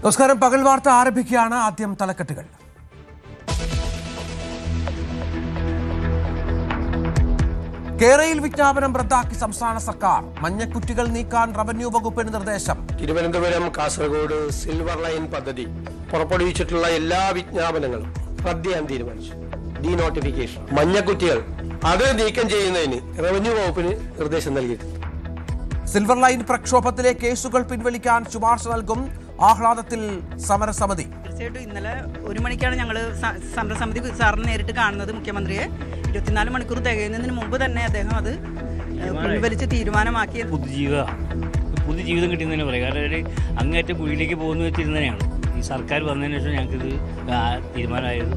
നമസ്കാരം. പകൽ വാർത്ത ആരംഭിക്കുകയാണ്. ആദ്യം തലക്കെട്ടുകൾ. കേരയിൽ വിജ്ഞാപനം റദ്ദാക്കി സംസ്ഥാന സർക്കാർ. മഞ്ഞക്കുറ്റികൾ നീക്കാൻ റവന്യൂ വകുപ്പിന് നിർദ്ദേശം. തിരുവനന്തപുരം കാസർഗോഡ് സിൽവർ ലൈൻ പദ്ധതി പുറപ്പെടുവിച്ചിട്ടുള്ള എല്ലാ വിജ്ഞാപനങ്ങളും റദ്ദ് ചെയ്യാൻ തീരുമാനിച്ചു. ഡീനോട്ടിഫിക്കേഷൻ മഞ്ഞക്കുറ്റികൾ അത് നീക്കം ചെയ്യുന്നതിന് റവന്യൂ വകുപ്പിന് നിർദ്ദേശം നൽകിയിട്ടുണ്ട്. സിൽവർ ലൈൻ പ്രക്ഷോഭത്തിലെ കേസുകൾ പിൻവലിക്കാൻ ശുപാർശ നൽകും. ആഹ്ലാദത്തിൽ സമരസമിതി. തീർച്ചയായിട്ടും ഇന്നലെ 1 മണിക്കാണ് ഞങ്ങൾ സമരസമിതി സാറിനെ നേരിട്ട് കാണുന്നത്. മുഖ്യമന്ത്രിയെ 24 മണിക്കൂർ തികയുന്നതിന് മുമ്പ് തന്നെ അദ്ദേഹം അത് പിൻവലിച്ച് തീരുമാനമാക്കി. പുതുജീവിതം കിട്ടുന്നതിന് പറയാം. കാരണം അങ്ങേറ്റം കുഴിയിലേക്ക് പോകുന്ന വെച്ചിരുന്നതിനാണ് ഈ സർക്കാർ വന്നതിന് ശേഷം ഞങ്ങൾക്കിത് തീരുമാനമായത്.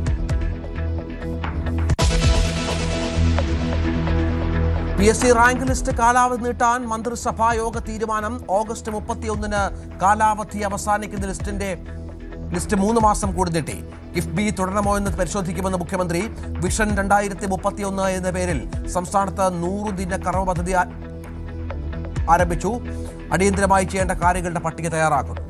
PSC റാങ്ക് ലിസ്റ്റ് കാലാവധി നീട്ടാൻ മന്ത്രിസഭാ യോഗ തീരുമാനം. ഓഗസ്റ്റ് 31-ന് കാലാവധി അവസാനിക്കുന്ന ലിസ്റ്റ് 3 മാസം കൂടി നീട്ടി. കിഫ്ബി തുടരണമോ എന്ന് പരിശോധിക്കുമെന്ന് മുഖ്യമന്ത്രി. വിഷൻ 2031 എന്ന പേരിൽ സംസ്ഥാനത്ത് 100 ദിന കർമ്മ പദ്ധതി ആരംഭിച്ചു. അടിയന്തരമായി ചെയ്യേണ്ട കാര്യങ്ങളുടെ പട്ടിക തയ്യാറാക്കുന്നു.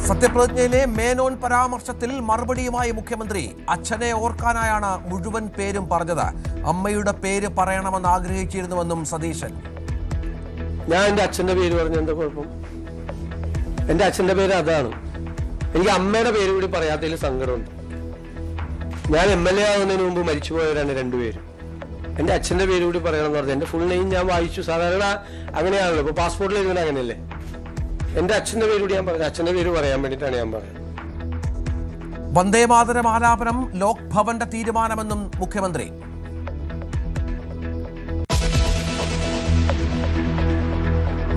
സത്യപ്രതിജ്ഞയിലെ മേനോൻ പരാമർശത്തിൽ മറുപടിയുമായി മുഖ്യമന്ത്രി. അച്ഛനെ ഓർക്കാനായാണ് മുഴുവൻ പേരും പറഞ്ഞത്. അമ്മയുടെ പേര് പറയണമെന്ന് ആഗ്രഹിച്ചിരുന്നുവെന്നും സതീശൻ. ഞാൻ എൻ്റെ അച്ഛൻ്റെ പേര് പറഞ്ഞ എന്താ കുഴപ്പം? എൻ്റെ അച്ഛൻ്റെ പേര് അതാണ്. എനിക്ക് അമ്മയുടെ പേര് കൂടി പറയാത്തതിൽ സങ്കടമുണ്ട്. ഞാൻ MLA ആകുന്നതിന് മുമ്പ് മരിച്ചുപോയവരാണ് 2 പേരും. എൻ്റെ അച്ഛൻ്റെ പേര് കൂടി പറയണമെന്ന് പറഞ്ഞാൽ എൻ്റെ ഫുൾ നെയിം ഞാൻ വായിച്ചു. സാധാരണ അങ്ങനെയാണല്ലോ, ഇപ്പോൾ പാസ്പോർട്ടിൽ എഴുതുന്നത് അങ്ങനെയല്ലേ. എൻ്റെ അച്ഛൻ്റെ പേര് കൂടി ഞാൻ പറഞ്ഞു. അച്ഛൻ്റെ പേര് പറയാൻ വേണ്ടിയിട്ടാണ് ഞാൻ പറയുന്നത്. വന്ദേമാതരം ആലാപനം ലോക് ഭവന്റെ തീരുമാനമെന്നും മുഖ്യമന്ത്രി.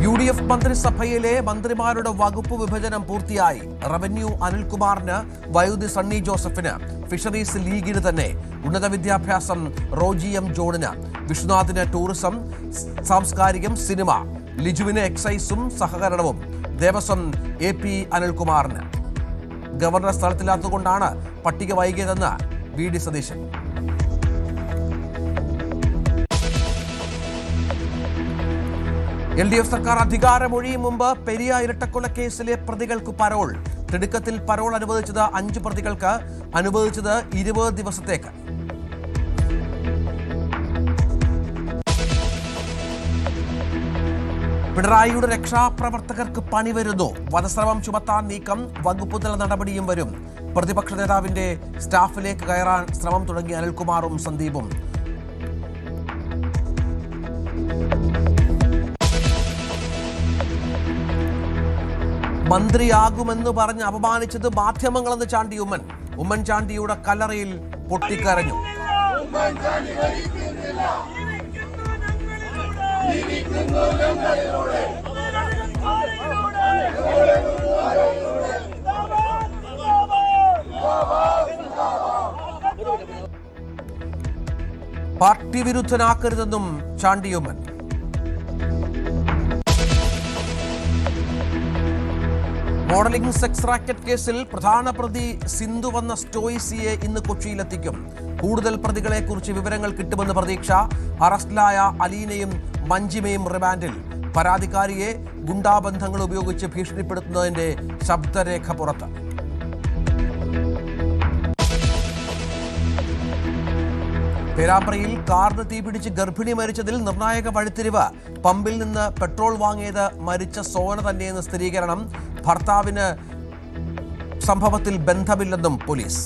UDF മന്ത്രിസഭയിലെ മന്ത്രിമാരുടെ വകുപ്പ് വിഭജനം പൂർത്തിയായി. റവന്യൂ അനിൽകുമാറിന്, വൈദ്യുതി സണ്ണി ജോസഫിന്, ഫിഷറീസ് ലീഗിന് തന്നെ, ഉന്നത വിദ്യാഭ്യാസം റോജി M ജോണിന്, വിശ്വനാഥിന് ടൂറിസം, സാംസ്കാരികം, സിനിമ, ലിജുവിന് എക്സൈസും സഹകരണവും, ദേവസ്വം AP അനിൽകുമാറിന്. ഗവർണർ സ്ഥലത്തില്ലാത്തതുകൊണ്ടാണ് പട്ടിക വൈകിയതെന്ന് VD സതീശൻ. LDF സർക്കാർ അധികാരമൊഴിയും മുമ്പ് പെരിയ ഇരട്ടക്കൊലക്കേസിലെ പ്രതികൾക്ക് പരോൾ. തിടുക്കത്തിൽ പരോൾ അനുവദിച്ചത് 5 പ്രതികൾക്ക്, അനുവദിച്ചത് 20 ദിവസത്തേക്ക്. പിണറായിയുടെ രക്ഷാപ്രവർത്തകർക്ക് പണി വരുന്നു. വധശ്രമം ചുമത്താൻ നീക്കം, വകുപ്പുതല നടപടിയും വരും. പ്രതിപക്ഷ നേതാവിന്റെ സ്റ്റാഫിലേക്ക് കയറാൻ ശ്രമം തുടങ്ങി അനിൽകുമാറും സന്ദീപും. മന്ത്രിയാകുമെന്ന് പറഞ്ഞ് അപമാനിച്ചത് മാധ്യമങ്ങളെന്ന് ചാണ്ടി ഉമ്മൻ. ഉമ്മൻചാണ്ടിയുടെ കല്ലറയിൽ പൊട്ടിക്കരഞ്ഞു. Party വിരുദ്ധനാക്കരുതെന്നും Chandy Oommen. Modelling sex racket കേസിൽ പ്രധാന പ്രതി സിന്ധു വന്ന സ്റ്റോയിസിയെ ഇന്ന് കൊച്ചിയിലെത്തിക്കും. കൂടുതൽ പ്രതികളെക്കുറിച്ച് വിവരങ്ങൾ കിട്ടുമെന്ന് പ്രതീക്ഷ. അറസ്റ്റിലായ അലീനയും മഞ്ജിമയും റിമാൻഡിൽ. പരാതിക്കാരിയെ ഗുണ്ടാബന്ധങ്ങൾ ഉപയോഗിച്ച് ഭീഷണിപ്പെടുത്തുന്നതിന്റെ ശബ്ദരേഖ പുറത്ത്. പേരാമ്പ്രയിൽ കാറിന് തീപിടിച്ച് ഗർഭിണി മരിച്ചതിൽ നിർണായക വഴിത്തിരിവ്. പമ്പിൽ നിന്ന് പെട്രോൾ വാങ്ങിയത് മരിച്ച സോന തന്നെയെന്ന് സ്ഥിരീകരണം. ഭർത്താവിന് സംഭവത്തിൽ ബന്ധമില്ലെന്നും പോലീസ്.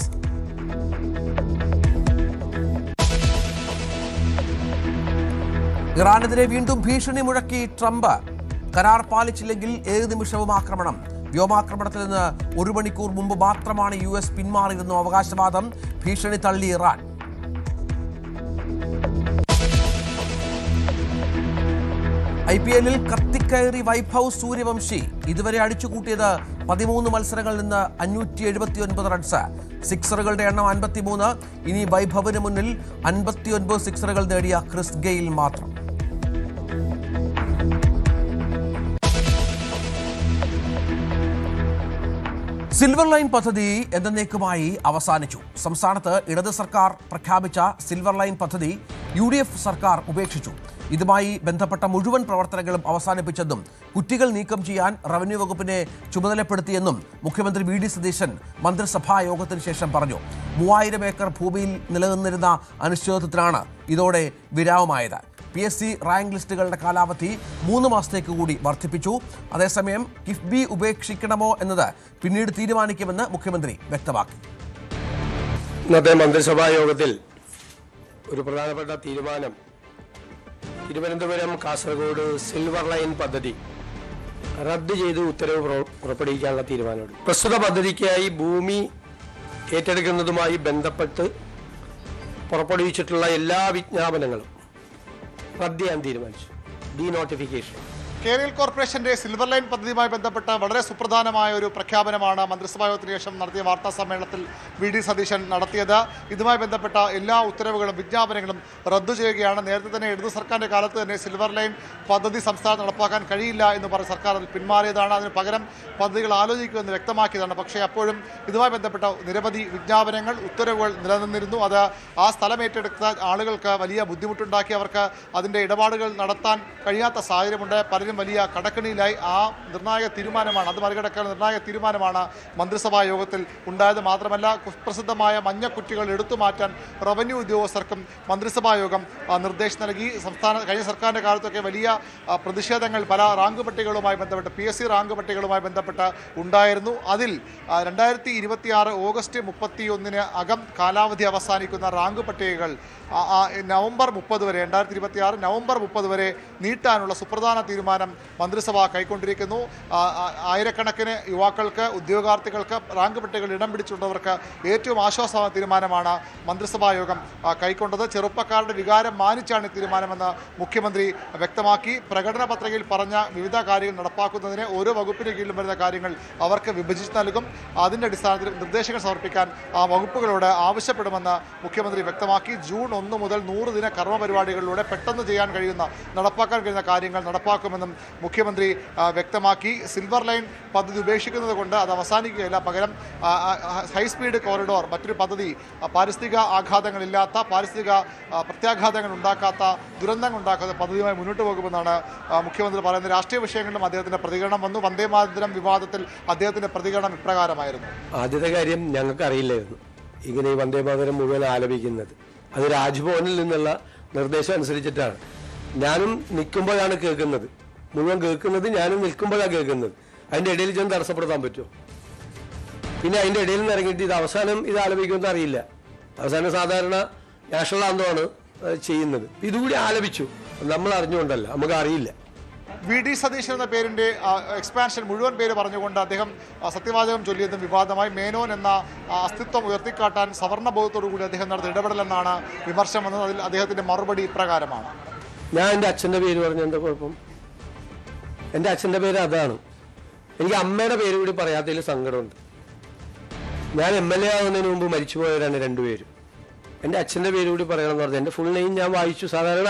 ഇറാനെതിരെ വീണ്ടും ഭീഷണി മുഴക്കി ട്രംപ്. കരാർ പാലിച്ചില്ലെങ്കിൽ ഏത് നിമിഷവും ആക്രമണം. വ്യോമാക്രമണത്തിൽ നിന്ന് 1 മണിക്കൂർ മുമ്പ് മാത്രമാണ് US പിന്മാറിയതെന്നും അവകാശവാദം. ഭീഷണി തള്ളി ഇറാൻ. IPL-ൽ കത്തിക്കയറി വൈഭവ് സൂര്യവംശി. ഇതുവരെ അടിച്ചുകൂട്ടിയത് 13 മത്സരങ്ങളിൽ നിന്ന് 579 റൺസ്. സിക്സറുകളുടെ എണ്ണം 53. ഇനി വൈഭവിന് മുന്നിൽ 59 സിക്സറുകൾ നേടിയ ക്രിസ് ഗെയിൽ മാത്രം. സിൽവർ ലൈൻ പദ്ധതി എന്നേക്കുമായി അവസാനിച്ചു. സംസ്ഥാനത്ത് ഇടത് സർക്കാർ പ്രഖ്യാപിച്ച സിൽവർ ലൈൻ പദ്ധതി UDF സർക്കാർ ഉപേക്ഷിച്ചു. ഇതുമായി ബന്ധപ്പെട്ട മുഴുവൻ പ്രവർത്തനങ്ങളും അവസാനിപ്പിച്ചെന്നും കുറ്റികൾ നീക്കം ചെയ്യാൻ റവന്യൂ വകുപ്പിനെ ചുമതലപ്പെടുത്തിയെന്നും മുഖ്യമന്ത്രി വി ഡി സതീശൻ മന്ത്രിസഭാ യോഗത്തിന് ശേഷം പറഞ്ഞു. 3000 ഏക്കർ ഭൂമിയിൽ നിലനിന്നിരുന്ന അനിശ്ചിതത്വത്തിനാണ് ഇതോടെ വിരാമമായത്. PSC റാങ്ക് ലിസ്റ്റുകളുടെ കാലാവധി 3 മാസത്തേക്ക് കൂടി വർദ്ധിപ്പിച്ചു. അതേസമയം കിഫ്ബി ഉപേക്ഷിക്കണമോ എന്നത് പിന്നീട് തീരുമാനിക്കുമെന്ന് മുഖ്യമന്ത്രി വ്യക്തമാക്കി. ഇന്നത്തെ മന്ത്രിസഭാ യോഗത്തിൽ ഒരു പ്രധാനപ്പെട്ട തീരുമാനം തിരുവനന്തപുരം കാസർഗോഡ് സിൽവർ ലൈൻ പദ്ധതി റദ്ദ് ചെയ്ത് ഉത്തരവ് പുറപ്പെടുവിക്കാനുള്ള തീരുമാനമുണ്ട്. പ്രസ്തുത പദ്ധതിക്കായി ഭൂമി ഏറ്റെടുക്കുന്നതുമായി ബന്ധപ്പെട്ട് പുറപ്പെടുവിച്ചിട്ടുള്ള എല്ലാ വിജ്ഞാപനങ്ങളും റദ്ദ് ചെയ്യാൻ തീരുമാനിച്ചു. ഡീനോട്ടിഫിക്കേഷൻ. കേരള കോർപ്പറേഷന്റെ സിൽവർ ലൈൻ പദ്ധതിയുമായി ബന്ധപ്പെട്ട വളരെ സുപ്രധാനമായ ഒരു പ്രഖ്യാപനമാണ് മന്ത്രിസഭാ യോഗത്തിന് ശേഷം നടത്തിയ വാർത്താ സമ്മേളനത്തിൽ വി.ഡി. സതീശൻ നടത്തിയത്. ഇതുമായി ബന്ധപ്പെട്ട എല്ലാ ഉത്തരവുകളും വിജ്ഞാപനങ്ങളും റദ്ദു ചെയ്യുകയാണ്. നേരത്തെ തന്നെ ഇടതു സർക്കാരിന്റെ കാലത്ത് തന്നെ സിൽവർ ലൈൻ പദ്ധതി സംസ്ഥാനത്ത് നടപ്പാക്കാൻ കഴിയില്ല എന്ന് പറഞ്ഞ് സർക്കാർ അതിൽ പിന്മാറിയതാണ്. അതിന് പകരം പദ്ധതികൾ ആലോചിക്കുമെന്ന് വ്യക്തമാക്കിയതാണ്. പക്ഷേ അപ്പോഴും ഇതുമായി ബന്ധപ്പെട്ട നിരവധി വിജ്ഞാപനങ്ങൾ, ഉത്തരവുകൾ നിലനിന്നിരുന്നു. അത് ആ സ്ഥലം ഏറ്റെടുത്ത ആളുകൾക്ക് വലിയ ബുദ്ധിമുട്ടുണ്ടാക്കി. അവർക്ക് അതിൻ്റെ ഇടപാടുകൾ നടത്താൻ കഴിയാത്ത സാഹചര്യമുണ്ട്. പലരും വലിയ കടക്കണിയിലായി. ആ നിർണായക തീരുമാനമാണ്, അത് മറികടക്കാൻ നിർണായക തീരുമാനമാണ് മന്ത്രിസഭാ യോഗത്തിൽ ഉണ്ടായത്. മാത്രമല്ല, കുപ്രസിദ്ധമായ മഞ്ഞക്കുറ്റികൾ എടുത്തു മാറ്റാൻ റവന്യൂ ഉദ്യോഗസ്ഥർക്കും മന്ത്രിസഭാ യോഗം നിർദ്ദേശം നൽകി. കഴിഞ്ഞ സർക്കാരിൻ്റെ കാലത്തൊക്കെ വലിയ പ്രതിഷേധങ്ങൾ പല റാങ്ക് പട്ടികകളുമായി ബന്ധപ്പെട്ട് PSC റാങ്ക് പട്ടികകളുമായി ബന്ധപ്പെട്ട് ഉണ്ടായിരുന്നു. അതിൽ 2026 ഓഗസ്റ്റ് 31 അകം കാലാവധി അവസാനിക്കുന്ന റാങ്ക് പട്ടികകൾ നവംബർ 30 വരെ 2026 നവംബർ 30 വരെ നീട്ടാനുള്ള സുപ്രധാന തീരുമാനം മന്ത്രിസഭ കൈക്കൊണ്ടിരിക്കുന്നു. ആയിരക്കണക്കിന് യുവാക്കൾക്ക്, ഉദ്യോഗാർത്ഥികൾക്ക്, റാങ്ക് പട്ടികയിൽ ഇടം പിടിച്ചിട്ടുള്ളവർക്ക് ഏറ്റവും ആശ്വാസമായ തീരുമാനമാണ് മന്ത്രിസഭാ യോഗം കൈക്കൊണ്ടത്. ചെറുപ്പക്കാരുടെ വികാരം മാനിച്ചാണ് ഈ തീരുമാനമെന്ന് മുഖ്യമന്ത്രി വ്യക്തമാക്കി. പ്രകടന പത്രികയിൽ പറഞ്ഞ വിവിധ കാര്യങ്ങൾ നടപ്പാക്കുന്നതിന് ഓരോ വകുപ്പിന് കീഴിലും വരുന്ന കാര്യങ്ങൾ അവർക്ക് വിഭജിച്ച് നൽകും. അതിൻ്റെ അടിസ്ഥാനത്തിൽ നിർദ്ദേശങ്ങൾ സമർപ്പിക്കാൻ ആ വകുപ്പുകളോട് ആവശ്യപ്പെടുമെന്ന് മുഖ്യമന്ത്രി വ്യക്തമാക്കി. ജൂൺ 1 മുതൽ 100 ദിന കർമ്മ പരിപാടികളിലൂടെ പെട്ടെന്ന് ചെയ്യാൻ കഴിയുന്ന, നടപ്പാക്കാൻ കഴിയുന്ന കാര്യങ്ങൾ നടപ്പാക്കുമെന്നും മുഖ്യമന്ത്രി വ്യക്തമാക്കി. സിൽവർ ലൈൻ പദ്ധതി ഉപേക്ഷിക്കുന്നത് കൊണ്ട് അത് അവസാനിക്കുകയില്ല. പകരം ഹൈസ്പീഡ് കോറിഡോർ, മറ്റൊരു പദ്ധതി, പാരിസ്ഥിതിക ആഘാതങ്ങളില്ലാത്ത, പാരിസ്ഥിതിക പ്രത്യാഘാതങ്ങൾ ഉണ്ടാക്കാത്ത, ദുരന്തങ്ങൾ ഉണ്ടാക്കാത്ത പദ്ധതിയുമായി മുന്നോട്ട് പോകുമെന്നാണ് മുഖ്യമന്ത്രി പറയുന്നത്. രാഷ്ട്രീയ വിഷയങ്ങളിലും അദ്ദേഹത്തിൻ്റെ പ്രതികരണം വന്നു. വന്ദേമാതരം വിവാദത്തിൽ അദ്ദേഹത്തിൻ്റെ പ്രതികരണം ഇപ്രകാരമായിരുന്നു. ആദ്യത്തെ കാര്യം, ഞങ്ങൾക്ക് അറിയില്ലായിരുന്നു ഇങ്ങനെ ഈ വന്ദേമാതരം മുഴുവൻ ആലപിക്കുന്നത്. അത് രാജ്ഭവനിൽ നിന്നുള്ള നിർദ്ദേശം അനുസരിച്ചിട്ടാണ്. ഞാനും നിൽക്കുമ്പോഴാണ് കേൾക്കുന്നത്, മുഴുവൻ കേൾക്കുന്നത് ഞാനും നിൽക്കുമ്പോഴാണ് കേൾക്കുന്നത്. അതിൻ്റെ ഇടയിൽ ചെന്ന് തടസ്സപ്പെടുത്താൻ പറ്റുമോ? പിന്നെ അതിൻ്റെ ഇടയിൽ നിന്ന് ഇറങ്ങിയിട്ട് ഇത് അവസാനം ഇത് ആലപിക്കുമെന്ന് അറിയില്ല. അവസാനം സാധാരണ നാഷണൽ ആന്തമാണ് ചെയ്യുന്നത്. ഇതുകൂടി ആലപിച്ചു, നമ്മൾ അറിഞ്ഞുകൊണ്ടല്ല, നമുക്ക് അറിയില്ല. വി.ഡി. സതീശൻ എന്ന പേരിൻ്റെ എക്സ്പാൻഷൻ മുഴുവൻ പേര് പറഞ്ഞുകൊണ്ട് അദ്ദേഹം സത്യവാചകം ചൊല്ലിയതും വിവാദമായി. മേനോൻ എന്ന അസ്തിത്വം ഉയർത്തിക്കാട്ടാൻ സവർണ ബോധത്തോടു കൂടി അദ്ദേഹം നടത്തിയ ഇടപെടലെന്നാണ് വിമർശനം വന്നത്. അതിൽ അദ്ദേഹത്തിൻ്റെ മറുപടി ഇപ്രകാരമാണ്. ഞാൻ എൻ്റെ അച്ഛൻ്റെ പേര് പറഞ്ഞ എന്താ കുഴപ്പം? എൻ്റെ അച്ഛൻ്റെ പേര് അതാണ്. എനിക്ക് അമ്മയുടെ പേര് കൂടി പറയാത്തതിൽ സങ്കടമുണ്ട്. ഞാൻ MLA ആവുന്നതിന് മുമ്പ് മരിച്ചുപോയവരാണ് രണ്ടുപേരും. എൻ്റെ അച്ഛൻ്റെ പേര് കൂടി പറയണമെന്ന് പറഞ്ഞാൽ എൻ്റെ ഫുൾ നെയിം ഞാൻ വായിച്ചു. സാധാരണ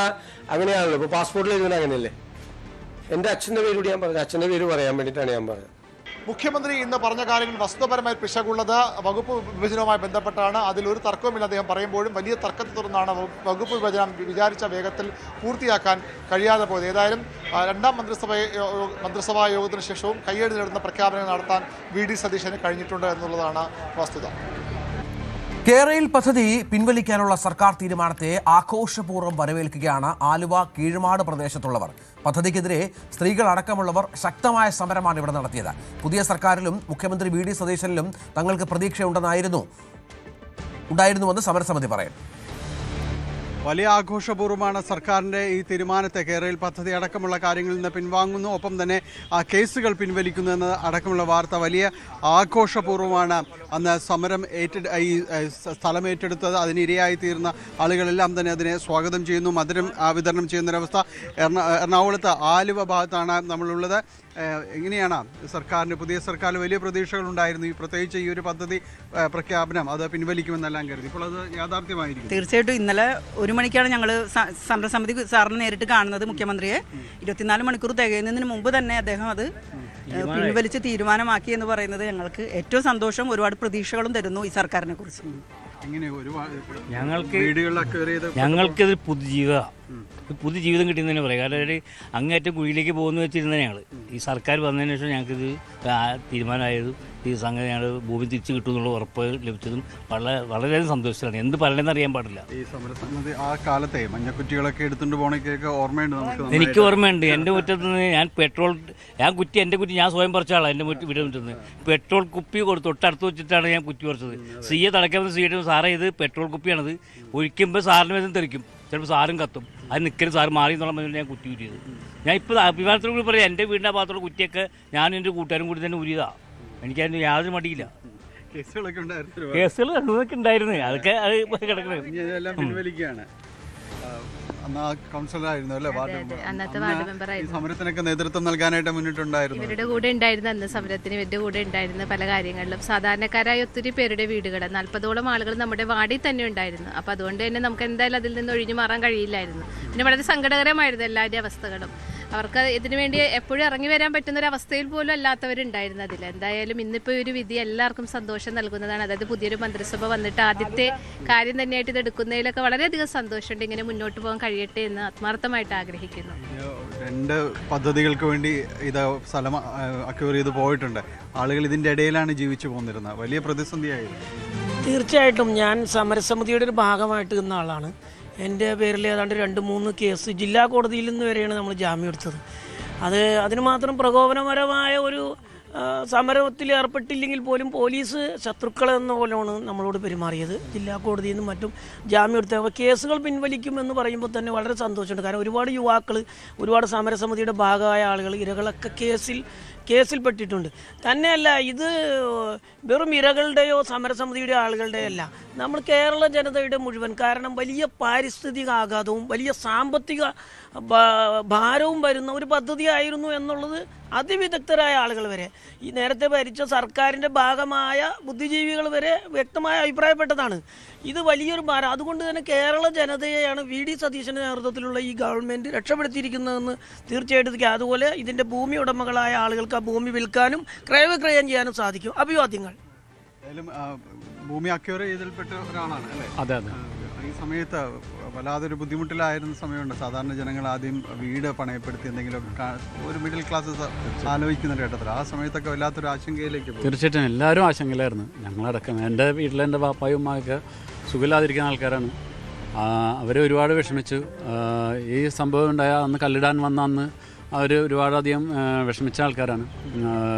അങ്ങനെയാണല്ലോ, ഇപ്പോൾ പാസ്പോർട്ടിൽ എഴുതുന്നത് അങ്ങനെയല്ലേ. എൻ്റെ അച്ഛൻ്റെ പേര് കൂടി ഞാൻ പറഞ്ഞു. അച്ഛൻ്റെ പേര് പറയാൻ വേണ്ടിയിട്ടാണ് ഞാൻ പറഞ്ഞത്. മുഖ്യമന്ത്രി ഇന്ന് പറഞ്ഞ കാര്യങ്ങൾ വസ്തുതപരമായി പിശകുള്ളത് വകുപ്പ് വിഭജനവുമായി ബന്ധപ്പെട്ടാണ്. അതിലൊരു തർക്കവുമില്ല അദ്ദേഹം പറയുമ്പോഴും. വലിയ തർക്കത്തെ തുടർന്നാണ് വകുപ്പ് വിഭജനം വിചാരിച്ച വേഗത്തിൽ പൂർത്തിയാക്കാൻ കഴിയാതെ പോയത്. ഏതായാലും രണ്ടാം മന്ത്രിസഭാ യോഗത്തിന് ശേഷവും കയ്യെഴുതി നേടുന്ന പ്രഖ്യാപനങ്ങൾ നടത്താൻ വി.ഡി. സതീശന് കഴിഞ്ഞിട്ടുണ്ട് എന്നുള്ളതാണ് വസ്തുത. കേരയിൽ പദ്ധതി പിൻവലിക്കാനുള്ള സർക്കാർ തീരുമാനത്തെ ആഘോഷപൂർവ്വം വരവേൽക്കുകയാണ് ആലുവ കീഴ്മാട് പ്രദേശത്തുള്ളവർ. പദ്ധതിക്കെതിരെ സ്ത്രീകൾ അടക്കമുള്ളവർ ശക്തമായ സമരമാണ് ഇവിടെ നടത്തിയത്. പുതിയ സർക്കാരിലും മുഖ്യമന്ത്രി വി.ഡി. സതീശനിലും തങ്ങൾക്ക് പ്രതീക്ഷയുണ്ടായിരുന്നുവെന്ന് സമരസമിതി പറയുന്നു. വലിയ ആഘോഷപൂർവ്വമാണ് സർക്കാരിൻ്റെ ഈ തീരുമാനത്തെ. കേരള പദ്ധതി അടക്കമുള്ള കാര്യങ്ങളിൽ നിന്ന് പിൻവാങ്ങുന്നു, ഒപ്പം തന്നെ ആ കേസുകൾ പിൻവലിക്കുന്നു എന്ന അടക്കമുള്ള വാർത്ത വലിയ ആഘോഷപൂർവ്വമാണ് അന്ന് സമരം ഈ സ്ഥലം ഏറ്റെടുത്തത്. അതിനിരയായി തീർന്ന ആളുകളെല്ലാം തന്നെ അതിനെ സ്വാഗതം ചെയ്യുന്നു, മധുരം വിതരണം ചെയ്യുന്നൊരവസ്ഥ. എറണാകുളത്ത് ആലുവ ഭാഗത്താണ് നമ്മളുള്ളത്. എങ്ങനെയാണ് സർക്കാരിന്, പുതിയ സർക്കാരിന് വലിയ പ്രതീക്ഷകളുണ്ടായിരുന്നു, ഈ പ്രത്യേകിച്ച് ഈ ഒരു പദ്ധതി പ്രഖ്യാപനം അത് പിൻവലിക്കുമെന്നെല്ലാം കരുതി. ഇപ്പോൾ അത് യാഥാർത്ഥ്യമായിരിക്കും. തീർച്ചയായിട്ടും ഇന്നലെ 1 മണിക്കാണ് ഞങ്ങൾ സമരസമിതി സാറിനെ നേരിട്ട് കാണുന്നത്, മുഖ്യമന്ത്രിയെ. 24 മണിക്കൂർ തികയുന്നതിന് മുമ്പ് തന്നെ അദ്ദേഹം അത് പിൻവലിച്ച് തീരുമാനമാക്കി എന്ന് പറയുന്നത് ഞങ്ങൾക്ക് ഏറ്റവും സന്തോഷം, ഒരുപാട് പ്രതീക്ഷകളും തരുന്നു ഈ സർക്കാരിനെ കുറിച്ച്. ഞങ്ങൾക്കിത് പുതുജീവ പുതിയ ജീവിതം കിട്ടിയെന്ന് പറയാം. കാരണം ഒരു അങ്ങേറ്റം കുഴിയിലേക്ക് പോകുന്നു വെച്ചിരുന്ന ഞങ്ങൾ ഈ സർക്കാർ വന്നതിന് ശേഷം ഞങ്ങൾക്കിത് തീരുമാനമായതും ഈ സംഗതി ഞങ്ങൾ ഭൂമി തിരിച്ചു കിട്ടുമെന്നുള്ള ഉറപ്പ് ലഭിച്ചതും വളരെയധികം സന്തോഷത്തിലാണ്. എന്ത് പറയണമെന്ന് അറിയാൻ പാടില്ല. ഈ സമരസമിതി ആ കാലത്തെ മഞ്ഞക്കുറ്റികളൊക്കെ എടുത്തുകൊണ്ട് പോകണൊക്കെ ഓർമ്മയുണ്ട് നമുക്ക്. എനിക്ക് ഓർമ്മയുണ്ട്. എൻ്റെ മുറ്റത്ത് നിന്ന് ഞാൻ കുറ്റി എൻ്റെ കുറ്റി ഞാൻ സ്വയം പറിച്ച ആളാണ്. എൻ്റെ വീട് മുറ്റത്ത് പെട്രോൾ കുപ്പി കൊടുത്ത് തൊട്ടടുത്ത് വെച്ചിട്ടാണ് ഞാൻ കുറ്റി പറിച്ചത്. സിയെ തടയ്ക്കാമെന്ന് സിയുടെ സാറേ ഇത് പെട്രോൾ കുപ്പിയാണത്, ഒഴിക്കുമ്പോൾ സാറിന് വേദന തെറിക്കും, ചിലപ്പോൾ സാറും കത്തും, അത് നിൽക്കരുത് സാറ് മാറി എന്നുള്ള മതി ഞാൻ കുറ്റി ഊരിയത്. ഞാൻ ഇപ്പോൾ അഭിമാനത്തോടു കൂടി പറയാം, എൻ്റെ വീടിൻ്റെ ഭാഗത്തുള്ള കുറ്റിയൊക്കെ ഞാനും എൻ്റെ കൂട്ടുകാരും കൂടി തന്നെ ഊരിയതാണ്. എനിക്കതിന് യാതൊരു മടിയില്ല. കേസുകൾ അതൊക്കെ ഉണ്ടായിരുന്നു, അതൊക്കെ അത് കിടക്കുന്നത്. കൗൺസിലറായിരുന്നു അല്ലേ, അന്നത്തെ വാർഡ് മെമ്പറായിരുന്നു. സമരത്തിനൊക്കെ നേതൃത്വം നൽകാനായിട്ട് മുന്നിട്ടുണ്ടായിരുന്നു. ഇവരുടെ കൂടെ ഉണ്ടായിരുന്ന അന്ന് സമരത്തിന് ഇവരുടെ കൂടെ ഉണ്ടായിരുന്ന പല കാര്യങ്ങളിലും സാധാരണക്കാരായ ഒത്തിരി പേരുടെ വീടുകൾ 40ഓളം ആളുകൾ നമ്മുടെ വാർഡിൽ തന്നെ ഉണ്ടായിരുന്നു. അപ്പോൾ അതുകൊണ്ട് തന്നെ നമുക്ക് എന്തായാലും അതിൽ നിന്ന് ഒഴിഞ്ഞു മാറാൻ കഴിയില്ലായിരുന്നു. പിന്നെ വളരെ സങ്കടകരമായിരുന്നു എല്ലാവരുടെയും അവസ്ഥകളും. അവർക്ക് ഇതിനു വേണ്ടി എപ്പോഴും ഇറങ്ങി വരാൻ പറ്റുന്ന ഒരു അവസ്ഥയിൽ പോലും അല്ലാത്തവരുണ്ടായിരുന്നു അതിൽ. എന്തായാലും ഇന്നിപ്പോൾ ഒരു വിധി എല്ലാവർക്കും സന്തോഷം നൽകുന്നതാണ്. അതായത് പുതിയൊരു മന്ത്രിസഭ വന്നിട്ട് ആദ്യത്തെ കാര്യം തന്നെയായിട്ട് ഇത് എടുക്കുന്നതിലൊക്കെ വളരെയധികം സന്തോഷമുണ്ട്. ഇങ്ങനെ മുന്നോട്ട് പോകാൻ കഴിയട്ടെ എന്ന് ആത്മാർത്ഥമായിട്ട് ആഗ്രഹിക്കുന്നു. 2 പദ്ധതികൾക്ക് വേണ്ടി ഇത് സ്ഥലം അക്വയർ ചെയ്ത് പോയിട്ടുണ്ട്. ആളുകൾ ഇതിൻ്റെ ഇടയിലാണ് ജീവിച്ചു പോന്നിരുന്നത്. വലിയ പ്രതിസന്ധിയായിരുന്നു. തീർച്ചയായിട്ടും ഞാൻ സമരസമിതിയുടെ ഒരു ഭാഗമായിട്ട് നിന്ന ആളാണ്. എൻ്റെ പേരിൽ ഏതാണ്ട് 2-3 കേസ് ജില്ലാ കോടതിയിൽ നിന്ന് വരെയാണ് നമ്മൾ ജാമ്യം എടുത്തത്. അതിന് മാത്രം പ്രകോപനപരമായ ഒരു സമരത്തിൽ ഏർപ്പെട്ടില്ലെങ്കിൽ പോലും പോലീസ് ശത്രുക്കളെന്ന പോലെയാണ് നമ്മളോട് പെരുമാറിയത്. ജില്ലാ കോടതിയിൽ നിന്നും മറ്റും ജാമ്യം എടുത്ത കേസുകൾ പിൻവലിക്കുമെന്ന് പറയുമ്പോൾ തന്നെ വളരെ സന്തോഷമുണ്ട്. കാരണം ഒരുപാട് യുവാക്കൾ, ഒരുപാട് സമരസമിതിയുടെ ഭാഗമായ ആളുകൾ, ഇരകളൊക്കെ കേസിൽപ്പെട്ടിട്ടുണ്ട്. തന്നെയല്ല, ഇത് വെറും ഇരകളുടെയോ സമരസമിതിയുടെ ആളുകളുടെയോ അല്ല, നമ്മൾ കേരള ജനതയുടെ മുഴുവൻ. കാരണം വലിയ പാരിസ്ഥിതിക ആഘാതവും വലിയ സാമ്പത്തിക ഭാരവും വരുന്ന ഒരു പദ്ധതിയായിരുന്നു എന്നുള്ളത് അതിവിദഗ്ധരായ ആളുകൾ വരെ, ഈ നേരത്തെ ഭരിച്ച സർക്കാരിൻ്റെ ഭാഗമായ ബുദ്ധിജീവികൾ വരെ വ്യക്തമായ അഭിപ്രായപ്പെട്ടതാണ്. ഇത് വലിയൊരു ഭാരം. അതുകൊണ്ട് തന്നെ കേരള ജനതയെയാണ് VD സതീശൻ്റെ നേതൃത്വത്തിലുള്ള ഈ ഗവൺമെൻറ് രക്ഷപ്പെടുത്തിയിരിക്കുന്നതെന്ന് തീർച്ചയായിട്ടും. അതുപോലെ ഇതിൻ്റെ ഭൂമി ഉടമകളായ ആളുകൾക്ക് ആ ഭൂമി വിൽക്കാനും ക്രയവിക്രയം ചെയ്യാനും സാധിക്കും. അഭിവാദ്യങ്ങൾ. ഭൂമി അക്വയർ ചെയ്തിൽപ്പെട്ട ഒരാളാണ് അല്ലേ? അതെ അതെ. ഈ സമയത്ത് വല്ലാതൊരു ബുദ്ധിമുട്ടിലായിരുന്ന സമയമുണ്ട്. സാധാരണ ജനങ്ങൾ ആദ്യം വീട് പണയപ്പെടുത്തി എന്തെങ്കിലും ഒരു മിഡിൽ ക്ലാസ് ആലോചിക്കുന്ന ഘട്ടത്തിൽ ആ സമയത്തൊക്കെ വല്ലാത്തൊരു ആശങ്കയിലേക്ക് പോകും. തീർച്ചയായിട്ടും എല്ലാവരും ആശങ്കയിലായിരുന്നു, ഞങ്ങളടക്കം. എൻ്റെ വീട്ടിൽ എൻ്റെ പാപ്പായും ഉമ്മയൊക്കെ സുഖമില്ലാതിരിക്കുന്ന ആൾക്കാരാണ്. അവർ ഒരുപാട് വിഷമിച്ചു. ഈ സംഭവം ഉണ്ടായ അന്ന് കല്ലിടാൻ വന്ന അന്ന് അവർ ഒരുപാടധികം വിഷമിച്ച ആൾക്കാരാണ്.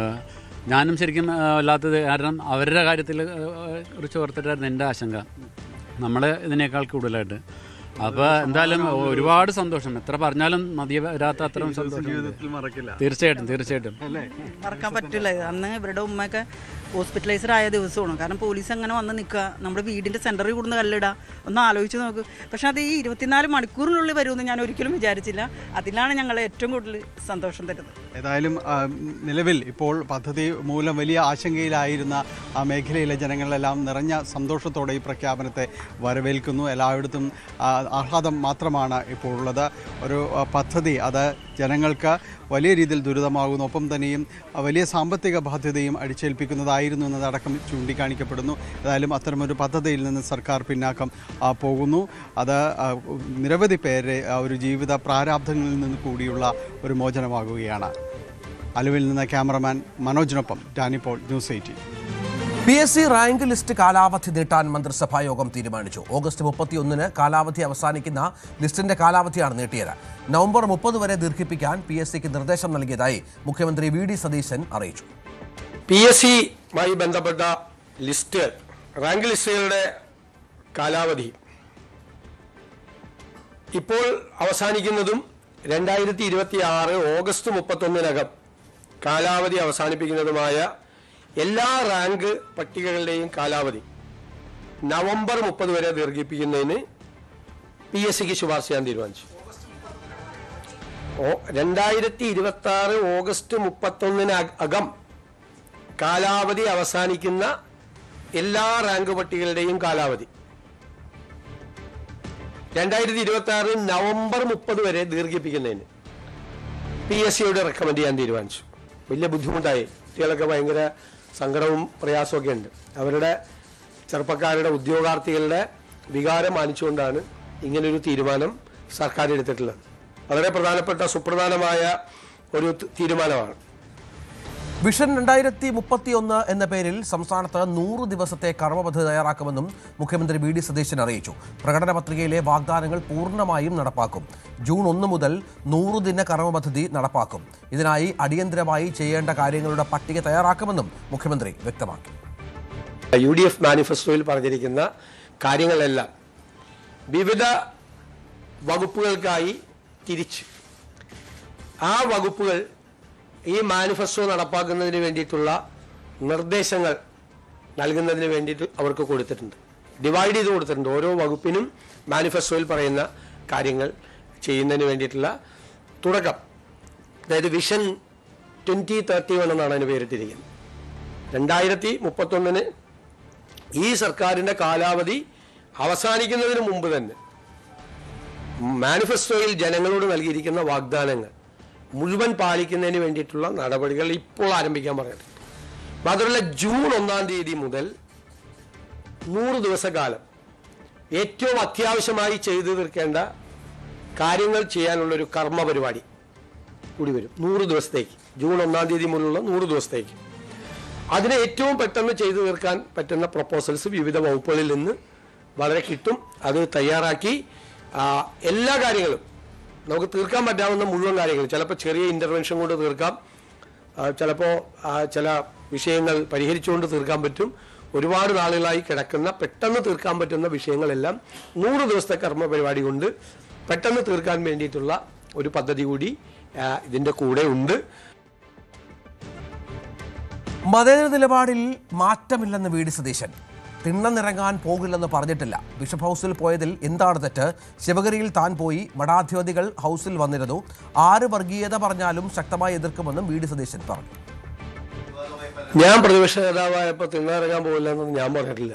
ഞാനും ശരിക്കും വല്ലാത്തത്, കാരണം അവരുടെ കാര്യത്തിൽ കുറിച്ച് ഓർത്തിട്ടായിരുന്നു എൻ്റെ ആശങ്ക, നമ്മളെ ഇതിനേക്കാൾ കൂടുതലായിട്ട്. അപ്പോൾ എന്തായാലും ഒരുപാട് സന്തോഷം, എത്ര പറഞ്ഞാലും മതി വരാത്ത അത്രയും സന്തോഷം ജീവിതത്തിൽ മറക്കില്ല. തീർച്ചയായിട്ടും മറക്കാൻ പറ്റില്ല. അന്ന് ഇവരുടെ ഉമ്മയൊക്കെ ഹോസ്പിറ്റലൈസർ ആയ ദിവസമാണ്. കാരണം പോലീസ് അങ്ങനെ വന്ന് നിൽക്കുക, നമ്മുടെ വീടിൻ്റെ സെൻറ്ററിൽ കൂടുന്ന കല്ലിടുക, ഒന്ന് ആലോചിച്ച് നോക്ക്. പക്ഷെ അത് ഈ 24 മണിക്കൂറിനുള്ളിൽ വരുമെന്ന് ഞാൻ ഒരിക്കലും വിചാരിച്ചില്ല. അതിലാണ് ഞങ്ങൾ ഏറ്റവും കൂടുതൽ സന്തോഷം തരുന്നത്. ഏതായാലും നിലവിൽ ഇപ്പോൾ പദ്ധതി മൂലം വലിയ ആശങ്കയിലായിരുന്ന ആ മേഖലയിലെ ജനങ്ങളെല്ലാം നിറഞ്ഞ സന്തോഷത്തോടെ ഈ പ്രഖ്യാപനത്തെ വരവേൽക്കുന്നു. എല്ലായിടത്തും ആഹ്ലാദം മാത്രമാണ് ഇപ്പോൾ ഉള്ളത്. ഒരു പദ്ധതി അത് ജനങ്ങൾക്ക് വലിയ രീതിയിൽ ദുരിതമാകുന്നു, ഒപ്പം തന്നെയും വലിയ സാമ്പത്തിക ബാധ്യതയും അടിച്ചേൽപ്പിക്കുന്നതായിരുന്നു എന്നതടക്കം ചൂണ്ടിക്കാണിക്കപ്പെടുന്നു. ഏതായാലും അത്തരമൊരു പദ്ധതിയിൽ നിന്ന് സർക്കാർ പിന്നാക്കം പോകുന്നു. അത് നിരവധി പേരെ ഒരു ജീവിത പ്രാരാബ്ധങ്ങളിൽ നിന്ന് കൂടിയുള്ള ഒരു മോചനമാകുകയാണ്. അലുവിൽ നിന്ന് ക്യാമറമാൻ മനോജിനൊപ്പം ഡാനിപ്പോൾ, ന്യൂസ് 18. PSC റാങ്ക് ലിസ്റ്റ് കാലാവധി നീട്ടാൻ മന്ത്രിസഭാ യോഗം തീരുമാനിച്ചു. ഓഗസ്റ്റ് 31 കാലാവധി അവസാനിക്കുന്ന ലിസ്റ്റിന്റെ കാലാവധിയാണ് നീട്ടിയത്. നവംബർ 30 വരെ ദീർഘിപ്പിക്കാൻ PSCക്ക് നിർദ്ദേശം നൽകിയതായി മുഖ്യമന്ത്രി VD സതീശൻ അറിയിച്ചു. PSCയുമായി ബന്ധപ്പെട്ട ലിസ്റ്റ്, റാങ്ക് ലിസ്റ്റുകളുടെ കാലാവധി ഇപ്പോൾ അവസാനിക്കുന്നതും 2026 ഓഗസ്റ്റ് 31 കാലാവധി അവസാനിപ്പിക്കുന്നതുമായ എല്ലാ റാങ്ക് പട്ടികകളുടെയും കാലാവധി നവംബർ 30 വരെ ദീർഘിപ്പിക്കുന്നതിന് PSCക്ക് ശുപാർശ ചെയ്യാൻ തീരുമാനിച്ചു. 2026 ഓഗസ്റ്റ് 31 കാലാവധി അവസാനിക്കുന്ന എല്ലാ റാങ്ക് പട്ടികകളുടെയും കാലാവധി 2026 നവംബർ 30 വരെ ദീർഘിപ്പിക്കുന്നതിന് PSCയോട് റെക്കമെൻഡ് ചെയ്യാൻ തീരുമാനിച്ചു. വലിയ ബുദ്ധിമുട്ടായി. കുട്ടികളൊക്കെ ഭയങ്കര സങ്കടവും പ്രയാസമൊക്കെ ഉണ്ട്. അവരുടെ ചെറുപ്പക്കാരുടെ, ഉദ്യോഗാർത്ഥികളുടെ വികാരം മാനിച്ചുകൊണ്ടാണ് ഇങ്ങനൊരു തീരുമാനം സർക്കാർ എടുത്തിട്ടുള്ളത്. വളരെ പ്രധാനപ്പെട്ട സുപ്രധാനമായ ഒരു തീരുമാനമാണ്. വിഷൻ 2031 എന്ന പേരിൽ സംസ്ഥാനത്ത് 100 ദിവസത്തെ കർമ്മപദ്ധതി തയ്യാറാക്കുമെന്നും മുഖ്യമന്ത്രി വി ഡി സതീശൻ അറിയിച്ചു. പ്രകടന പത്രികയിലെ വാഗ്ദാനങ്ങൾ പൂർണ്ണമായും നടപ്പാക്കും. ജൂൺ 1 മുതൽ 100 ദിന കർമ്മപദ്ധതി നടപ്പാക്കും. ഇതിനായി അടിയന്തരമായി ചെയ്യേണ്ട കാര്യങ്ങളുടെ പട്ടിക തയ്യാറാക്കുമെന്നും മുഖ്യമന്ത്രി വ്യക്തമാക്കി. UDF മാനിഫെസ്റ്റോയിൽ പറഞ്ഞിരിക്കുന്ന കാര്യങ്ങളെല്ലാം വിവിധ വകുപ്പുകൾക്കായി തിരിച്ച് ആ വകുപ്പുകൾ ഈ മാനിഫെസ്റ്റോ നടപ്പാക്കുന്നതിന് വേണ്ടിയിട്ടുള്ള നിർദ്ദേശങ്ങൾ നൽകുന്നതിന് വേണ്ടിയിട്ട് അവർക്ക് കൊടുത്തിട്ടുണ്ട്. ഡിവൈഡ് ചെയ്ത് കൊടുത്തിട്ടുണ്ട്. ഓരോ വകുപ്പിനും മാനിഫെസ്റ്റോയിൽ പറയുന്ന കാര്യങ്ങൾ ചെയ്യുന്നതിന് വേണ്ടിയിട്ടുള്ള തുടക്കം. അതായത് വിഷൻ 2031 എന്നാണ് അതിന് പേരിട്ടിരിക്കുന്നത്. 2031 ഈ സർക്കാരിൻ്റെ കാലാവധി അവസാനിക്കുന്നതിന് മുമ്പ് തന്നെ മാനിഫെസ്റ്റോയിൽ ജനങ്ങളോട് നൽകിയിരിക്കുന്ന വാഗ്ദാനങ്ങൾ മുഴുവൻ പാലിക്കുന്നതിന് വേണ്ടിയിട്ടുള്ള നടപടികൾ ഇപ്പോൾ ആരംഭിക്കാൻ പറഞ്ഞിട്ടുണ്ട്. മാത്രമല്ല ജൂൺ 1 തീയതി മുതൽ 100 ദിവസക്കാലം ഏറ്റവും അത്യാവശ്യമായി ചെയ്തു തീർക്കേണ്ട കാര്യങ്ങൾ ചെയ്യാനുള്ളൊരു കർമ്മ പരിപാടി കൂടി വരും. 100 ദിവസത്തേക്ക്, ജൂൺ 1 തീയതി മുതലുള്ള 100 ദിവസത്തേക്ക്. അതിനെ ഏറ്റവും പെട്ടെന്ന് ചെയ്തു തീർക്കാൻ പറ്റുന്ന പ്രപ്പോസൽസ് വിവിധ വകുപ്പുകളിൽ നിന്ന് വളരെ കിട്ടും. അത് തയ്യാറാക്കി എല്ലാ കാര്യങ്ങളും നമുക്ക് തീർക്കാൻ പറ്റാവുന്ന മുഴുവൻ കാര്യങ്ങൾ, ചിലപ്പോൾ ചെറിയ ഇൻ്റർവെൻഷൻ കൊണ്ട് തീർക്കാം, ചിലപ്പോൾ ചില വിഷയങ്ങൾ പരിഹരിച്ചുകൊണ്ട് തീർക്കാൻ പറ്റും. ഒരുപാട് നാളുകളായി കിടക്കുന്ന പെട്ടെന്ന് തീർക്കാൻ പറ്റുന്ന വിഷയങ്ങളെല്ലാം 100 ദിവസത്തെ കർമ്മ പരിപാടി കൊണ്ട് പെട്ടെന്ന് തീർക്കാൻ വേണ്ടിയിട്ടുള്ള ഒരു പദ്ധതി കൂടി ഇതിൻ്റെ കൂടെ ഉണ്ട്. മതേതര നിലപാടിൽ മാറ്റമില്ലെന്ന് വി ഡി സതീശൻ. തിണ്ണനിറങ്ങാൻ പോകില്ലെന്ന് പറഞ്ഞിട്ടില്ല. ബിഷപ്പ് ഹൗസിൽ പോയതിൽ എന്താണ് തെറ്റ്? ശിവഗിരിയിൽ താൻ പോയി, മഠാധിപതികൾ ഹൗസിൽ വന്നിരുന്നു. ആര് വർഗീയത പറഞ്ഞാലും ശക്തമായി എതിർക്കുമെന്നും വി ഡി സതീശൻ പറഞ്ഞു. ഞാൻ പ്രതിപക്ഷ നേതാവായപ്പോൾ തിണ്ണനിറങ്ങാൻ പോകില്ല എന്നൊന്നും ഞാൻ പറഞ്ഞിട്ടില്ല.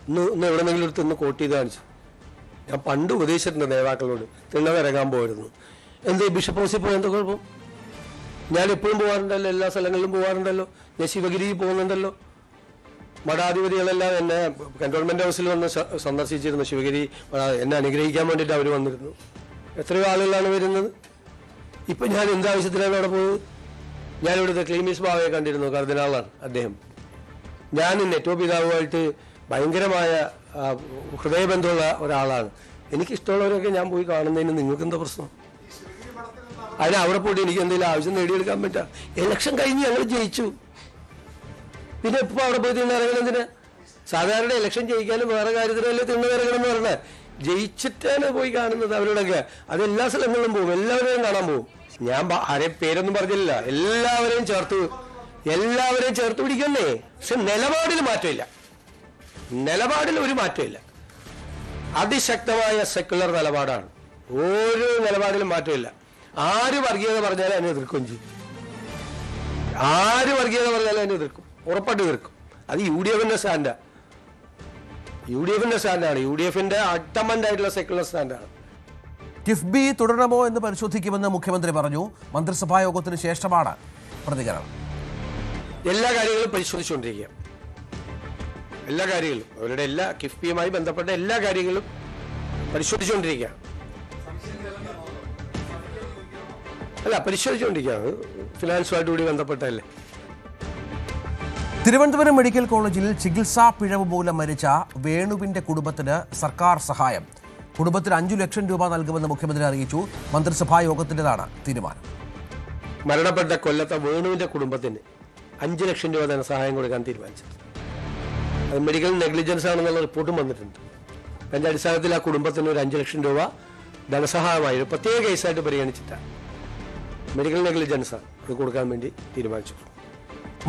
ഇന്ന് എവിടെന്നെങ്കിലും ഒരു തിന്ന് കോട്ട് ചെയ്ത് കാണിച്ചു. ഞാൻ പണ്ട് ഉപദേശിച്ചിട്ടുണ്ട് നേതാക്കളോട് തിണ്ണനിറങ്ങാൻ പോയിരുന്നു. എന്ത് ബിഷപ്പ് ഹൗസിൽ പോയി എന്താ കുഴപ്പം? ഞാൻ എപ്പോഴും പോകാറുണ്ടല്ലോ, എല്ലാ സ്ഥലങ്ങളിലും പോകാറുണ്ടല്ലോ. ഞാൻ ശിവഗിരിയിൽ പോകുന്നുണ്ടല്ലോ. മഠാധിപതികളെല്ലാം എന്നെ കന്റോൺമെന്റ് ഹൗസിൽ വന്ന് സന്ദർശിച്ചിരുന്നു. ശിവഗിരി എന്നെ അനുഗ്രഹിക്കാൻ വേണ്ടിയിട്ട് അവർ വന്നിരുന്നു. എത്രയോ ആളുകളാണ് വരുന്നത്. ഇപ്പം ഞാൻ എന്താവശ്യത്തിലാണ് അവിടെ പോയത്? ഞാനിവിടുത്തെ ക്ലീമീസ് ബാവയെ കണ്ടിരുന്നു. കർദിനാളാണ് അദ്ദേഹം. ഞാൻ നെറ്റോ പിതാവുമായിട്ട് ഭയങ്കരമായ ഹൃദയബന്ധമുള്ള ഒരാളാണ്. എനിക്കിഷ്ടമുള്ളവരൊക്കെ ഞാൻ പോയി കാണുന്നതിന് നിങ്ങൾക്ക് എന്താ പ്രശ്നം? അതിന് അവിടെ പോയിട്ട് എനിക്ക് എന്തെങ്കിലും ആവശ്യം നേടിയെടുക്കാൻ പറ്റാ? ഇലക്ഷൻ കഴിഞ്ഞ് ഞങ്ങൾ ജയിച്ചു, പിന്നെ ഇപ്പൊ അവിടെ പോയി തിണ്ണിറങ്ങുന്നതിന്? സാധാരണ ഇലക്ഷൻ ജയിക്കാനും വേറെ കാര്യത്തിനല്ലേ തിണ്ണിറങ്ങണം എന്ന് പറഞ്ഞാൽ, ജയിച്ചിട്ടാണ് പോയി കാണുന്നത് അവരോടൊക്കെ. അത് എല്ലാ സ്ഥലങ്ങളിലും പോകും, എല്ലാവരെയും കാണാൻ പോകും. ഞാൻ ആരെയും പേരൊന്നും പറഞ്ഞില്ല, എല്ലാവരെയും ചേർത്ത് പിടിക്കുന്നേ. പക്ഷെ നിലപാടിൽ മാറ്റമില്ല, നിലപാടിൽ ഒരു മാറ്റമില്ല. അതിശക്തമായ സെക്കുലർ നിലപാടാണ്. ഓരോ നിലപാടിലും മാറ്റമില്ല. ആര് വർഗീയത പറഞ്ഞാലും അതിനെ എതിർക്കുകയും ചെയ്യും. ആര് വർഗീയത പറഞ്ഞാലും അതിനെ എതിർക്കും, ഉറപ്പായിട്ട് എതിർക്കും. അത് UDFന്റെ സ്റ്റാൻഡാണ്. UDFന്റെ അട്ടമന്റ് ആയിട്ടുള്ള സെക്കുലർ സ്റ്റാൻഡാണ്. കിഫ്ബി തുടരണമോ എന്ന് പരിശോധിക്കുമെന്ന് മുഖ്യമന്ത്രി പറഞ്ഞു. മന്ത്രിസഭാ യോഗത്തിന് ശേഷമാണ് പ്രതികരണം. എല്ലാ കാര്യങ്ങളും പരിശോധിച്ചുകൊണ്ടിരിക്കുക. എല്ലാ കാര്യങ്ങളും അവരുടെ കിഫ്ബിയുമായി ബന്ധപ്പെട്ട എല്ലാ കാര്യങ്ങളും പരിശോധിച്ചുകൊണ്ടിരിക്കുക. പരിശോധിച്ചുകൊണ്ടിരിക്കുകയാണ്. ഫിനാൻസുമായിട്ട് കൂടി ബന്ധപ്പെട്ടല്ലേ. തിരുവനന്തപുരം മെഡിക്കൽ കോളേജിൽ ചികിത്സാ പിഴവ് മൂലം മരിച്ച വേണുവിന്റെ കുടുംബത്തിന് സർക്കാർ സഹായം. കുടുംബത്തിന് 5 ലക്ഷം രൂപ നൽകുമെന്ന് മുഖ്യമന്ത്രി അറിയിച്ചു. മന്ത്രിസഭാ യോഗത്തിൻ്റെതാണ് തീരുമാനം. മരണപ്പെട്ട കൊല്ലത്തെ വേണുവിന്റെ കുടുംബത്തിന് 5 ലക്ഷം രൂപ ധനസഹായം കൊടുക്കാൻ തീരുമാനിച്ചത്. അത് മെഡിക്കൽ നെഗ്ലിജൻസ് ആണെന്നുള്ള റിപ്പോർട്ടും വന്നിട്ടുണ്ട്. അതിന്റെ അടിസ്ഥാനത്തിൽ ആ കുടുംബത്തിന് ഒരു 5 ലക്ഷം രൂപ ധനസഹായമായി ഒരു പ്രത്യേക കേസായിട്ട് പരിഗണിച്ചിട്ടാണ് മെഡിക്കൽ നെഗ്ലിജൻസാണ് അത് കൊടുക്കാൻ വേണ്ടി തീരുമാനിച്ചു.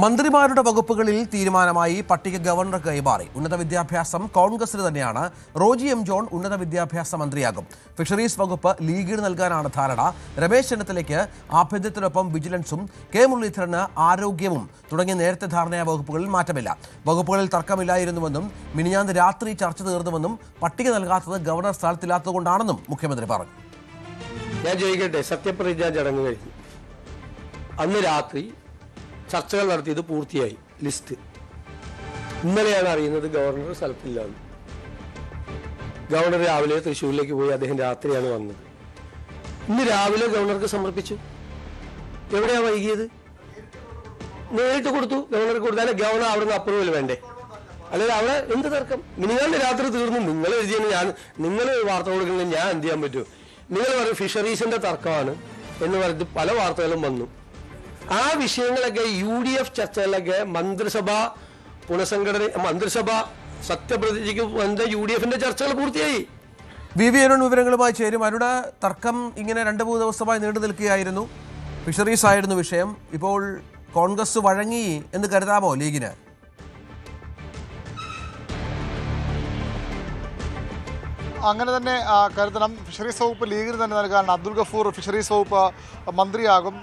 മന്ത്രിമാരുടെ വകുപ്പുകളിൽ തീരുമാനമായി. പട്ടിക ഗവർണർ കൈമാറി. ഉന്നത വിദ്യാഭ്യാസം കോൺഗ്രസിന് തന്നെയാണ്. റോജി എം ജോൺ ഉന്നത വിദ്യാഭ്യാസ മന്ത്രിയാകും. ഫിഷറീസ് വകുപ്പ് ലീഗിന് നൽകാനാണ് ധാരണ. രമേശ് ചെന്നിത്തലയ്ക്ക് ആഭ്യന്തരത്തിനൊപ്പം വിജിലൻസും, കെ മുരളീധരന് ആരോഗ്യവും തുടങ്ങിയ നേരത്തെ ധാരണയായ വകുപ്പുകളിൽ മാറ്റമില്ല. വകുപ്പുകളിൽ തർക്കമില്ലായിരുന്നുവെന്നും മിനിഞ്ഞാന്ന് രാത്രി ചർച്ച തീർന്നുവെന്നും പട്ടിക നൽകാത്തത് ഗവർണർ സ്ഥലത്തില്ലാത്തതുകൊണ്ടാണെന്നും മുഖ്യമന്ത്രി പറഞ്ഞു. ഞാൻ ചോദിക്കട്ടെ, സത്യപ്രതിജ്ഞാ ചടങ്ങ് കഴിഞ്ഞു അന്ന് രാത്രി ചർച്ചകൾ നടത്തിയത് പൂർത്തിയായി. ലിസ്റ്റ് ഇന്നലെയാണ് അറിയുന്നത് ഗവർണർ സ്ഥലത്തില്ലാന്ന്. ഗവർണർ രാവിലെ തൃശ്ശൂരിലേക്ക് പോയി, അദ്ദേഹം രാത്രിയാണ് വന്നത്. ഇന്ന് രാവിലെ ഗവർണർക്ക് സമർപ്പിച്ചു. എവിടെയാ വൈകിയത്? നേരിട്ട് കൊടുത്തു, ഗവർണർക്ക് കൊടുത്താലേ ഗവർണർ അവിടെ നിന്ന് അപ്രൂവൽ വേണ്ടേ? അല്ലെങ്കിൽ അവിടെ എന്ത് തർക്കം? മിനിഞ്ഞാന്ന് രാത്രി തീർന്നു. നിങ്ങൾ എഴുതിയാണ്, നിങ്ങൾ വാർത്ത കൊടുക്കുന്നത് ഞാൻ എന്ത് ചെയ്യാൻ പറ്റുമോ? നിങ്ങൾ പറയും ഫിഷറീസിന്റെ തർക്കമാണ് എന്ന് പറഞ്ഞിട്ട് പല വാർത്തകളും വന്നു. ആ വിഷയങ്ങളൊക്കെ UDF ചർച്ചകളിലൊക്കെ മന്ത്രിസഭ പുനഃസംഘടന, മന്ത്രിസഭ സത്യപ്രതിജ്ഞയ്ക്ക് വന്ന UDFന്റെ ചർച്ചകൾ പൂർത്തിയായി. വി അരുൺ വിവരങ്ങളുമായി ചേരും. അരുണ്, തർക്കം ഇങ്ങനെ 2-3 ദിവസമായി നീണ്ടു നിൽക്കുകയായിരുന്നു. ഫിഷറീസ് ആയിരുന്നു വിഷയം. ഇപ്പോൾ കോൺഗ്രസ് വഴങ്ങി എന്ന് കരുതാമോ ലീഗിന്? അങ്ങനെ തന്നെ കരുതണം. ഫിഷറീസ് വകുപ്പ് ലീഗിന് തന്നെ നൽകാൻ അബ്ദുൽ ഗഫൂർ ഫിഷറീസ് വകുപ്പ് മന്ത്രിയാകും.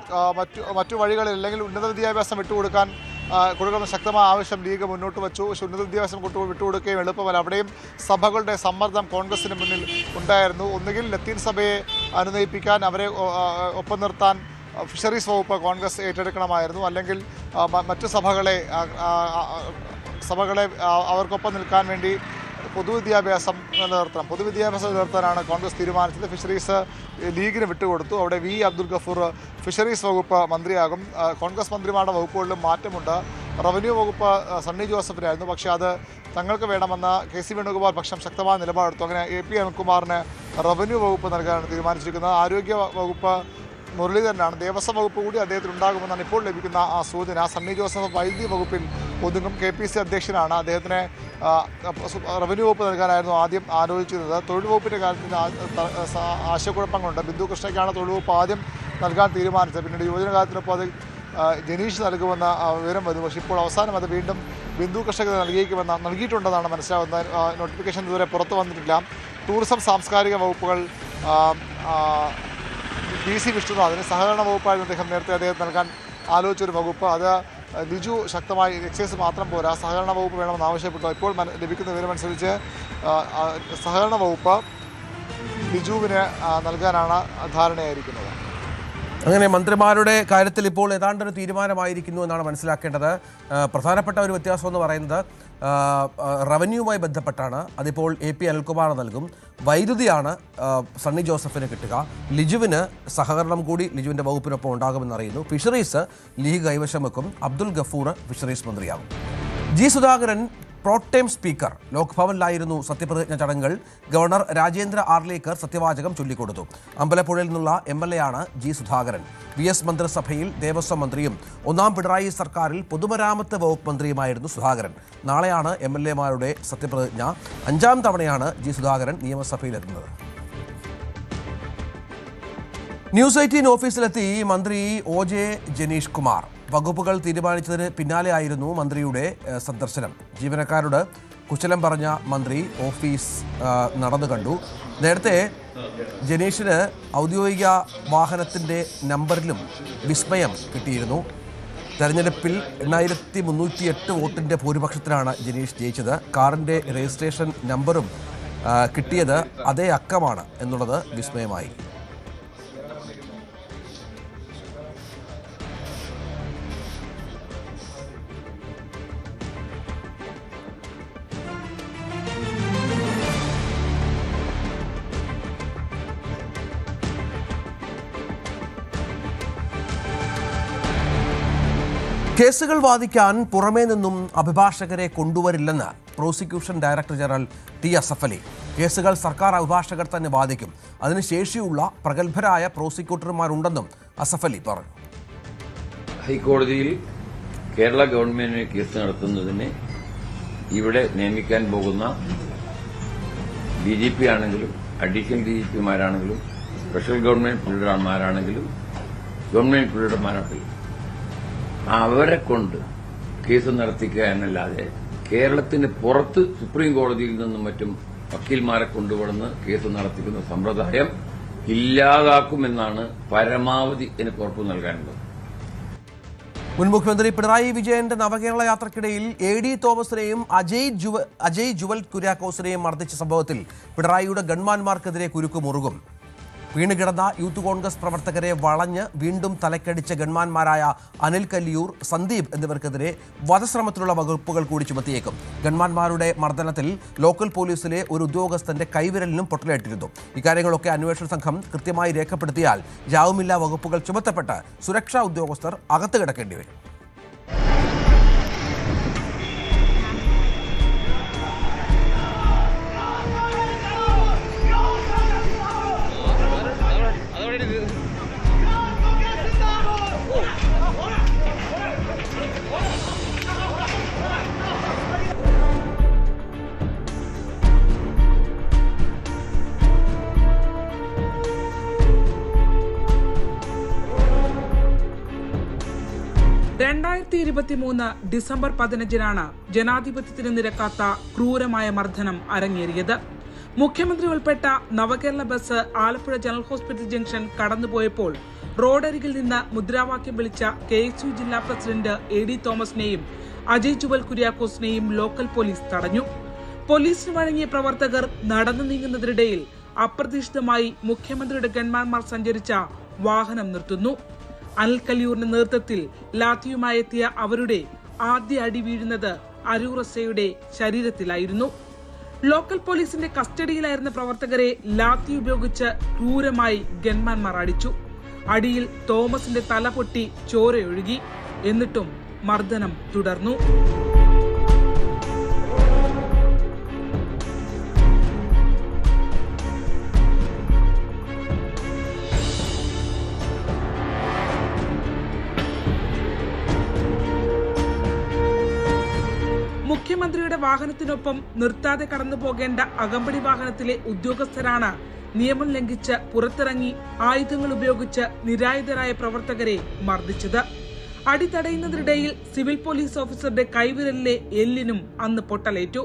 മറ്റു വഴികളിൽ അല്ലെങ്കിൽ ഉന്നത വിദ്യാഭ്യാസം കൊടുക്കുന്ന ശക്തമായ ആവശ്യം ലീഗ് മുന്നോട്ട് വെച്ചു. പക്ഷേ ഉന്നത വിദ്യാഭ്യാസം വിട്ടുകൊടുക്കുകയും എളുപ്പമല്ല. അവിടെയും സഭകളുടെ സമ്മർദ്ദം കോൺഗ്രസിന് മുന്നിൽ ഉണ്ടായിരുന്നു. ഒന്നുകിൽ ലത്തീൻ സഭയെ അനുനയിപ്പിക്കാൻ, അവരെ ഒപ്പം നിർത്താൻ ഫിഷറീസ് വകുപ്പ് കോൺഗ്രസ് ഏറ്റെടുക്കണമായിരുന്നു. അല്ലെങ്കിൽ മറ്റു സഭകളെ അവർക്കൊപ്പം നിൽക്കാൻ വേണ്ടി പൊതുവിദ്യാഭ്യാസം നിലനിർത്തണം. പൊതുവിദ്യാഭ്യാസം നിലനിർത്താനാണ് കോൺഗ്രസ് തീരുമാനിച്ചത്. ഫിഷറീസ് ലീഗിന് വിട്ടുകൊടുത്തു. അവിടെ അബ്ദുൽ ഗഫൂർ ഫിഷറീസ് വകുപ്പ് മന്ത്രിയാകും. കോൺഗ്രസ് മന്ത്രിമാരുടെ വകുപ്പുകളിലും മാറ്റമുണ്ട്. റവന്യൂ വകുപ്പ് സണ്ണി ജോസഫിനായിരുന്നു. പക്ഷേ അത് തങ്ങൾക്ക് വേണമെന്ന് KC വേണുഗോപാൽ പക്ഷം ശക്തമായ നിലപാടെടുത്തു. അങ്ങനെ AP അനിൽകുമാറിന് റവന്യൂ വകുപ്പ് നൽകാനാണ് തീരുമാനിച്ചിരിക്കുന്നത്. ആരോഗ്യ വകുപ്പ് മുരളീധരനാണ്. ദേവസ്വം വകുപ്പ് കൂടി അദ്ദേഹത്തിന് ഉണ്ടാകുമെന്നാണ് ഇപ്പോൾ ലഭിക്കുന്ന സൂചന. സണ്ണി ജോസഫ് വൈദ്യുതി വകുപ്പിൽ ഒതുങ്ങും. KPC അധ്യക്ഷനാണ്. അദ്ദേഹത്തിന് റവന്യൂ വകുപ്പ് നൽകാനായിരുന്നു ആദ്യം ആലോചിച്ചിരുന്നത്. തൊഴിൽ വകുപ്പിൻ്റെ കാര്യത്തിൽ ആശയക്കുഴപ്പങ്ങളുണ്ട്. ബിന്ദു കൃഷ്ണയ്ക്കാണ് തൊഴിൽ വകുപ്പ് ആദ്യം നൽകാൻ തീരുമാനിച്ചത്. പിന്നീട് യുവജന കാര്യത്തിനൊപ്പം അത് ജനീഷ് നൽകുമെന്ന വിവരം വന്നു. പക്ഷേ ഇപ്പോൾ അവസാനം അത് വീണ്ടും ബിന്ദു കൃഷ്ണയ്ക്ക് നൽകിയിട്ടുണ്ടെന്നാണ് മനസ്സിലാവുന്നത്. നോട്ടിഫിക്കേഷൻ ഇതുവരെ പുറത്തു വന്നിട്ടില്ല. ടൂറിസം സാംസ്കാരിക വകുപ്പുകൾ PC വിഷ്ണുനാഥിന് സഹകരണ വകുപ്പായിരുന്നു നേരത്തെ അദ്ദേഹം നൽകാൻ ആലോചിച്ചൊരു വകുപ്പ്. അത് ലിജു ശക്തമായി എക്സൈസ് മാത്രം പോരാ, സഹകരണ വകുപ്പ് വേണമെന്ന് ആവശ്യപ്പെട്ടു. ഇപ്പോൾ ലഭിക്കുന്ന വിവരമനുസരിച്ച് സഹകരണ വകുപ്പ് ലിജുവിന് നൽകാനാണ് ധാരണയായിരിക്കുന്നത്. അങ്ങനെ മന്ത്രിമാരുടെ കാര്യത്തിൽ ഇപ്പോൾ ഏതാണ്ടൊരു തീരുമാനമായിരിക്കുന്നു എന്നാണ് മനസ്സിലാക്കേണ്ടത്. പ്രധാനപ്പെട്ട ഒരു വ്യത്യാസം എന്ന് പറയുന്നത് റവന്യൂവുമായി ബന്ധപ്പെട്ടാണ്. അതിപ്പോൾ AP അനിൽകുമാർ നൽകും. വൈദ്യുതിയാണ് സണ്ണി ജോസഫിന് കിട്ടുക. ലിജുവിന് സഹകരണം കൂടി ലിജുവിൻ്റെ വകുപ്പിനൊപ്പം ഉണ്ടാകുമെന്നറിയുന്നു. ഫിഷറീസ് ലീഗ് കൈവശം വെക്കും. അബ്ദുൽ ഗഫൂർ ഫിഷറീസ് മന്ത്രിയാകും. Sudhakaran pro tem speaker. ലോക്ഭവനിലായിരുന്നു സത്യപ്രതിജ്ഞ ചടങ്ങുകൾ. ഗവർണർ രാജേന്ദ്ര ആർലേക്കർ സത്യവാചകം ചൊല്ലിക്കൊടുത്തു. അമ്പലപ്പുഴയിൽ നിന്നുള്ള MLA ആണ് സുധാകരൻ. VS മന്ത്രിസഭയിൽ ദേവസ്വം മന്ത്രിയും 1ാം പിണറായി സർക്കാരിൽ പൊതുമരാമത്ത് വകുപ്പ് മന്ത്രിയുമായിരുന്നു സുധാകരൻ. നാളെയാണ് MLA മാരുടെ സത്യപ്രതിജ്ഞ. 5ാം തവണയാണ് സുധാകരൻ നിയമസഭയിലെത്തുന്നത്. ന്യൂസ് 18 ഓഫീസിലെത്തി മന്ത്രി OJ ജനീഷ് കുമാർ. വകുപ്പുകൾ തീരുമാനിച്ചതിന് പിന്നാലെയായിരുന്നു മന്ത്രിയുടെ സന്ദർശനം. ജീവനക്കാരോട് കുശലം പറഞ്ഞ മന്ത്രി ഓഫീസ് നടന്നു കണ്ടു. നേരത്തെ ജനീഷിന് ഔദ്യോഗിക വാഹനത്തിൻ്റെ നമ്പറിലും വിസ്മയം കിട്ടിയിരുന്നു. തെരഞ്ഞെടുപ്പിൽ 8308 വോട്ടിൻ്റെ ഭൂരിപക്ഷത്തിലാണ് ജനീഷ് ജയിച്ചത്. കാറിൻ്റെ രജിസ്ട്രേഷൻ നമ്പറും കിട്ടിയത് അതേ അക്കമാണ് എന്നുള്ളത് വിസ്മയമായി. കേസുകൾ വാദിക്കാൻ പുറമേ നിന്നും അഭിഭാഷകരെ കൊണ്ടുവരില്ലെന്ന് prosecution director general T. Asaf Ali. കേസുകൾ സർക്കാർ അഭിഭാഷകർ തന്നെ വാദിക്കും. അതിന് ശേഷിയുള്ള പ്രഗത്ഭരായ പ്രോസിക്യൂട്ടർമാരുണ്ടെന്നും അസഫ് അലി പറഞ്ഞു. ഹൈക്കോടതിയിൽ കേരള ഗവൺമെന്റിന് കേസ് നടത്തുന്നതിന് ഇവിടെ നിയമിക്കാൻ പോകുന്ന DGP ആണെങ്കിലും അഡീഷണൽ DGPമാരാണെങ്കിലും സ്പെഷ്യൽ ഗവൺമെന്റ് പ്രിഡർമാരാണെങ്കിലും ഗവൺമെന്റ് പ്രിഡർമാരാണെങ്കിലും അവരെ കൊണ്ട് കേസ് നടത്തിക്കുക എന്നല്ലാതെ കേരളത്തിന് പുറത്ത് സുപ്രീം കോടതിയിൽ നിന്നും മറ്റും വക്കീൽമാരെ കൊണ്ടുവന്ന് കേസ് നടത്തിക്കുന്ന സമ്പ്രദായം ഇല്ലാതാക്കുമെന്നാണ് പരമാവധി എനിക്ക് ഉറപ്പ് നൽകാനുള്ളത്. മുൻ മുഖ്യമന്ത്രി പിണറായി വിജയന്റെ നവകേരള യാത്രക്കിടയിൽ AD തോമസിനെയും അജയ് ജുവൽ കുര്യാക്കോസിനെയും മർദ്ദിച്ച സംഭവത്തിൽ പിണറായിയുടെ ഗൺമാന്മാർക്കെതിരെ കുരുക്ക് മുറുകും. വീണുകിടന്ന യൂത്ത് കോൺഗ്രസ് പ്രവർത്തകരെ വളഞ്ഞ് വീണ്ടും തലക്കടിച്ച ഗൺമാന്മാരായ അനിൽ കല്ലിയൂർ, സന്ദീപ് എന്നിവർക്കെതിരെ വധശ്രമത്തിലുള്ള വകുപ്പുകൾ കൂടി ചുമത്തിയേക്കും. ഗൺമാന്മാരുടെ മർദ്ദനത്തിൽ ലോക്കൽ പോലീസിലെ ഒരു ഉദ്യോഗസ്ഥന്റെ കൈവിരലിനും പൊട്ടലേറ്റിരുന്നു. ഇക്കാര്യങ്ങളൊക്കെ അന്വേഷണ സംഘം കൃത്യമായി രേഖപ്പെടുത്തിയാൽ ജാമ്യമില്ലാ വകുപ്പുകൾ ചുമത്തപ്പെട്ട് സുരക്ഷാ ഉദ്യോഗസ്ഥർ അകത്ത് കിടക്കേണ്ടി വരും. ഡിസംബർ 15 ജനാധിപത്യത്തിന് നിരക്കാത്ത ക്രൂരമായ മർദ്ദനം അരങ്ങേറിയത്. മുഖ്യമന്ത്രി ഉൾപ്പെട്ട Navakerala bus Alappuzha general hospital junction കടന്നുപോയപ്പോൾ റോഡരികിൽ നിന്ന് മുദ്രാവാക്യം വിളിച്ച KSU ജില്ലാ പ്രസിഡന്റ് AD തോമസിനെയും അജയ് ജുവൽ കുര്യാക്കോസിനെയും ലോക്കൽ പോലീസ് തടഞ്ഞു. പോലീസിന് വഴങ്ങിയ പ്രവർത്തകർ നടന്നു നീങ്ങുന്നതിനിടയിൽ അപ്രതീക്ഷിതമായി മുഖ്യമന്ത്രിയുടെ ഗൺമാന്മാർ സഞ്ചരിച്ച വാഹനം നിർത്തുന്നു. അനിൽ കല്ലിയൂരിന്റെ നേതൃത്വത്തിൽ ലാത്തിയുമായി എത്തിയ അവരുടെ ആദ്യ അടി വീഴുന്നത് അരൂർ എസ്ഐയുടെ ശരീരത്തിലായിരുന്നു. ലോക്കൽ പോലീസിന്റെ കസ്റ്റഡിയിലായിരുന്ന പ്രവർത്തകരെ ലാത്തി ഉപയോഗിച്ച് ക്രൂരമായി ഗൺമാന്മാർ അടിച്ചു. അടിയിൽ തോമസിന്റെ തല പൊട്ടി ചോരയൊഴുകി. എന്നിട്ടും മർദ്ദനം തുടർന്നു. മുഖ്യമന്ത്രിയുടെ വാഹനത്തിനൊപ്പം നിർത്താതെ കടന്നു പോകേണ്ട അകമ്പടി വാഹനത്തിലെ ഉദ്യോഗസ്ഥരാണ് നിയമം ലംഘിച്ച് പുറത്തിറങ്ങി ആയുധങ്ങൾ ഉപയോഗിച്ച് നിരായുധരായ പ്രവർത്തകരെ മർദ്ദിച്ചത്. അടി തടയുന്നതിനിടയിൽ സിവിൽ പോലീസ് ഓഫീസറുടെ കൈവിരലിലെ എല്ലിനും അന്ന് പൊട്ടലേറ്റു.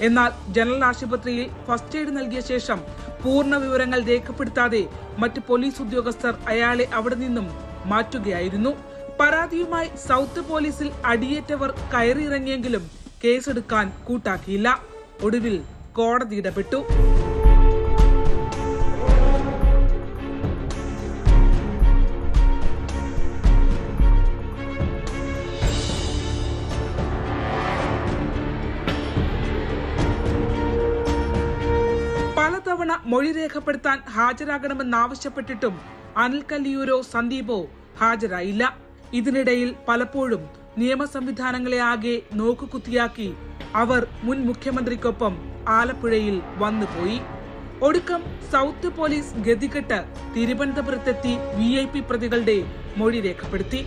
എന്നാൽ ജനറൽ ആശുപത്രിയിൽ ഫസ്റ്റ് എയ്ഡ് നൽകിയ ശേഷം പൂർണ്ണ വിവരങ്ങൾ രേഖപ്പെടുത്താതെ മറ്റ് പോലീസ് ഉദ്യോഗസ്ഥർ അയാളെ അവിടെ നിന്നും മാറ്റുകയായിരുന്നു. പരാതിയുമായി സൗത്ത് പോലീസിൽ അടിയേറ്റവർ കയറിയിറങ്ങിയെങ്കിലും കേസെടുക്കാൻ കൂട്ടാക്കിയില്ല. ഒടുവിൽ കോടതി ഇടപെട്ടു. പലതവണ മൊഴി രേഖപ്പെടുത്താൻ ഹാജരാകണമെന്നാവശ്യപ്പെട്ടിട്ടും അനിൽ കല്ലിയൂരോ സന്ദീപോ ഹാജരായില്ല. ഇതിനിടയിൽ പലപ്പോഴും നിയമ സംവിധാനങ്ങളെ ആകെ നോക്കുകുത്തിയാക്കി അവർ മുൻ മുഖ്യമന്ത്രിക്കൊപ്പം ആലപ്പുഴയിൽ വന്നുപോയി. ഒടുക്കം സൗത്ത് പോലീസ് ഗതികെട്ട് തിരുവനന്തപുരത്തെത്തി VIP പ്രതികളുടെ മൊഴി രേഖപ്പെടുത്തി.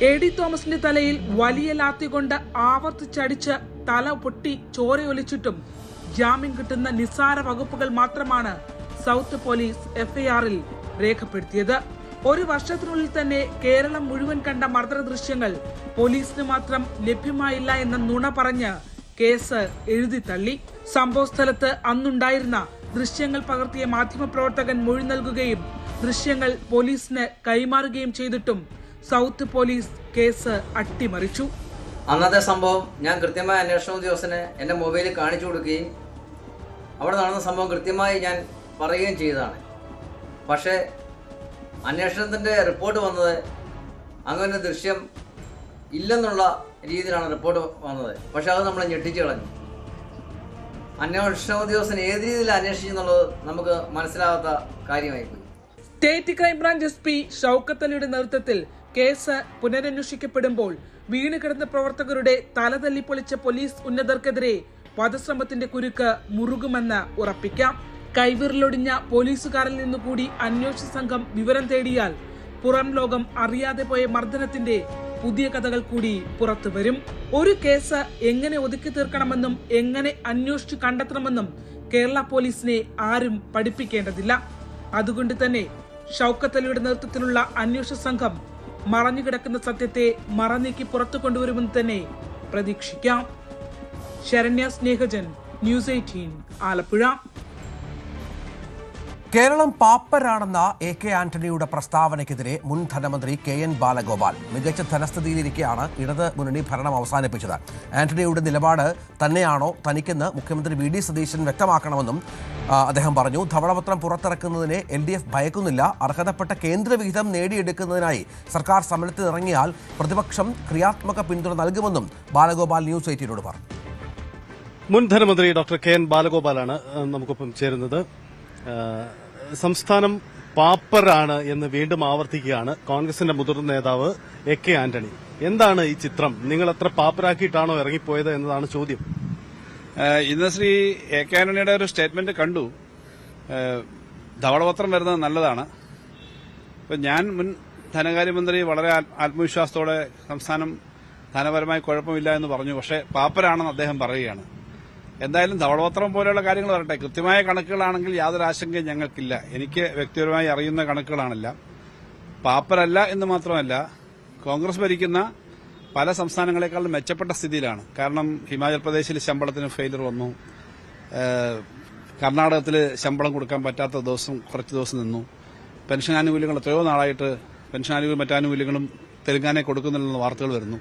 AD തോമസിന്റെ തലയിൽ വലിയ ലാത്തി കൊണ്ട് ആവർത്തിച്ചടിച്ച് തല പൊട്ടി ചോരയൊലിച്ചിട്ടും ജാമ്യം കിട്ടുന്ന നിസ്സാര വകുപ്പുകൾ മാത്രമാണ് സൗത്ത് പോലീസ് FIR-ൽ രേഖപ്പെടുത്തിയത്. ഒരു വർഷത്തിനുള്ളിൽ തന്നെ കേരളം മുഴുവൻ കണ്ട മർദ്ദന ദൃശ്യങ്ങൾ പോലീസിന് മാത്രം ലഭ്യമായില്ല എന്ന നുണ പറഞ്ഞ് കേസ് എഴുതിത്തള്ളി. സംഭവ സ്ഥലത്ത് അന്നുണ്ടായിരുന്ന ദൃശ്യങ്ങൾ പകർത്തിയ മാധ്യമപ്രവർത്തകൻ മൊഴി നൽകുകയും ദൃശ്യങ്ങൾ പോലീസിന് കൈമാറുകയും ചെയ്തിട്ടും സൗത്ത് പോലീസ് കേസ് അട്ടിമറിച്ചു. അന്നത്തെ സംഭവം ഞാൻ കൃത്യമായ അന്വേഷണ ഉദ്യോഗസ്ഥന് എൻ്റെ മൊബൈലിൽ കാണിച്ചു കൊടുക്കുകയും അവിടെ നടന്ന സംഭവം കൃത്യമായി ഞാൻ പറയുകയും ചെയ്തതാണ്. പക്ഷേ അന്വേഷണത്തിൻ്റെ റിപ്പോർട്ട് വന്നത് അങ്ങനെ ദൃശ്യം ഇല്ലെന്നുള്ള രീതിയിലാണ് റിപ്പോർട്ട് വന്നത്. പക്ഷേ അത് നമ്മളെ ഞെട്ടിച്ചു കളഞ്ഞു. അന്വേഷണ ഉദ്യോഗസ്ഥൻ ഏത് രീതിയിൽ അന്വേഷിച്ചെന്നുള്ളത് നമുക്ക് മനസ്സിലാകാത്ത കാര്യമായിപ്പോയി. സ്റ്റേറ്റ് ക്രൈംബ്രാഞ്ച് SP ഷൗക്കത്ത് അലിയുടെ നേതൃത്വത്തിൽ കേസ് പുനരന്വേഷിക്കപ്പെടുമ്പോൾ വീണുകിടന്ന പ്രവർത്തകരുടെ തലതല്ലിപ്പൊളിച്ച പോലീസ് ഉന്നതർക്കെതിരെ വധശ്രമത്തിന്റെ കുരുക്ക് മുറുകുമെന്ന് ഉറപ്പിക്കാം. കൈവിരലൊടിഞ്ഞ പോലീസുകാരിൽ നിന്നുകൂടി അന്വേഷണ സംഘം വിവരം തേടിയാൽ പുറം ലോകം അറിയാതെ പോയ മർദ്ദനത്തിന്റെ പുതിയ കഥകൾ കൂടി പുറത്തു വരും. ഒരു കേസ് എങ്ങനെ ഒതുക്കി തീർക്കണമെന്നും എങ്ങനെ അന്വേഷിച്ചു കണ്ടെത്തണമെന്നും കേരള പോലീസിനെ ആരും പഠിപ്പിക്കേണ്ടതില്ല. അതുകൊണ്ട് തന്നെ ഷൗക്കത്ത് അലിയുടെ നേതൃത്വത്തിലുള്ള അന്വേഷണ സംഘം മറഞ്ഞുകിടക്കുന്ന സത്യത്തെ മറനീക്കി പുറത്തു കൊണ്ടുവരുമെന്ന് തന്നെ പ്രതീക്ഷിക്കാം. ശരണ്യ സ്നേഹജൻ, News 18, ആലപ്പുഴ. കേരളം പാപ്പരാണെന്ന AK ആന്റണിയുടെ പ്രസ്താവനയ്ക്കെതിരെ മുൻ ധനമന്ത്രി KN ബാലഗോപാൽ മികച്ച ധനസ്ഥിതിയിലിരിക്കെയാണ് ഇടത് മുന്നണി ഭരണം അവസാനിപ്പിച്ചത്. ആന്റണിയുടെ നിലപാട് തന്നെയാണോ തനിക്കെന്ന് മുഖ്യമന്ത്രി VD സതീശൻ വ്യക്തമാക്കണമെന്നും അദ്ദേഹം പറഞ്ഞു. ധവളപത്രം പുറത്തിറക്കുന്നതിനെ LDF ഭയക്കുന്നില്ല. അർഹതപ്പെട്ട കേന്ദ്രവിഹിതം നേടിയെടുക്കുന്നതിനായി സർക്കാർ സമരത്തിനിറങ്ങിയാൽ പ്രതിപക്ഷം ക്രിയാത്മക പിന്തുണ നൽകുമെന്നും ബാലഗോപാൽ ന്യൂസ് 18 പറഞ്ഞു. മുൻ ധനമന്ത്രി ഡോക്ടർ KN ബാലഗോപാലാണ് നമുക്കൊപ്പം ചേരുന്നത്. സംസ്ഥാനം പാപ്പറാണ് എന്ന് വീണ്ടും ആവർത്തിക്കുകയാണ് കോൺഗ്രസിന്റെ മുതിർന്ന നേതാവ് AK ആന്റണി. എന്താണ് ഈ ചിത്രം? നിങ്ങൾ എത്ര പാപ്പരാക്കിയിട്ടാണോ ഇറങ്ങിപ്പോയത് എന്നതാണ് ചോദ്യം. ഇന്ന് ശ്രീ AK ആന്റണിയുടെ ഒരു സ്റ്റേറ്റ്മെന്റ് കണ്ടു. ധവളപത്രം വരുന്നത് നല്ലതാണ്. ഞാൻ മുൻ ധനകാര്യമന്ത്രി വളരെ ആത്മവിശ്വാസത്തോടെ സംസ്ഥാനം ധനപരമായി കുഴപ്പമില്ല എന്ന് പറഞ്ഞു. പക്ഷേ പാപ്പരാണെന്ന് അദ്ദേഹം പറയുകയാണ്. എന്തായാലും ധവളപത്രം പോലെയുള്ള കാര്യങ്ങൾ വരട്ടെ. കൃത്യമായ കണക്കുകളാണെങ്കിൽ യാതൊരു ആശങ്കയും ഞങ്ങൾക്കില്ല. എനിക്ക് വ്യക്തിപരമായി അറിയുന്ന കണക്കുകളാണല്ല. പാപ്പരല്ല എന്ന് മാത്രമല്ല, കോൺഗ്രസ് ഭരിക്കുന്ന പല സംസ്ഥാനങ്ങളെക്കാളും മെച്ചപ്പെട്ട സ്ഥിതിയിലാണ്. കാരണം ഹിമാചൽ പ്രദേശിൽ ശമ്പളത്തിന് ഫെയിലർ വന്നു. കർണാടകത്തിൽ ശമ്പളം കൊടുക്കാൻ പറ്റാത്ത കുറച്ച് ദിവസം നിന്നു. പെൻഷൻ ആനുകൂല്യങ്ങൾ എത്രയോ നാളായിട്ട് മറ്റാനുകൂല്യങ്ങളും തെലങ്കാനയെ കൊടുക്കുന്നില്ലെന്ന വാർത്തകൾ വരുന്നു.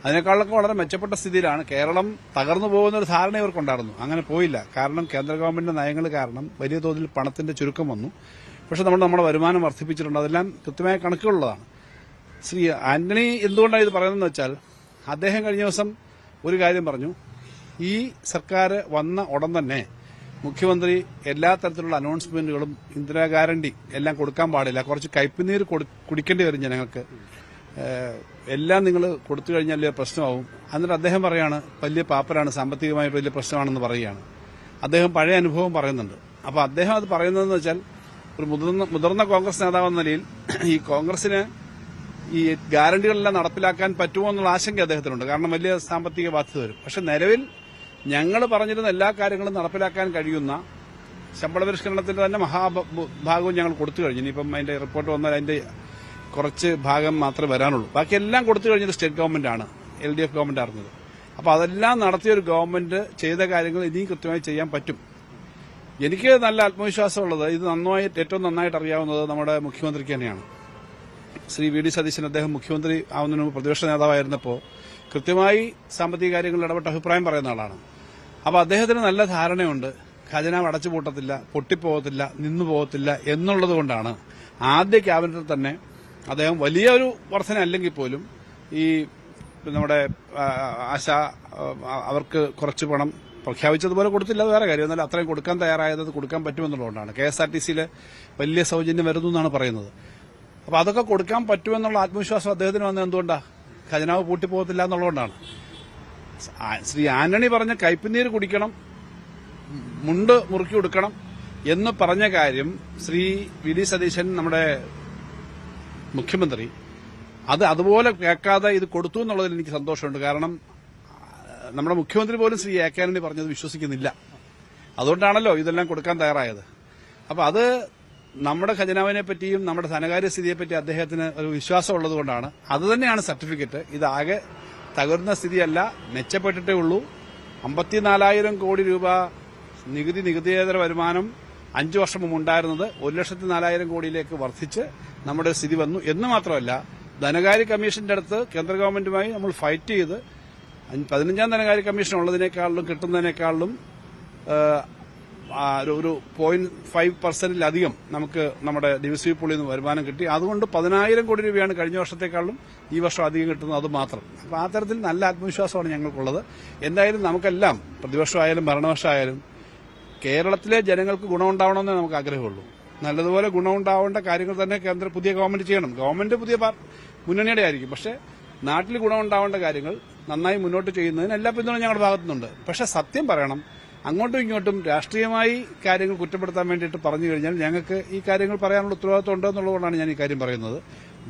അതിനേക്കാളൊക്കെ വളരെ മെച്ചപ്പെട്ട സ്ഥിതിയിലാണ്. കേരളം തകർന്നു പോകുന്ന ഒരു ധാരണ ഇവർക്കുണ്ടായിരുന്നു. അങ്ങനെ പോയില്ല. കാരണം കേന്ദ്ര ഗവൺമെന്റിന്റെ നയങ്ങൾ കാരണം വലിയ തോതിൽ പണത്തിന്റെ ചുരുക്കം വന്നു. പക്ഷെ നമ്മുടെ വരുമാനം വർദ്ധിപ്പിച്ചിട്ടുണ്ട്. അതെല്ലാം കൃത്യമായ കണക്കുകളുള്ളതാണ്. ശ്രീ ആന്റണി എന്തുകൊണ്ടാണ് ഇത് പറയുന്നതെന്ന് വെച്ചാൽ, അദ്ദേഹം കഴിഞ്ഞ ദിവസം ഒരു കാര്യം പറഞ്ഞു. ഈ സർക്കാർ വന്ന ഉടൻ തന്നെ മുഖ്യമന്ത്രി എല്ലാ തരത്തിലുള്ള അനൗൺസ്മെന്റുകളും ഇന്ദിരാ ഗ്യാരണ്ടി എല്ലാം കൊടുക്കാൻ പാടില്ല, കുറച്ച് കയ്പുനീര് കുടിക്കേണ്ടി വരും ജനങ്ങൾക്ക്, എല്ലാം നിങ്ങൾ കൊടുത്തു കഴിഞ്ഞാൽ പ്രശ്നമാവും. എന്നിട്ട് അദ്ദേഹം പറയാണ് വലിയ പാപ്പരാണ്, സാമ്പത്തികമായിട്ട് വലിയ പ്രശ്നമാണെന്ന് പറയുകയാണ്. അദ്ദേഹം പഴയ അനുഭവം പറയുന്നുണ്ട്. അപ്പോൾ അദ്ദേഹം അത് പറയുന്നതെന്ന് വെച്ചാൽ, ഒരു മുതിർന്ന കോൺഗ്രസ് നേതാവെന്ന നിലയിൽ ഈ കോൺഗ്രസിന് ഈ ഗ്യാരണ്ടികളെല്ലാം നടപ്പിലാക്കാൻ പറ്റുമോ എന്നുള്ള ആശങ്ക അദ്ദേഹത്തിനുണ്ട്. കാരണം വലിയ സാമ്പത്തിക ബാധ്യത വരും. പക്ഷെ നിലവിൽ ഞങ്ങൾ പറഞ്ഞിരുന്ന എല്ലാ കാര്യങ്ങളും നടപ്പിലാക്കാൻ കഴിയുന്ന ശമ്പള പരിഷ്കരണത്തിന്റെ തന്നെ മഹാഭാഗവും ഞങ്ങൾ കൊടുത്തു കഴിഞ്ഞു. ഇനിയിപ്പം അതിന്റെ റിപ്പോർട്ട് വന്നാൽ അതിന്റെ കുറച്ച് ഭാഗം മാത്രമേ വരാനുള്ളൂ. ബാക്കിയെല്ലാം കൊടുത്തു കഴിഞ്ഞത് സ്റ്റേറ്റ് ഗവൺമെന്റാണ്, LDF ഗവൺമെന്റ് ആയിരുന്നത്. അപ്പോൾ അതെല്ലാം നടത്തിയ ഒരു ഗവൺമെന്റ് ചെയ്ത കാര്യങ്ങൾ ഇനിയും കൃത്യമായി ചെയ്യാൻ പറ്റും. എനിക്ക് നല്ല ആത്മവിശ്വാസമുള്ളത്, ഇത് ഏറ്റവും നന്നായിട്ട് അറിയാവുന്നത് നമ്മുടെ മുഖ്യമന്ത്രിക്ക് തന്നെയാണ്. ശ്രീ VD സതീശൻ അദ്ദേഹം മുഖ്യമന്ത്രി ആവുന്നതിന് മുമ്പ് പ്രതിപക്ഷ നേതാവായിരുന്നപ്പോൾ കൃത്യമായി സാമ്പത്തിക കാര്യങ്ങളിൽ ഇടപെട്ട് അഭിപ്രായം പറയുന്ന ആളാണ്. അപ്പോൾ അദ്ദേഹത്തിന് നല്ല ധാരണയുണ്ട്. ഖജനാവ് അടച്ചുപൂട്ടത്തില്ല, പൊട്ടിപ്പോകത്തില്ല, നിന്നു പോകത്തില്ല എന്നുള്ളത് കൊണ്ടാണ് ആദ്യ ക്യാബിനറ്റിൽ തന്നെ അദ്ദേഹം വലിയൊരു വർധന അല്ലെങ്കിൽ പോലും ഈ നമ്മുടെ അവർക്ക് കുറച്ച് പണം പ്രഖ്യാപിച്ചതുപോലെ കൊടുത്തില്ല, അത് വേറെ കാര്യം. എന്നാൽ അത്രയും കൊടുക്കാൻ തയ്യാറായത് കൊടുക്കാൻ പറ്റുമെന്നുള്ളതുകൊണ്ടാണ്. KSRTCയിൽ വലിയ സൗജന്യം വരുന്നു എന്നാണ് പറയുന്നത്. അപ്പോൾ അതൊക്കെ കൊടുക്കാൻ പറ്റുമെന്നുള്ള ആത്മവിശ്വാസം അദ്ദേഹത്തിന് വന്നത് എന്തുകൊണ്ടാണ്? ഖജനാവ് പൂട്ടിപ്പോകത്തില്ല എന്നുള്ളതുകൊണ്ടാണ്. ശ്രീ ആന്റണി പറഞ്ഞ കയ്പുനീര് കുടിക്കണം, മുണ്ട് മുറുക്കി കൊടുക്കണം എന്ന് പറഞ്ഞ കാര്യം ശ്രീ VD സതീശൻ നമ്മുടെ മുഖ്യമന്ത്രി അത് അതുപോലെ കേൾക്കാതെ ഇത് കൊടുത്തു എന്നുള്ളതിൽ എനിക്ക് സന്തോഷമുണ്ട്. കാരണം നമ്മുടെ മുഖ്യമന്ത്രി പോലും ശ്രീ AK ആന്റണി പറഞ്ഞത് വിശ്വസിക്കുന്നില്ല. അതുകൊണ്ടാണല്ലോ ഇതെല്ലാം കൊടുക്കാൻ തയ്യാറായത്. അപ്പോൾ അത് നമ്മുടെ ഖജനാവിനെ പറ്റിയും നമ്മുടെ ധനകാര്യ സ്ഥിതിയെപ്പറ്റി അദ്ദേഹത്തിന് ഒരു വിശ്വാസം ഉള്ളതുകൊണ്ടാണ്. അതുതന്നെയാണ് സർട്ടിഫിക്കറ്റ്. ഇതാകെ തകർന്ന സ്ഥിതിയല്ല, മെച്ചപ്പെട്ടിട്ടേ ഉള്ളൂ. 54,000 കോടി രൂപ നികുതിയേതര വരുമാനം 5 വർഷം മുമ്പ് ഉണ്ടായിരുന്നത് 1,04,000 കോടിയിലേക്ക് വർദ്ധിച്ച് നമ്മുടെ സ്ഥിതി വന്നു എന്ന് മാത്രമല്ല, ധനകാര്യ കമ്മീഷന്റെ അടുത്ത് കേന്ദ്ര ഗവൺമെന്റുമായി നമ്മൾ ഫൈറ്റ് ചെയ്ത് 15ാം ധനകാര്യ കമ്മീഷൻ ഉള്ളതിനേക്കാളും കിട്ടുന്നതിനേക്കാളും ഒരു 0.5%-ലധികം നമുക്ക് നമ്മുടെ ഡിവിസി പൂളിൽ നിന്ന് വരുമാനം കിട്ടി. അതുകൊണ്ട് 10,000 കോടി രൂപയാണ് കഴിഞ്ഞ വർഷത്തെക്കാളും ഈ വർഷം അധികം കിട്ടുന്നത്, അത് മാത്രം. അപ്പോൾ ആ തരത്തിൽ നല്ല ആത്മവിശ്വാസമാണ് ഞങ്ങൾക്കുള്ളത്. എന്തായാലും നമുക്കെല്ലാം, പ്രതിപക്ഷമായാലും ഭരണപക്ഷമായാലും, കേരളത്തിലെ ജനങ്ങൾക്ക് ഗുണമുണ്ടാവണമെന്നേ നമുക്ക് ആഗ്രഹമുള്ളൂ. നല്ലതുപോലെ ഗുണമുണ്ടാവേണ്ട കാര്യങ്ങൾ തന്നെ പുതിയ ഗവൺമെന്റ് ചെയ്യണം. ഗവൺമെന്റ് പുതിയ മുന്നണിയുടെ ആയിരിക്കും. പക്ഷേ നാട്ടിൽ ഗുണമുണ്ടാവേണ്ട കാര്യങ്ങൾ നന്നായി മുന്നോട്ട് ചെയ്യുന്നതിന് എല്ലാ പിന്തുണയും ഞങ്ങളുടെ ഭാഗത്തുനിന്നുണ്ട്. പക്ഷേ സത്യം പറയണം, അങ്ങോട്ടും ഇങ്ങോട്ടും രാഷ്ട്രീയമായി കാര്യങ്ങൾ കുറ്റപ്പെടുത്താൻ വേണ്ടിയിട്ട് പറഞ്ഞു കഴിഞ്ഞാൽ ഞങ്ങൾക്ക് ഈ കാര്യങ്ങൾ പറയാനുള്ള ഉത്തരവാദിത്വം ഉണ്ടെന്നുള്ളതുകൊണ്ടാണ് ഞാൻ ഈ കാര്യം പറയുന്നത്.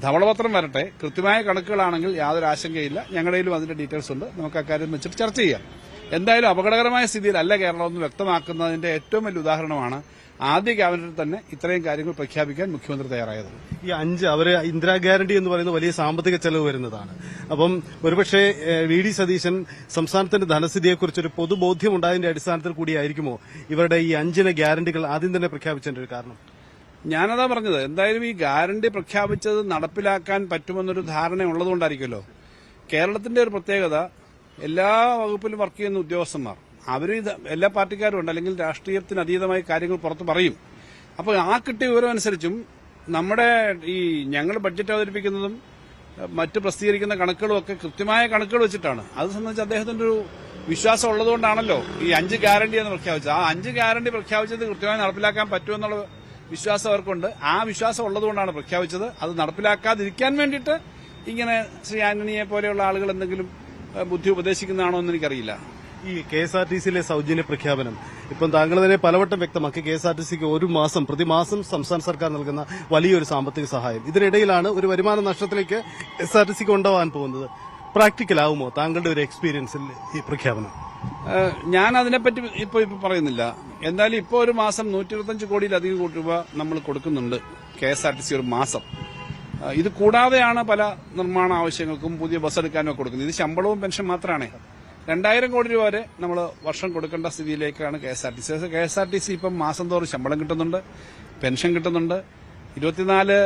ധവളപത്രം വരട്ടെ, കൃത്യമായ കണക്കുകളാണെങ്കിൽ യാതൊരു ആശങ്കയില്ല. ഞങ്ങളുടെയിലും അതിന്റെ ഡീറ്റെയിൽസ് ഉണ്ട്. നമുക്ക് അക്കാര്യം വെച്ചിട്ട് ചർച്ച ചെയ്യാം. എന്തായാലും അപകടകരമായ സ്ഥിതിയിലല്ല കേരളം എന്ന് വ്യക്തമാക്കുന്നതിന്റെ ഏറ്റവും വലിയ ഉദാഹരണമാണ് ആദ്യ ക്യാബിനറ്റിൽ തന്നെ ഇത്രയും കാര്യങ്ങൾ പ്രഖ്യാപിക്കാൻ മുഖ്യമന്ത്രി തയ്യാറായത്. ഈ 5 അവര് ഇന്ദിരാ ഗ്യാരണ്ടി എന്ന് പറയുന്ന വലിയ സാമ്പത്തിക ചെലവ് വരുന്നതാണ്. അപ്പം ഒരുപക്ഷെ VD സതീശൻ സംസ്ഥാനത്തിന്റെ ധനസ്ഥിതിയെക്കുറിച്ചൊരു പൊതുബോധ്യം ഉണ്ടായതിന്റെ അടിസ്ഥാനത്തിൽ കൂടിയായിരിക്കുമോ ഇവരുടെ ഈ 5 ഗ്യാരണ്ടികൾ ആദ്യം തന്നെ പ്രഖ്യാപിച്ചതിന്റെ ഒരു കാരണം? ഞാനതാ പറഞ്ഞത്, എന്തായാലും ഈ ഗ്യാരണ്ടി പ്രഖ്യാപിച്ചത് നടപ്പിലാക്കാൻ പറ്റുമെന്നൊരു ധാരണ ഉള്ളതുകൊണ്ടായിരിക്കുമല്ലോ. കേരളത്തിന്റെ ഒരു പ്രത്യേകത, എല്ലാ വകുപ്പിലും വർക്ക് ചെയ്യുന്ന ഉദ്യോഗസ്ഥന്മാർ അവർ എല്ലാ പാർട്ടിക്കാരും ഉണ്ട്, അല്ലെങ്കിൽ രാഷ്ട്രീയത്തിന് അതീതമായി കാര്യങ്ങൾ പുറത്ത് പറയും. അപ്പോൾ ആ കിട്ടിയ വിവരം അനുസരിച്ചും നമ്മുടെ ഈ ഞങ്ങൾ ബഡ്ജറ്റ് അവതരിപ്പിക്കുന്നതും മറ്റ് പ്രസിദ്ധീകരിക്കുന്ന കണക്കുകളും ഒക്കെ കൃത്യമായ കണക്കുകൾ വെച്ചിട്ടാണ്. അത് സംബന്ധിച്ച് അദ്ദേഹത്തിന്റെ ഒരു വിശ്വാസം ഉള്ളതുകൊണ്ടാണല്ലോ ഈ 5 ഗ്യാരണ്ടി എന്ന് പ്രഖ്യാപിച്ചത്. ആ 5 ഗ്യാരണ്ടി പ്രഖ്യാപിച്ചത് കൃത്യമായി നടപ്പിലാക്കാൻ പറ്റുമെന്നുള്ള വിശ്വാസം അവർക്കുണ്ട്. ആ വിശ്വാസം ഉള്ളതുകൊണ്ടാണ് പ്രഖ്യാപിച്ചത്. അത് നടപ്പിലാക്കാതിരിക്കാൻ വേണ്ടിയിട്ട് ഇങ്ങനെ ശ്രീ ആന്റണിയെ പോലെയുള്ള ആളുകൾ എന്തെങ്കിലും ബുദ്ധി ഉപദേശിക്കുന്നതാണോ എന്ന് എനിക്കറിയില്ല. ഈ KSRTCയിലെ സൗജന്യ പ്രഖ്യാപനം ഇപ്പം താങ്കൾ തന്നെ പലവട്ടം വ്യക്തമാക്കി. KSRTCക്ക് പ്രതിമാസം സംസ്ഥാന സർക്കാർ നൽകുന്ന വലിയൊരു സാമ്പത്തിക സഹായം. ഇതിനിടയിലാണ് ഒരു വരുമാന നഷ്ടത്തിലേക്ക് KSRTCക്ക് ഉണ്ടാവാൻ പോകുന്നത്. പ്രാക്ടിക്കൽ ആവുമോ താങ്കളുടെ ഒരു എക്സ്പീരിയൻസിൽ ഈ പ്രഖ്യാപനം? ഞാൻ അതിനെപ്പറ്റി ഇപ്പോൾ പറയുന്നില്ല. എന്തായാലും ഇപ്പോൾ ഒരു മാസം 125 കോടിയിലധികം കോടി രൂപ നമ്മൾ കൊടുക്കുന്നുണ്ട് KSRTC ഒരു മാസം. ഇത് കൂടാതെയാണ് പല നിർമ്മാണ ആവശ്യങ്ങൾക്കും പുതിയ ബസ് എടുക്കാനും ഒക്കെ കൊടുക്കുന്നത്. ഇത് ശമ്പളവും പെൻഷൻ മാത്രമാണ്. 2000 കോടി രൂപ വരെ നമ്മൾ വർഷം കൊടുക്കേണ്ട സ്ഥിതിയിലേക്കാണ് KSRTC. KSRTC ഇപ്പം മാസം തോറും ശമ്പളം കിട്ടുന്നുണ്ട്, പെൻഷൻ കിട്ടുന്നുണ്ട്. 24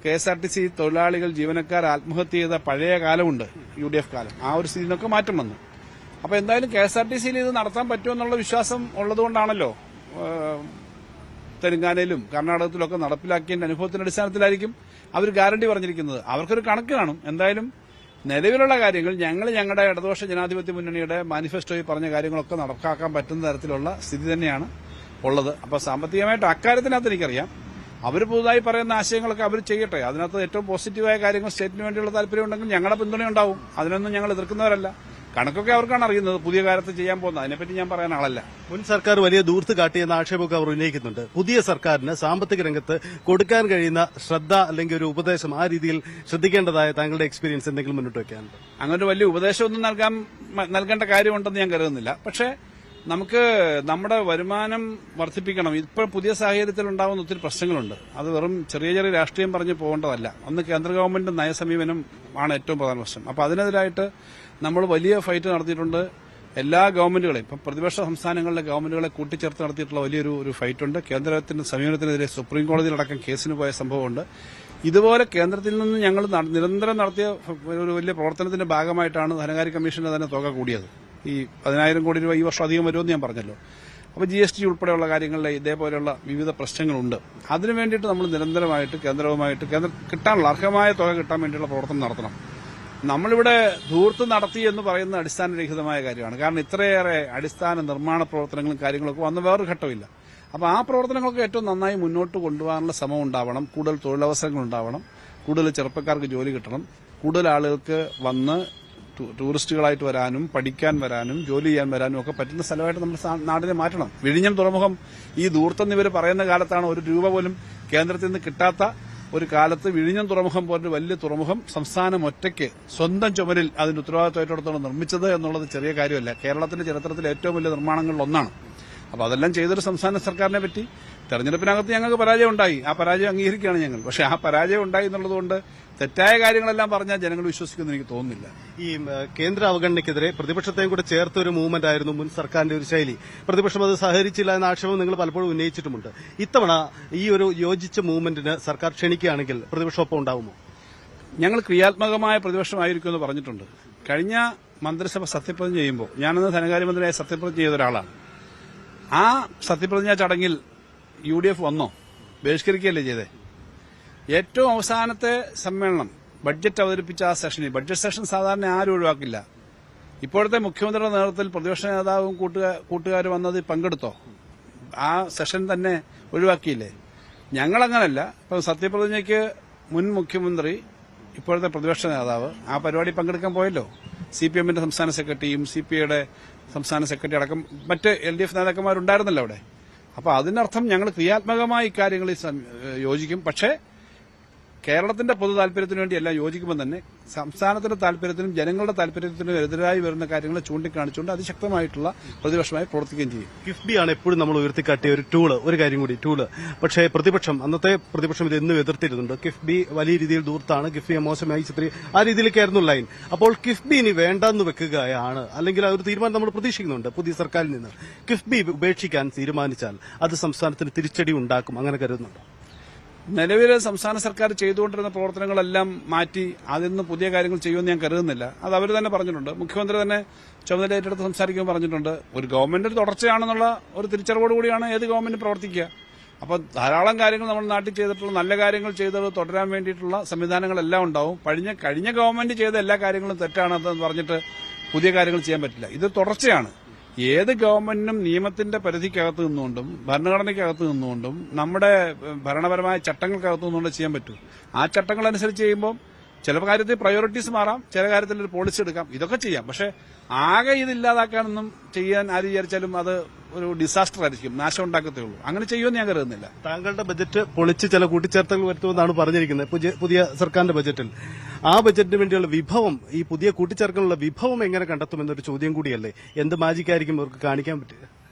KSRTC തൊഴിലാളികൾ ജീവനക്കാർ ആത്മഹത്യ ചെയ്ത പഴയ കാലമുണ്ട്, UDF കാലം. ആ ഒരു സ്ഥിതിയിൽ നിന്നൊക്കെ മാറ്റം വന്നു. അപ്പോൾ എന്തായാലും KSRTCയിൽ ഇത് നടത്താൻ പറ്റുമെന്നുള്ള വിശ്വാസം ഉള്ളതുകൊണ്ടാണല്ലോ തെലങ്കാനയിലും കർണാടകത്തിലൊക്കെ നടപ്പിലാക്കിയതിന്റെ അനുഭവത്തിന്റെ അടിസ്ഥാനത്തിലായിരിക്കും അവർ ഗ്യാരണ്ടി പറഞ്ഞിരിക്കുന്നത്. അവർക്കൊരു കണക്ക് കാണും. എന്തായാലും നിലവിലുള്ള കാര്യങ്ങൾ ഞങ്ങളുടെ ഇടതുപക്ഷ ജനാധിപത്യ മുന്നണിയുടെ മാനിഫെസ്റ്റോയിൽ പറഞ്ഞ കാര്യങ്ങളൊക്കെ നടപ്പാക്കാൻ പറ്റുന്ന തരത്തിലുള്ള സ്ഥിതി തന്നെയാണ് ഉള്ളത്. അപ്പോൾ സാമ്പത്തികമായിട്ട് അക്കാര്യത്തിനകത്ത് എനിക്കറിയാം. അവർ പുതുതായി പറയുന്ന ആശയങ്ങളൊക്കെ അവർ ചെയ്യട്ടെ. അതിനകത്ത് ഏറ്റവും പോസിറ്റീവായ കാര്യങ്ങൾ സ്റ്റേറ്റിന് വേണ്ടിയുള്ള താല്പര്യമുണ്ടെങ്കിൽ ഞങ്ങളുടെ പിന്തുണയുണ്ടാവും. അതിനൊന്നും ഞങ്ങൾ എതിർക്കുന്നവരല്ല. കണക്കൊക്കെ അവർക്കാണ് അറിയുന്നത് പുതിയ കാലത്ത് ചെയ്യാൻ പോകുന്നത്. അതിനെപ്പറ്റി ഞാൻ പറയാൻ ആളല്ല. മുൻ സർക്കാർ വലിയ ദൂർത്ത് കാട്ടിയെന്ന ആക്ഷേപമൊക്കെ അവർ ഉന്നയിക്കുന്നുണ്ട്. പുതിയ സർക്കാരിന് സാമ്പത്തിക രംഗത്ത് കൊടുക്കാൻ കഴിയുന്ന ശ്രദ്ധ അല്ലെങ്കിൽ ഒരു ഉപദേശം ആ രീതിയിൽ ശ്രദ്ധിക്കേണ്ടതായ താങ്കളുടെ എക്സ്പീരിയൻസ് എന്തെങ്കിലും മുന്നോട്ട് വെക്കാനുണ്ട്? അങ്ങനെ വലിയ ഉപദേശമൊന്നും നൽകേണ്ട കാര്യമുണ്ടെന്ന് ഞാൻ കരുതുന്നില്ല. പക്ഷേ നമുക്ക് നമ്മുടെ വരുമാനം വർദ്ധിപ്പിക്കണം. ഇപ്പോൾ പുതിയ സാഹചര്യത്തിൽ ഉണ്ടാകുന്ന ഒത്തിരി പ്രശ്നങ്ങളുണ്ട്. അത് വെറും ചെറിയ ചെറിയ രാഷ്ട്രീയം പറഞ്ഞ് പോകേണ്ടതല്ല. ഒന്ന് കേന്ദ്ര ഗവൺമെന്റ് നയസമീപനം ആണ് ഏറ്റവും പ്രധാന പ്രശ്നം. അപ്പോൾ അതിനെതിരായിട്ട് നമ്മൾ വലിയ ഫൈറ്റ് നടത്തിയിട്ടുണ്ട്. എല്ലാ ഗവൺമെന്റുകളെയും ഇപ്പം പ്രതിപക്ഷ സംസ്ഥാനങ്ങളിലെ ഗവൺമെന്റുകളെ കൂട്ടിച്ചേർത്ത് നടത്തിയിട്ടുള്ള വലിയൊരു ഫൈറ്റുണ്ട്. കേന്ദ്രത്തിന്റെ സമീപനത്തിനെതിരെ സുപ്രീം കോടതിയിലടക്കം കേസിന് പോയ സംഭവമുണ്ട്. ഇതുപോലെ കേന്ദ്രത്തിൽ നിന്ന് ഞങ്ങൾ നിരന്തരം നടത്തിയ ഒരു വലിയ പ്രവർത്തനത്തിന്റെ ഭാഗമായിട്ടാണ് ധനകാര്യ കമ്മീഷന്റെ തന്നെ തുക കൂടിയത്. ഈ 10,000 കോടി രൂപ ഈ വർഷം അധികം വരുമെന്ന് ഞാൻ പറഞ്ഞല്ലോ. അപ്പോൾ GST ഉൾപ്പെടെയുള്ള കാര്യങ്ങളിൽ ഇതേപോലെയുള്ള വിവിധ പ്രശ്നങ്ങളുണ്ട്. അതിനു വേണ്ടിയിട്ട് നമ്മൾ നിരന്തരമായിട്ട് കേന്ദ്രവുമായിട്ട് കിട്ടാനുള്ള അർഹമായ തുക കിട്ടാൻ വേണ്ടിയുള്ള പ്രവർത്തനം നടത്തണം. നമ്മളിവിടെ ധൂർത്ത് നടത്തി എന്ന് പറയുന്നത് അടിസ്ഥാനരഹിതമായ കാര്യമാണ്. കാരണം ഇത്രയേറെ അടിസ്ഥാന നിർമ്മാണ പ്രവർത്തനങ്ങളും കാര്യങ്ങളൊക്കെ വന്ന വേറൊരു ഘട്ടമില്ല. അപ്പോൾ ആ പ്രവർത്തനങ്ങളൊക്കെ ഏറ്റവും നന്നായി മുന്നോട്ട് കൊണ്ടുപോകാനുള്ള ശ്രമം ഉണ്ടാവണം. കൂടുതൽ തൊഴിലവസരങ്ങൾ ഉണ്ടാവണം. കൂടുതൽ ചെറുപ്പക്കാർക്ക് ജോലി കിട്ടണം. കൂടുതൽ ആളുകൾക്ക് വന്ന് ടൂറിസ്റ്റുകളായിട്ട് വരാനും പഠിക്കാൻ വരാനും ജോലി ചെയ്യാൻ വരാനും ഒക്കെ പറ്റുന്ന സ്ഥലമായിട്ട് നമ്മൾ നാടിനെ മാറ്റണം. വിഴിഞ്ഞം തുറമുഖം ഈ ധൂർത്തെന്ന് ഇവർ പറയുന്ന കാലത്താണ് ഒരു രൂപ പോലും കേന്ദ്രത്തിൽ നിന്ന് കിട്ടാത്ത ഒരു കാലത്ത് വിഴിഞ്ഞം തുറമുഖം പോലൊരു വലിയ തുറമുഖം സംസ്ഥാനം ഒറ്റയ്ക്ക് സ്വന്തം ചുമരിൽ അതിന്റെ ഉത്തരവാദിത്വമായിട്ടോടെ നിർമ്മിച്ചത് എന്നുള്ളത് ചെറിയ കാര്യമല്ല. കേരളത്തിന്റെ ചരിത്രത്തിലെ ഏറ്റവും വലിയ നിർമ്മാണങ്ങളിൽ ഒന്നാണ്. അപ്പോൾ അതെല്ലാം ചെയ്തൊരു സംസ്ഥാന സർക്കാരിനെ പറ്റി തെരഞ്ഞെടുപ്പിനകത്ത് ഞങ്ങൾക്ക് പരാജയം ഉണ്ടായി. ആ പരാജയം അംഗീകരിക്കുകയാണ് ഞങ്ങൾ. പക്ഷേ ആ പരാജയം ഉണ്ടായി എന്നുള്ളതുകൊണ്ട് തെറ്റായ കാര്യങ്ങളെല്ലാം പറഞ്ഞാൽ ജനങ്ങൾ വിശ്വസിക്കുമെന്ന് എനിക്ക് തോന്നുന്നില്ല. ഈ കേന്ദ്ര അവഗണനയ്ക്കെതിരെ പ്രതിപക്ഷത്തെയും കൂടെ ചേർത്ത ഒരു മൂവ്മെന്റ് ആയിരുന്നു മുൻ സർക്കാരിന്റെ ഒരു ശൈലി. പ്രതിപക്ഷം അത് സഹകരിച്ചില്ല എന്ന ആക്ഷേപം നിങ്ങൾ പലപ്പോഴും ഉന്നയിച്ചിട്ടുമുണ്ട്. ഇത്തവണ ഈ ഒരു യോജിച്ച മൂവ്മെന്റിന് സർക്കാർ ക്ഷണിക്കുകയാണെങ്കിൽ പ്രതിപക്ഷമൊപ്പം ഉണ്ടാവുമോ? ഞങ്ങൾ ക്രിയാത്മകമായ പ്രതിപക്ഷമായിരിക്കുമെന്ന് പറഞ്ഞിട്ടുണ്ട്. കഴിഞ്ഞ മന്ത്രിസഭ സത്യപ്രതിജ്ഞ ചെയ്യുമ്പോൾ ഞാനന്ന് ധനകാര്യമന്ത്രിയായി സത്യപ്രതിജ്ഞ ചെയ്ത ഒരാളാണ്. ആ സത്യപ്രതിജ്ഞാ ചടങ്ങിൽ UDF വന്നോ? ബഹിഷ്കരിക്കുകയല്ലേ ചെയ്തേ? ഏറ്റവും അവസാനത്തെ സമ്മേളനം ബഡ്ജറ്റ് അവതരിപ്പിച്ച ആ സെഷനിൽ, ബഡ്ജറ്റ് സെഷൻ സാധാരണ ആരും ഒഴിവാക്കില്ല. ഇപ്പോഴത്തെ മുഖ്യമന്ത്രിയുടെ നേതൃത്വത്തിൽ പ്രതിപക്ഷ നേതാവും കൂട്ടുകാരും വന്നത് പങ്കെടുത്തോ? ആ സെഷൻ തന്നെ ഒഴിവാക്കിയില്ലേ? ഞങ്ങളങ്ങനല്ല. ഇപ്പം സത്യപ്രതിജ്ഞയ്ക്ക് മുൻ മുഖ്യമന്ത്രി ഇപ്പോഴത്തെ പ്രതിപക്ഷ നേതാവ് ആ പരിപാടി പങ്കെടുക്കാൻ പോയല്ലോ. CPMന്റെ സംസ്ഥാന സെക്രട്ടറിയും CPIയുടെ സംസ്ഥാന സെക്രട്ടറി അടക്കം മറ്റ് LDF നേതാക്കന്മാരുണ്ടായിരുന്നല്ലോ അവിടെ. അപ്പോൾ അതിനർത്ഥം ഞങ്ങൾ ക്രിയാത്മകമായി ഇക്കാര്യങ്ങളിൽ യോജിക്കും. പക്ഷേ കേരളത്തിന്റെ പൊതു താല്പര്യത്തിന് വേണ്ടി എല്ലാം യോജിക്കുമ്പോൾ തന്നെ സംസ്ഥാനത്തിന്റെ താല്പര്യത്തിനും ജനങ്ങളുടെ താല്പര്യത്തിനും എതിരായി വരുന്ന കാര്യങ്ങളെ ചൂണ്ടിക്കാണിച്ചുകൊണ്ട് അതിശക്തമായിട്ടുള്ള പ്രതിപക്ഷമായി പ്രവർത്തിക്കുകയും ചെയ്യും. കിഫ്ബി ആണ് എപ്പോഴും നമ്മൾ ഉയർത്തിക്കാട്ടിയ ഒരു ടൂള്. ഒരു കാര്യം കൂടി ടൂള്. പക്ഷേ അന്നത്തെ പ്രതിപക്ഷം ഇത് എന്നും എതിർത്തിരുന്നുണ്ട്. കിഫ്ബി വലിയ രീതിയിൽ ദൂർത്താണ്, കിഫ്ബിയെ മോശമായി ആ രീതിയിലേക്കായിരുന്നു ലൈൻ. അപ്പോൾ കിഫ്ബി ഇനി വേണ്ടെന്ന് വെക്കുകയാണ്, അല്ലെങ്കിൽ ആ ഒരു തീരുമാനം നമ്മൾ പ്രതീക്ഷിക്കുന്നുണ്ട് പുതിയ സർക്കാരിൽ നിന്ന്. കിഫ്ബി ഉപേക്ഷിക്കാൻ തീരുമാനിച്ചാൽ അത് സംസ്ഥാനത്തിന് തിരിച്ചടി ഉണ്ടാക്കും, അങ്ങനെ കരുതുന്നുണ്ടോ? നിലവിലെ സംസ്ഥാന സർക്കാർ ചെയ്തുകൊണ്ടിരുന്ന പ്രവർത്തനങ്ങളെല്ലാം മാറ്റി അതിൽ നിന്ന് പുതിയ കാര്യങ്ങൾ ചെയ്യുമെന്ന് ഞാൻ കരുതുന്നില്ല. അത് അവർ തന്നെ പറഞ്ഞിട്ടുണ്ട്. മുഖ്യമന്ത്രി തന്നെ ചുമതല ഏറ്റെടുത്ത് സംസാരിക്കുമ്പോൾ പറഞ്ഞിട്ടുണ്ട്. ഒരു ഗവൺമെന്റ് തുടർച്ചയാണെന്നുള്ള ഒരു തിരിച്ചറിവോടുകൂടിയാണ് ഏത് ഗവൺമെന്റ് പ്രവർത്തിക്കുക. അപ്പോൾ ധാരാളം കാര്യങ്ങൾ നമ്മൾ നാട്ടിൽ ചെയ്തിട്ടുള്ള നല്ല കാര്യങ്ങൾ ചെയ്തത് തുടരാൻ വേണ്ടിയിട്ടുള്ള സംവിധാനങ്ങളെല്ലാം ഉണ്ടാവും. കഴിഞ്ഞ ഗവൺമെന്റ് ചെയ്ത എല്ലാ കാര്യങ്ങളും തെറ്റാണെന്ന് പറഞ്ഞിട്ട് പുതിയ കാര്യങ്ങൾ ചെയ്യാൻ പറ്റില്ല. ഇത് തുടർച്ചയാണ്. ഏത് ഗവൺമെന്റിനും നിയമത്തിന്റെ പരിധിക്കകത്ത് നിന്നുകൊണ്ടും ഭരണഘടനയ്ക്കകത്ത് നിന്നുകൊണ്ടും നമ്മുടെ ഭരണപരമായ ചട്ടങ്ങൾക്കകത്ത് നിന്നുകൊണ്ട് ചെയ്യാൻ പറ്റൂ. ആ ചട്ടങ്ങൾ അനുസരിച്ച് ചെയ്യുമ്പോൾ ചില കാര്യത്തിൽ പ്രയോറിറ്റീസ് മാറാം, ചില കാര്യത്തിൽ ഒരു പോളിസി എടുക്കാം, ഇതൊക്കെ ചെയ്യാം. പക്ഷെ ആകെ ഇതില്ലാതാക്കാനൊന്നും ചെയ്യാൻ ആര് വിചാരിച്ചാലും അത് ഒരു ഡിസാസ്റ്റർ ആയിരിക്കും, നാശം ഉണ്ടാക്കത്തേ ഉള്ളൂ. അങ്ങനെ ചെയ്യുമെന്ന് ഞാൻ കരുതുന്നില്ല. താങ്കളുടെ ബജറ്റ് പൊളിച്ച് ചില കൂട്ടിച്ചേർത്തൽ വരുത്തുമെന്നാണ് പറഞ്ഞിരിക്കുന്നത് പുതിയ സർക്കാരിന്റെ ബജറ്റിൽ. ആ ബജറ്റിന് വേണ്ടിയുള്ള വിഭവം, ഈ പുതിയ കൂട്ടിച്ചേർക്കലുള്ള വിഭവം എങ്ങനെ കണ്ടെത്തുമെന്നൊരു ചോദ്യം കൂടിയല്ലേ. എന്ത് മാജിക്കായിരിക്കും അവർക്ക് കാണിക്കാൻ പറ്റുക?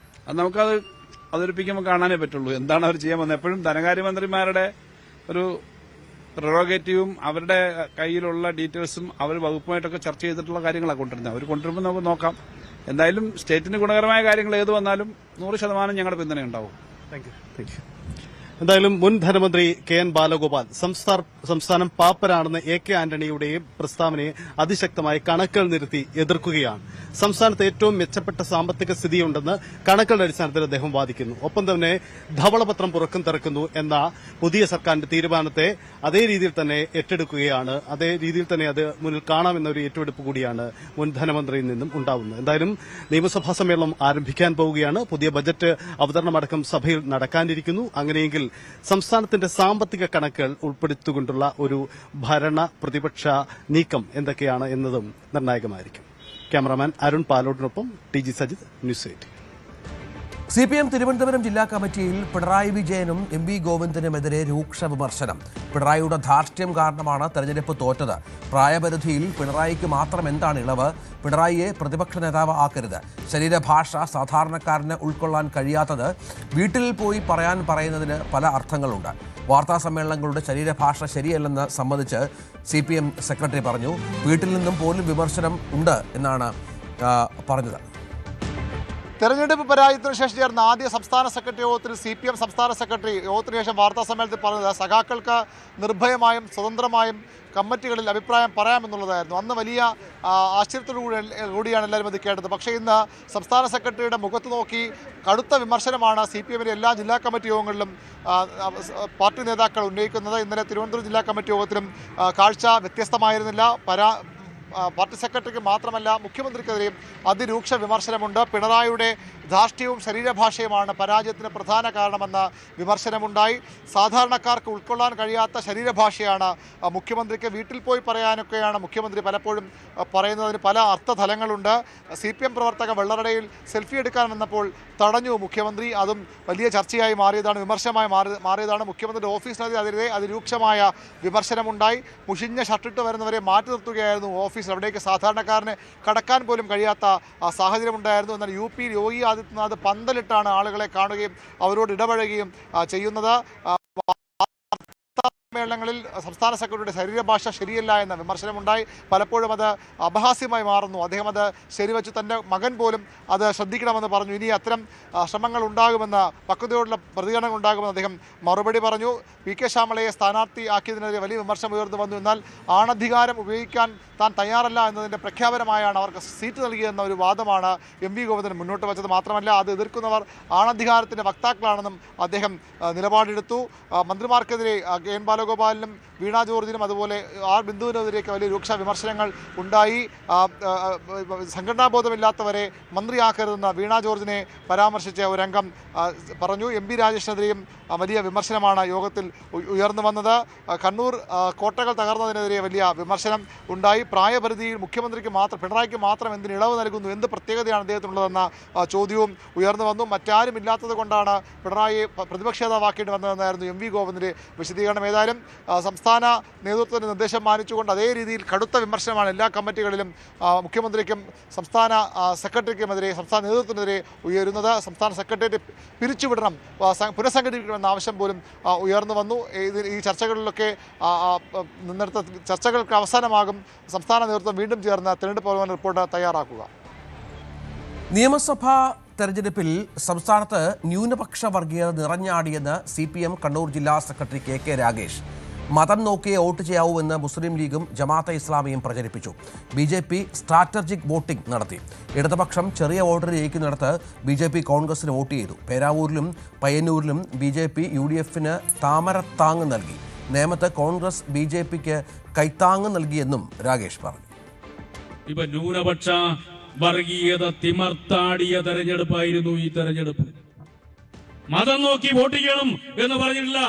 അത് നമുക്കത് അവതരിപ്പിക്കുമ്പോൾ കാണാനേ പറ്റുള്ളൂ എന്താണ് അവർ ചെയ്യാൻ പോകുന്നത്. എപ്പോഴും ധനകാര്യമന്ത്രിമാരുടെ ഒരു പ്രെറോഗേറ്റീവും അവരുടെ കയ്യിലുള്ള ഡീറ്റെയിൽസും അവർ വകുപ്പുമായിട്ടൊക്കെ ചർച്ച ചെയ്തിട്ടുള്ള കാര്യങ്ങളാണ് കൊണ്ടുവരുന്നത്. അവർ കൊണ്ടുവരുമ്പോൾ നമുക്ക് നോക്കാം. എന്തായാലും സ്റ്റേറ്റിന് ഗുണകരമായ കാര്യങ്ങൾ ഏത് വന്നാലും 100% ഞങ്ങളുടെ പിന്തുണ ഉണ്ടാവും. Thank you. എന്തായാലും മുൻ ധനമന്ത്രി കെ.എൻ. ബാലഗോപാൽ സംസ്ഥാനം പാപ്പരാണെന്ന് എ.കെ. ആന്റണിയുടെയും പ്രസ്താവനയെ അതിശക്തമായി കണക്കുകൾ നിരത്തി എതിർക്കുകയാണ്. സംസ്ഥാനത്ത് ഏറ്റവും മെച്ചപ്പെട്ട സാമ്പത്തിക സ്ഥിതിയുണ്ടെന്ന് കണക്കുകളുടെ അടിസ്ഥാനത്തിൽ അദ്ദേഹം വാദിക്കുന്നു. ഒപ്പം തന്നെ ധവളപത്രം പുറക്കം തിറക്കുന്നു എന്ന പുതിയ സർക്കാരിന്റെ തീരുമാനത്തെ അതേ രീതിയിൽ തന്നെ ഏറ്റെടുക്കുകയാണ്. അതേ രീതിയിൽ തന്നെ അത് മുന്നിൽ കാണാമെന്നൊരു ഏറ്റെടുപ്പ് കൂടിയാണ് മുൻ ധനമന്ത്രിയിൽ നിന്നും ഉണ്ടാവുന്നത്. എന്തായാലും നിയമസഭാ സമ്മേളനം ആരംഭിക്കാൻ പോവുകയാണ്. പുതിയ ബജറ്റ് അവതരണമടക്കം സഭയിൽ നടക്കാനിരിക്കുന്നു. അങ്ങനെയെങ്കിൽ സംസ്ഥാനത്തിന്റെ സാമ്പത്തിക കണക്കുകൾ ഉൾപ്പെടുത്തിക്കൊണ്ടുള്ള ഒരു ഭരണ പ്രതിപക്ഷ നീക്കം എന്തൊക്കെയാണ് എന്നതും നിർണായകമായിരിക്കും. ക്യാമറാമാൻ അരുൺ പാലോട്ടിനൊപ്പം T G. Sajith, news 8. CPM Thiruvananthapuram ജില്ലാ കമ്മിറ്റിയിൽ പിണറായി വിജയനും എം വി ഗോവിന്ദനുമെതിരെ രൂക്ഷ വിമർശനം. പിണറായിയുടെ ധാർഷ്ട്യം കാരണമാണ് തെരഞ്ഞെടുപ്പ് തോറ്റത്. പ്രായപരിധിയിൽ പിണറായിക്ക് മാത്രം എന്താണ് ഇളവ്? പിണറായിയെ പ്രതിപക്ഷ നേതാവ് ആക്കരുത്. ശരീരഭാഷ സാധാരണക്കാരന് ഉൾക്കൊള്ളാൻ കഴിയാത്തത് വീട്ടിൽ പോയി പറയുന്നതിന് പല അർത്ഥങ്ങളുണ്ട്. വാർത്താ സമ്മേളനങ്ങളുടെ ശരീരഭാഷ ശരിയല്ലെന്ന് സംബന്ധിച്ച് CPM സെക്രട്ടറി പറഞ്ഞു. വീട്ടിൽ നിന്നും പോലും വിമർശനം ഉണ്ട് എന്നാണ് പറഞ്ഞത്. തെരഞ്ഞെടുപ്പ് പരാജയത്തിന് ശേഷം ചേർന്ന ആദ്യ സംസ്ഥാന സെക്രട്ടറി യോഗത്തിൽ CPM സംസ്ഥാന സെക്രട്ടറി യോഗത്തിന് ശേഷം വാർത്താ സമ്മേളനത്തിൽ പറഞ്ഞത് സഖാക്കൾക്ക് നിർഭയമായും സ്വതന്ത്രമായും കമ്മിറ്റികളിൽ അഭിപ്രായം പറയാമെന്നുള്ളതായിരുന്നു. അന്ന് വലിയ ആശ്ചര്യത്തോടുകൂടിയാണ് എല്ലാവരും അത് കേട്ടത്. പക്ഷേ ഇന്ന് സംസ്ഥാന സെക്രട്ടറിയുടെ മുഖത്ത് നോക്കി കടുത്ത വിമർശനമാണ് CPMന്റെ എല്ലാ ജില്ലാ കമ്മിറ്റി യോഗങ്ങളിലും പാർട്ടി നേതാക്കൾ ഉന്നയിക്കുന്നത്. ഇന്നലെ തിരുവനന്തപുരം ജില്ലാ കമ്മിറ്റി യോഗത്തിലും കാഴ്ച വ്യത്യസ്തമായിരുന്നില്ല. പാർട്ടി സെക്രട്ടറിക്ക് മാത്രമല്ല മുഖ്യമന്ത്രിക്കെതിരെയും അതിരൂക്ഷ വിമർശനമുണ്ട്. പിണറായിയുടെ ധാർഷ്ട്യവും ശരീരഭാഷയുമാണ് പരാജയത്തിന് പ്രധാന കാരണമെന്ന വിമർശനമുണ്ടായി. സാധാരണക്കാർക്ക് ഉൾക്കൊള്ളാൻ കഴിയാത്ത ശരീരഭാഷയാണ് മുഖ്യമന്ത്രിക്ക്. വീട്ടിൽ പോയി പറയാനൊക്കെയാണ് മുഖ്യമന്ത്രി പലപ്പോഴും പറയുന്നതിന് പല അർത്ഥതലങ്ങളുണ്ട്. CPM പ്രവർത്തക വെള്ളറടയിൽ സെൽഫി എടുക്കാൻ വന്നപ്പോൾ തടഞ്ഞു മുഖ്യമന്ത്രി. അതും വലിയ ചർച്ചയായി മാറിയതാണ്, വിമർശനമായി മാറിയതാണ്. മുഖ്യമന്ത്രിയുടെ ഓഫീസിനെതിരെ അതിരൂക്ഷമായ വിമർശനമുണ്ടായി. മുഷിഞ്ഞ ഷർട്ടിട്ട് വരുന്നവരെ മാറ്റി നിർത്തുകയായിരുന്നു ഓഫീസ്. അവിടേക്ക് സാധാരണക്കാരന് കടക്കാൻ പോലും കഴിയാത്ത സാഹചര്യമുണ്ടായിരുന്നു. എന്നാൽ UP യോഗി ആദിത്യനാഥ് പന്തലിട്ടാണ് ആളുകളെ കാണുകയും അവരോട് ഇടപഴകുകയും ചെയ്യുന്നത്. സമ്മേളനങ്ങളിൽ സംസ്ഥാന സെക്രട്ടറിയുടെ ശരീരഭാഷ ശരിയല്ല എന്ന വിമർശനമുണ്ടായി. പലപ്പോഴും അത് അപഹാസ്യമായി മാറുന്നു. അദ്ദേഹം അത് ശരിവെച്ച് തൻ്റെ മകൻ പോലും അത് ശ്രദ്ധിക്കണമെന്ന് പറഞ്ഞു. ഇനി അത്തരം ശ്രമങ്ങൾ ഉണ്ടാകുമെന്ന്, പക്വതയോടുള്ള പ്രതികരണം ഉണ്ടാകുമെന്ന് അദ്ദേഹം മറുപടി പറഞ്ഞു. PK ശ്യാമളയെ സ്ഥാനാർത്ഥി ആക്കിയതിനെതിരെ വലിയ വിമർശനം ഉയർന്നു വന്നു. എന്നാൽ ആണധികാരം ഉപയോഗിക്കാൻ താൻ തയ്യാറല്ല എന്നതിൻ്റെ പ്രഖ്യാപനമായാണ് അവർക്ക് സീറ്റ് നൽകിയെന്ന ഒരു വാദമാണ് MV ഗോവിന്ദൻ മുന്നോട്ട് വച്ചത്. മാത്രമല്ല അത് എതിർക്കുന്നവർ ആണധികാരത്തിൻ്റെ വക്താക്കളാണെന്നും അദ്ദേഹം നിലപാടെടുത്തു. മന്ത്രിമാർക്കെതിരെ KN ബാലഗോപാലിനും വീണ ജോർജിനും അതുപോലെ R ബിന്ദുവിനെതിരെയൊക്കെ വലിയ രൂക്ഷ വിമർശനങ്ങൾ ഉണ്ടായി. സംഘടനാബോധമില്ലാത്തവരെ മന്ത്രിയാക്കരുതെന്ന് വീണ ജോർജിനെ പരാമർശിച്ച ഒരംഗം പറഞ്ഞു. MB രാജേഷിനെതിരെയും വലിയ വിമർശനമാണ് യോഗത്തിൽ ഉയർന്നു വന്നത്. കണ്ണൂർ കോട്ടകൾ തകർന്നതിനെതിരെ വലിയ വിമർശനം ഉണ്ടായി. പ്രായപരിധിയിൽ മുഖ്യമന്ത്രിക്ക് മാത്രം, പിണറായിക്ക് മാത്രം എന്തിന് ഇളവ് നൽകുന്നു, എന്ത് പ്രത്യേകതയാണ് അദ്ദേഹത്തിനുള്ളതെന്ന ചോദ്യവും ഉയർന്നു വന്നു. മറ്റാരും ഇല്ലാത്തത് കൊണ്ടാണ് പിണറായിയെ പ്രതിപക്ഷ നേതാവാക്കിയിട്ട് വന്നതെന്നായിരുന്നു MV ഗോവിന്ദൻ്റെ വിശദീകരണം. ഏതായാലും സംസ്ഥാന നേതൃത്വത്തിൻ്റെ നിർദ്ദേശം മാനിച്ചുകൊണ്ട് അതേ രീതിയിൽ കടുത്ത വിമർശനമാണ് എല്ലാ കമ്മിറ്റികളിലും മുഖ്യമന്ത്രിക്കും സംസ്ഥാന സെക്രട്ടറിക്കുമെതിരെ, സംസ്ഥാന നേതൃത്വത്തിനെതിരെ ഉയരുന്നത്. സംസ്ഥാന സെക്രട്ടേറിയറ്റ് പിരിച്ചുവിടണം, പുനഃസംഘടിപ്പിക്കണമെന്ന ആവശ്യം പോലും ഉയർന്നു വന്നു. ഈ ചർച്ചകളിലൊക്കെ നിന്നെടുത്ത ചർച്ചകൾക്ക് അവസാനമാകും സംസ്ഥാന നേതൃത്വം വീണ്ടും ചേർന്ന് തെരഞ്ഞെടുപ്പ് റിപ്പോർട്ട് തയ്യാറാക്കുക. നിയമസഭാ തെരഞ്ഞെടുപ്പിൽ സംസ്ഥാനത്ത് ന്യൂനപക്ഷ വർഗീയത നിറഞ്ഞാടിയെന്ന് CPM കണ്ണൂർ ജില്ലാ സെക്രട്ടറി KK രാഗേഷ്. മതം നോക്കിയേ വോട്ട് ചെയ്യാവൂവെന്ന് മുസ്ലിം ലീഗും ജമാഅത്തെ ഇസ്ലാമിയും പ്രചരിപ്പിച്ചു. BJP സ്ട്രാറ്റജിക് വോട്ടിംഗ് നടത്തി. ഇടതുപക്ഷം ചെറിയ വോട്ടിന് ജയിക്കുന്നിടത്ത് BJP കോൺഗ്രസിന് വോട്ട് ചെയ്തു. പേരാവൂരിലും പയ്യന്നൂരിലും BJP UDFന് താമരത്താങ് നൽകി. നേമത്ത് കോൺഗ്രസ് BJPക്ക് കൈത്താങ് നൽകിയെന്നും രാഗേഷ് പറഞ്ഞു. ഇപ്പൊ ന്യൂനപക്ഷ വർഗീയത തിമർത്താടിയ തെരഞ്ഞെടുപ്പായിരുന്നു ഈ തെരഞ്ഞെടുപ്പ്. മതം നോക്കി വോട്ട് ചെയ്യണം എന്ന് പറഞ്ഞിട്ടില്ല.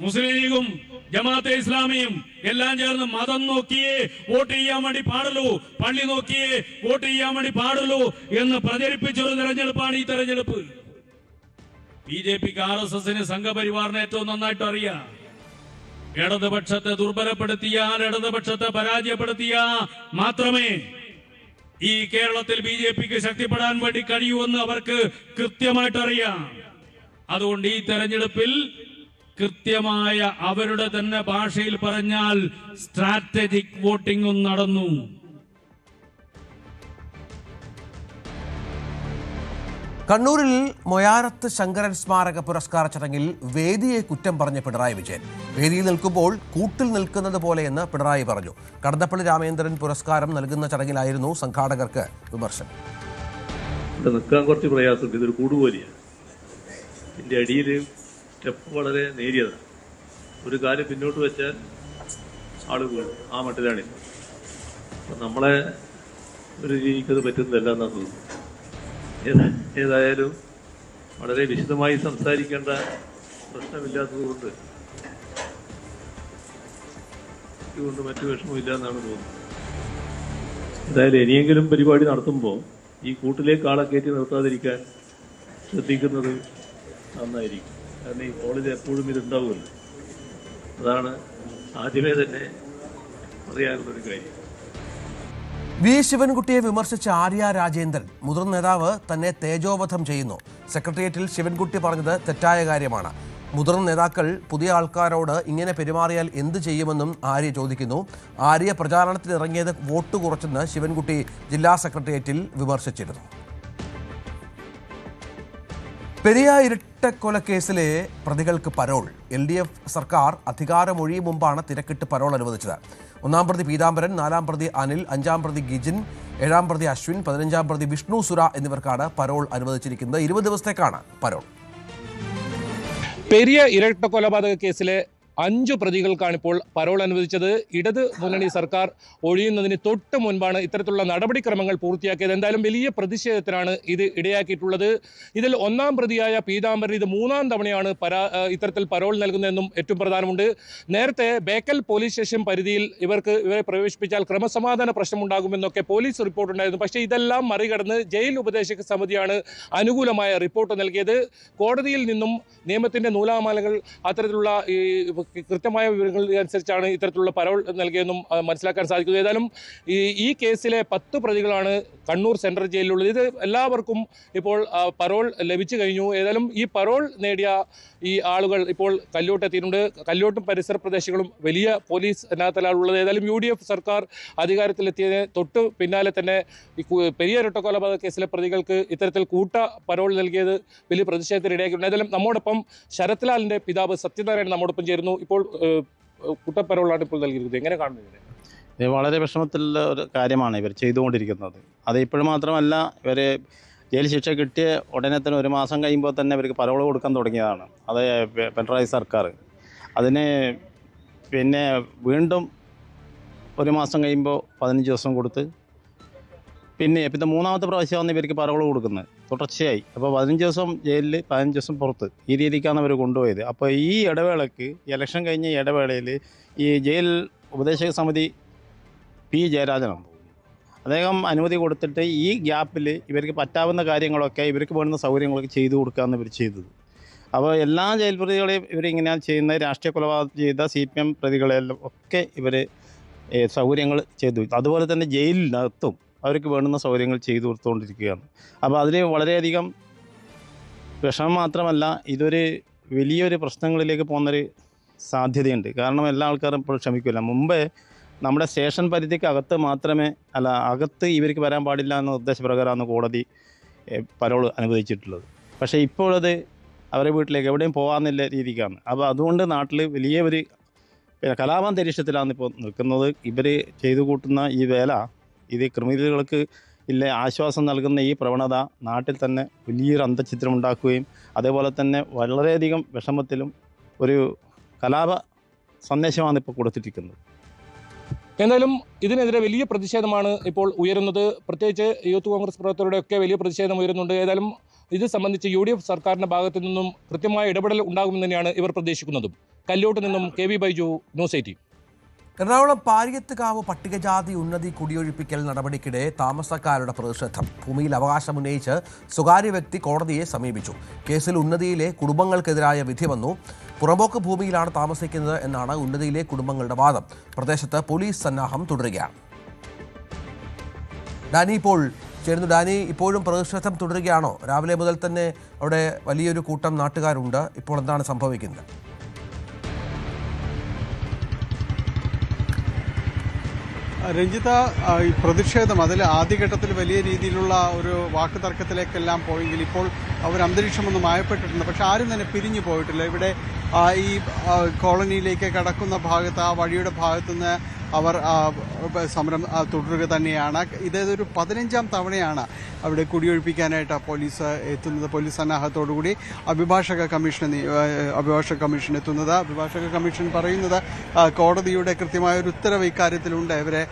മുസ്ലിം ലീഗും ജമാഅത്തെ ഇസ്ലാമിയും എല്ലാം ചേർന്ന് മതം നോക്കിയേ വോട്ട് ചെയ്യാൻ വേണ്ടി പാടുള്ളൂ, പള്ളി നോക്കിയേ വോട്ട് ചെയ്യാൻ വേണ്ടി പാടുള്ളൂ എന്ന് പ്രചരിപ്പിച്ചൊരു തെരഞ്ഞെടുപ്പാണ് ഈ തെരഞ്ഞെടുപ്പ്. BJPക്ക് RSSന് സംഘപരിവാറിനെ ഏറ്റവും നന്നായിട്ട് അറിയാം. ഇടതുപക്ഷത്തെ ദുർബലപ്പെടുത്തിയാൽ, ഇടതുപക്ഷത്തെ പരാജയപ്പെടുത്തിയാൽ മാത്രമേ ഈ കേരളത്തിൽ BJPക്ക് ശക്തിപ്പെടാൻ വേണ്ടി കഴിയുമെന്ന് അവർക്ക് കൃത്യമായിട്ട് അറിയാം. അതുകൊണ്ട് ഈ തെരഞ്ഞെടുപ്പിൽ കൃത്യമായ അവരുടെ തന്നെ ഭാഷയിൽ പറഞ്ഞാൽ സ്ട്രാറ്റജിക് വോട്ടിംഗും നടന്നു. കണ്ണൂരിൽ മൊയാരത്ത് ശങ്കരൻ സ്മാരക പുരസ്കാര ചടങ്ങിൽ വേദിയെ കുറ്റം പറഞ്ഞ പിണറായി വിജയൻ. വേദിയിൽ നിൽക്കുമ്പോൾ കൂട്ടിൽ നിൽക്കുന്നത് പോലെയെന്ന് പിണറായി പറഞ്ഞു. കടന്നപ്പള്ളി രാമേന്ദ്രൻ പുരസ്കാരം നൽകുന്ന ചടങ്ങിലായിരുന്നു സംഘാടകർക്ക് വിമർശനം. നിൽക്കാൻ കുറച്ച് പ്രയാസമുണ്ട്. ഇതൊരു കൂടുപോലെയാണ്. ഇതിന്റെ അടിയിൽ സ്റ്റെപ്പ് വളരെ നേരിയതാണ്. ഒരു കാര്യം പിന്നോട്ട് വെച്ചാൽ ആള് വീഴും. ആ മട്ടിലാണിത്. അപ്പം നമ്മളെ ഒരു രീതിക്കത് പറ്റുന്നതല്ല എന്നാണ് തോന്നുന്നു. ഏതായാലും വളരെ വിശദമായി സംസാരിക്കേണ്ട പ്രശ്നമില്ലാത്തതുകൊണ്ട് മറ്റു വിഷമമില്ല എന്നാണ് തോന്നുന്നത്. ഏതായാലും ഇനിയെങ്കിലും പരിപാടി നടത്തുമ്പോൾ ഈ കൂട്ടിലേക്ക് ആളെ കയറ്റി നിർത്താതിരിക്കാൻ ശ്രദ്ധിക്കുന്നത് നന്നായിരിക്കും. കാരണം ഈ കോളേജ് എപ്പോഴും ഇതുണ്ടാവുമല്ലോ. അതാണ് ആദ്യമേ തന്നെ പറയാനുള്ളൊരു കാര്യം. വി ശിവൻകുട്ടിയെ വിമർശിച്ച ആര്യ രാജേന്ദ്രൻ മുതിർന്ന നേതാവ് തന്നെ തേജോവധം ചെയ്യുന്നു. സെക്രട്ടേറിയറ്റിൽ ശിവൻകുട്ടി പറഞ്ഞത് തെറ്റായ കാര്യമാണ്. മുതിർന്ന നേതാക്കൾ പുതിയ ആൾക്കാരോട് ഇങ്ങനെ പെരുമാറിയാൽ എന്ത് ചെയ്യുമെന്നും ആര്യ ചോദിക്കുന്നു. ആര്യ പ്രചാരണത്തിന് ഇറങ്ങിയത് വോട്ട് കുറച്ചെന്ന് ശിവൻകുട്ടി ജില്ലാ സെക്രട്ടേറിയറ്റിൽ വിമർശിച്ചിരുന്നു. പെരിയ ഇരട്ടക്കൊലക്കേസിലെ പ്രതികൾക്ക് പരോൾ. LDF സർക്കാർ അധികാരമൊഴിയും മുമ്പാണ് തിരക്കിട്ട് പരോൾ അനുവദിച്ചത്. 1-ാം പ്രതി പീതാംബരൻ, 4-ാം പ്രതി അനിൽ, 5-ാം പ്രതി ഗിജിൻ, 7-ാം പ്രതി അശ്വിൻ, 15-ാം പ്രതി വിഷ്ണു സുര എന്നിവർക്കാണ് പരോൾ അനുവദിച്ചിരിക്കുന്നത്. 20 ദിവസത്തേക്കാണ് പരോൾ. പെരിയ ഇരട്ട കൊലപാതക കേസിലെ 5 പ്രതികൾക്കാണിപ്പോൾ പരോൾ അനുവദിച്ചത്. ഇടത് മുന്നണി സർക്കാർ ഒഴിയുന്നതിന് തൊട്ട് മുൻപാണ് ഇത്തരത്തിലുള്ള നടപടിക്രമങ്ങൾ പൂർത്തിയാക്കിയത്. എന്തായാലും വലിയ പ്രതിഷേധത്തിനാണ് ഇത് ഇടയാക്കിയിട്ടുള്ളത്. ഇതിൽ 1-ാം പ്രതിയായ പീതാംബരൻ ഇത് 3-ാം തവണയാണ് ഇത്തരത്തിൽ പരോൾ നൽകുന്നതെന്നും ഏറ്റവും പ്രധാനമുണ്ട്. നേരത്തെ ബേക്കൽ പോലീസ് സ്റ്റേഷൻ പരിധിയിൽ ഇവരെ പ്രവേശിപ്പിച്ചാൽ ക്രമസമാധാന പ്രശ്നമുണ്ടാകുമെന്നൊക്കെ പോലീസ് റിപ്പോർട്ടുണ്ടായിരുന്നു. പക്ഷേ ഇതെല്ലാം മറികടന്ന് ജയിൽ ഉപദേശക സമിതിയാണ് അനുകൂലമായ റിപ്പോർട്ട് നൽകിയത്. കോടതിയിൽ നിന്നും നിയമത്തിൻ്റെ നൂലാമാലകൾ അത്തരത്തിലുള്ള കൃത്യമായ വിവരങ്ങൾ അനുസരിച്ചാണ് ഇത്തരത്തിലുള്ള പരോൾ നൽകിയെന്നും മനസ്സിലാക്കാൻ സാധിക്കുന്നത്. ഏതായാലും ഈ കേസിലെ 10 പ്രതികളാണ് കണ്ണൂർ സെൻട്രൽ ജയിലിലുള്ളത്. ഇത് എല്ലാവർക്കും ഇപ്പോൾ പരോൾ ലഭിച്ചു കഴിഞ്ഞു. ഏതായാലും ഈ പരോൾ നേടിയ ഈ ആളുകൾ ഇപ്പോൾ കല്ലോട്ടെത്തിയിട്ടുണ്ട്. കല്ലോട്ടും പരിസര പ്രദേശങ്ങളും വലിയ പോലീസ് സന്നാഹത്തിലാണുള്ളത്. ഏതായാലും UDF സർക്കാർ അധികാരത്തിലെത്തിയതിന് തൊട്ട് പിന്നാലെ തന്നെ ഈ പെരിയ ഇരട്ടക്കൊലപാതക കേസിലെ പ്രതികൾക്ക് ഇത്തരത്തിൽ കൂട്ട പരോൾ നൽകിയത് വലിയ പ്രതിഷേധത്തിനിടയാക്കിയിട്ടുണ്ട്. ഏതായാലും നമ്മോടൊപ്പം ശരത് ലാലിൻ്റെ പിതാവ് സത്യനാരായണൻ നമ്മോടൊപ്പം ചേരുന്നു. ഇപ്പോൾ കൂട്ടപ്പരോളാണ് ഇപ്പോൾ നൽകിയിരിക്കുന്നത്. എങ്ങനെ കാണുന്നു? ഇത് വളരെ വിഷമത്തിലുള്ള ഒരു കാര്യമാണ് ഇവർ ചെയ്തുകൊണ്ടിരിക്കുന്നത്. അത് ഇപ്പോഴും മാത്രമല്ല, ഇവർ ജയിൽ ശിക്ഷ കിട്ടിയ ഉടനെ തന്നെ 1 മാസം കഴിയുമ്പോൾ തന്നെ ഇവർക്ക് പരോൾ കൊടുക്കാൻ തുടങ്ങിയതാണ് അത് പിണറായി സർക്കാർ. അതിന് പിന്നെ വീണ്ടും 1 മാസം കഴിയുമ്പോൾ 15 ദിവസം കൊടുത്ത് പിന്നെ 3-ാമത്തെ പ്രാവശ്യമാണ് ഇവർക്ക് പരോൾ കൊടുക്കുന്നത് തുടർച്ചയായി. അപ്പോൾ 15 ദിവസം ജയിലിൽ, 15 ദിവസം പുറത്ത്, ഈ രീതിക്കാണ് അവർ കൊണ്ടുപോയത്. അപ്പോൾ ഈ ഇടവേളയ്ക്ക്, ഇലക്ഷൻ കഴിഞ്ഞ ഇടവേളയിൽ ഈ ജയിൽ ഉപദേശക സമിതി P ജയരാജനാണ്. അദ്ദേഹം അനുമതി കൊടുത്തിട്ട് ഈ ഗ്യാപ്പിൽ ഇവർക്ക് പറ്റാവുന്ന കാര്യങ്ങളൊക്കെ, ഇവർക്ക് വേണ്ടുന്ന സൗകര്യങ്ങളൊക്കെ ചെയ്തു കൊടുക്കുകയാണ് ഇവർ ചെയ്തത്. അപ്പോൾ എല്ലാ ജയിൽ പ്രതികളെയും ഇവരിങ്ങനെയാണ് ചെയ്യുന്നത്. രാഷ്ട്രീയ കൊലപാതകം ചെയ്ത CPM പ്രതികളെല്ലാം ഒക്കെ ഇവർ സൗകര്യങ്ങൾ ചെയ്തു. അതുപോലെ തന്നെ ജയിലിനകത്തും അവർക്ക് വേണ്ടുന്ന സൗകര്യങ്ങൾ ചെയ്തു കൊടുത്തുകൊണ്ടിരിക്കുകയാണ്. അപ്പോൾ അതിൽ വളരെയധികം വിഷമം മാത്രമല്ല, ഇതൊരു വലിയൊരു പ്രശ്നങ്ങളിലേക്ക് പോകുന്നൊരു സാധ്യതയുണ്ട്. കാരണം എല്ലാ ആൾക്കാരും ഇപ്പോൾ ക്ഷമിക്കില്ല. മുമ്പേ നമ്മുടെ സ്റ്റേഷൻ പരിധിക്ക് അകത്ത് മാത്രമേ അകത്ത് ഇവർക്ക് വരാൻ പാടില്ല എന്ന നിർദ്ദേശപ്രകാരമാണ് കോടതി പരോൾ അനുവദിച്ചിട്ടുള്ളത്. പക്ഷേ ഇപ്പോഴത് അവരെ വീട്ടിലേക്ക് എവിടെയും പോകാമെന്നുള്ള രീതിക്കാണ്. അപ്പോൾ അതുകൊണ്ട് നാട്ടിൽ വലിയ ഒരു കലാപാന്തരീക്ഷത്തിലാണ് ഇപ്പോൾ നിൽക്കുന്നത്. ഇവർ ചെയ്തു കൂട്ടുന്ന ഈ വേല, ഇത് ക്രിമിനലുകൾക്ക് ഇല്ല ആശ്വാസം നൽകുന്ന ഈ പ്രവണത നാട്ടിൽ തന്നെ വലിയൊരു അന്തഃഛിദ്രം ഉണ്ടാക്കുകയും അതേപോലെ തന്നെ വളരെയധികം വിഷമത്തിലും ഒരു കലാപ സന്ദേശമാണ് ഇപ്പോൾ കൊടുത്തിരിക്കുന്നത്. എന്തായാലും ഇതിനെതിരെ വലിയ പ്രതിഷേധമാണ് ഇപ്പോൾ ഉയരുന്നത്. പ്രത്യേകിച്ച് യൂത്ത് കോൺഗ്രസ് പ്രവർത്തകരുടെയൊക്കെ വലിയ പ്രതിഷേധം ഉയരുന്നുണ്ട്. ഏതായാലും ഇത് സംബന്ധിച്ച് UDF സർക്കാരിൻ്റെ ഭാഗത്തു നിന്നും കൃത്യമായ ഇടപെടൽ ഉണ്ടാകുമെന്ന് തന്നെയാണ് ഇവർ പ്രതീക്ഷിക്കുന്നതും. കല്ലോട്ട് നിന്നും KV ബൈജു, ന്യൂസ് 18. എറണാകുളം പാരിയത്തുകാവ് പട്ടികജാതി ഉന്നതി കുടിയൊഴിപ്പിക്കൽ നടപടിക്കിടെ താമസക്കാരുടെ പ്രതിഷേധം. ഭൂമിയിൽ അവകാശമുന്നയിച്ച് സ്വകാര്യ വ്യക്തി കോടതിയെ സമീപിച്ചു. കേസിൽ ഉന്നതിയിലെ കുടുംബങ്ങൾക്കെതിരായ വിധി വന്നു. പുറമ്പോക്ക് ഭൂമിയിലാണ് താമസിക്കുന്നത് എന്നാണ് ഉന്നതിയിലെ കുടുംബങ്ങളുടെ വാദം. പ്രദേശത്ത് പോലീസ് സന്നാഹം തുടരുകയാണ്. ഡാനി ഇപ്പോൾ ചേരുന്നു. ഡാനി, ഇപ്പോഴും പ്രതിഷേധം തുടരുകയാണോ? രാവിലെ മുതൽ തന്നെ അവിടെ വലിയൊരു കൂട്ടം നാട്ടുകാരുണ്ട്. ഇപ്പോൾ എന്താണ് സംഭവിക്കുന്നത്? രഞ്ജിത്ത, ഈ പ്രതിഷേധം അതിൽ ആദ്യഘട്ടത്തിൽ വലിയ രീതിയിലുള്ള ഒരു വാക്കുതർക്കത്തിലേക്കെല്ലാം പോയെങ്കിൽ ഇപ്പോൾ അവർ അന്തരീക്ഷമൊന്ന് മായപ്പെട്ടിട്ടുണ്ട്. പക്ഷെ ആരും തന്നെ പിരിഞ്ഞു പോയിട്ടില്ല. ഇവിടെ ഈ കോളനിയിലേക്ക് കടക്കുന്ന ഭാഗത്ത്, ആ വഴിയുടെ ഭാഗത്തുനിന്ന് അവർ സമരം തുടരുക തന്നെയാണ്. ഇതൊരു 15ാം തവണയാണ് അവിടെ കുടിയൊഴിപ്പിക്കാനായിട്ട് പോലീസ് എത്തുന്നത്. പോലീസ് സന്നാഹത്തോടുകൂടി അഭിഭാഷക കമ്മീഷൻ എത്തുന്നത്. അഭിഭാഷക കമ്മീഷൻ പറയുന്നത് കോടതിയുടെ കൃത്യമായ ഒരു ഉത്തരവ് ഇക്കാര്യത്തിലുണ്ട്. ഇവരെ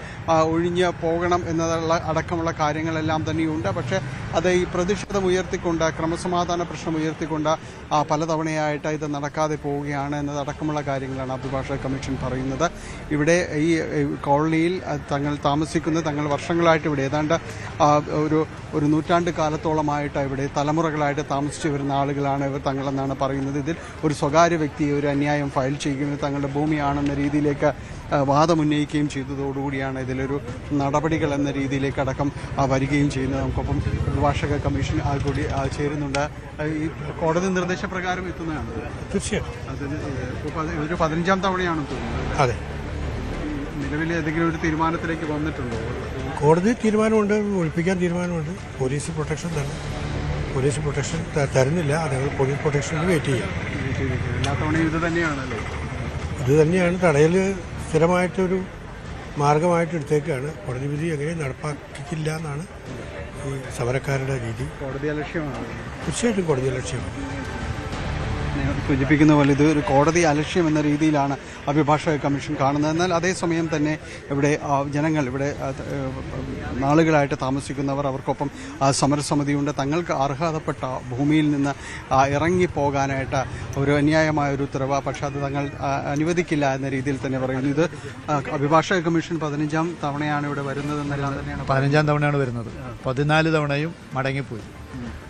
ഒഴിഞ്ഞ് പോകണം എന്നതുള്ള അടക്കമുള്ള കാര്യങ്ങളെല്ലാം തന്നെയുണ്ട്. പക്ഷേ അത് ഈ പ്രതിഷേധം ഉയർത്തിക്കൊണ്ട്, ക്രമസമാധാന പ്രശ്നം ഉയർത്തിക്കൊണ്ട് പലതവണയായിട്ട് ഇത് നടക്കാതെ പോവുകയാണ് എന്നതടക്കമുള്ള കാര്യങ്ങളാണ് അഭിഭാഷക കമ്മീഷൻ പറയുന്നത്. ഇവിടെ ഈ കോളനിയിൽ തങ്ങൾ വർഷങ്ങളായിട്ട് ഇവിടെ ഏതാണ്ട് ഒരു നൂറ്റാണ്ട് കാലത്തോളമായിട്ട് ഇവിടെ തലമുറകളായിട്ട് താമസിച്ചു വരുന്ന ആളുകളാണ് ഇവർ തങ്ങളെന്നാണ് പറയുന്നത്. ഇതിൽ ഒരു സ്വകാര്യ വ്യക്തി ഒരു അന്യായം ഫയൽ ചെയ്യുകയും തങ്ങളുടെ ഭൂമിയാണെന്ന രീതിയിലേക്ക് വാദമുന്നയിക്കുകയും ചെയ്തതോടുകൂടിയാണ് ഇതിലൊരു നടപടികൾ എന്ന രീതിയിലേക്ക് അടക്കം വരികയും ചെയ്യുന്നത്. നമുക്കൊപ്പം അഭിഭാഷക കമ്മീഷൻ കൂടി ചേരുന്നുണ്ട്. ഈ കോടതി നിർദ്ദേശപ്രകാരം എത്തുന്നതാണ്. തീർച്ചയായും ഒരു 15ാം തവണയാണെന്ന് തോന്നുന്നത്. അതെ. നിലവിൽ ഏതെങ്കിലും ഒരു തീരുമാനത്തിലേക്ക് വന്നിട്ടുണ്ടോ? കോടതി തീരുമാനമുണ്ട്, ഒഴിപ്പിക്കാൻ തീരുമാനമുണ്ട്. പോലീസ് പ്രൊട്ടക്ഷൻ തന്നെ. പോലീസ് പ്രൊട്ടക്ഷൻ തരുന്നില്ല. ഞങ്ങൾ പോലീസ് പ്രൊട്ടക്ഷന് വെയിറ്റ് ചെയ്യാം. എല്ലാ തവണയും ഇത് തന്നെയാണല്ലോ. ഇത് തന്നെയാണ് തടയൽ സ്ഥിരമായിട്ടൊരു മാർഗമായിട്ട് എടുത്തേക്കാണ്. കോടതി വിധി എങ്ങനെ നടപ്പാക്കിക്കില്ല എന്നാണ് ഈ സമരക്കാരുടെ രീതി. കോടതി അലക്ഷ്യമാണ്. തീർച്ചയായിട്ടും കോടതി അലക്ഷ്യമാണ്. സൂചിപ്പിക്കുന്ന പോലെ ഇത് ഒരു കോടതി അലക്ഷ്യം എന്ന രീതിയിലാണ് അഭിഭാഷക കമ്മീഷൻ കാണുന്നത്. എന്നാൽ അതേസമയം തന്നെ ഇവിടെ ജനങ്ങൾ, ഇവിടെ നാളുകളായിട്ട് താമസിക്കുന്നവർ, അവർക്കൊപ്പം സമരസമിതിയുണ്ട്. തങ്ങൾക്ക് അർഹതപ്പെട്ട ഭൂമിയിൽ നിന്ന് ഇറങ്ങിപ്പോകാനായിട്ട് ഒരു അന്യായമായ ഒരു ഉത്തരവ്, പക്ഷെ അത് തങ്ങൾ അനുവദിക്കില്ല എന്ന രീതിയിൽ തന്നെ പറയുന്നു. ഇത് അഭിഭാഷക കമ്മീഷൻ 15ാം തവണയാണ് ഇവിടെ വരുന്നതെന്നെല്ലാം തന്നെയാണ്. 15ാം തവണയാണ് വരുന്നത്. 14 തവണയും മടങ്ങിപ്പോയി.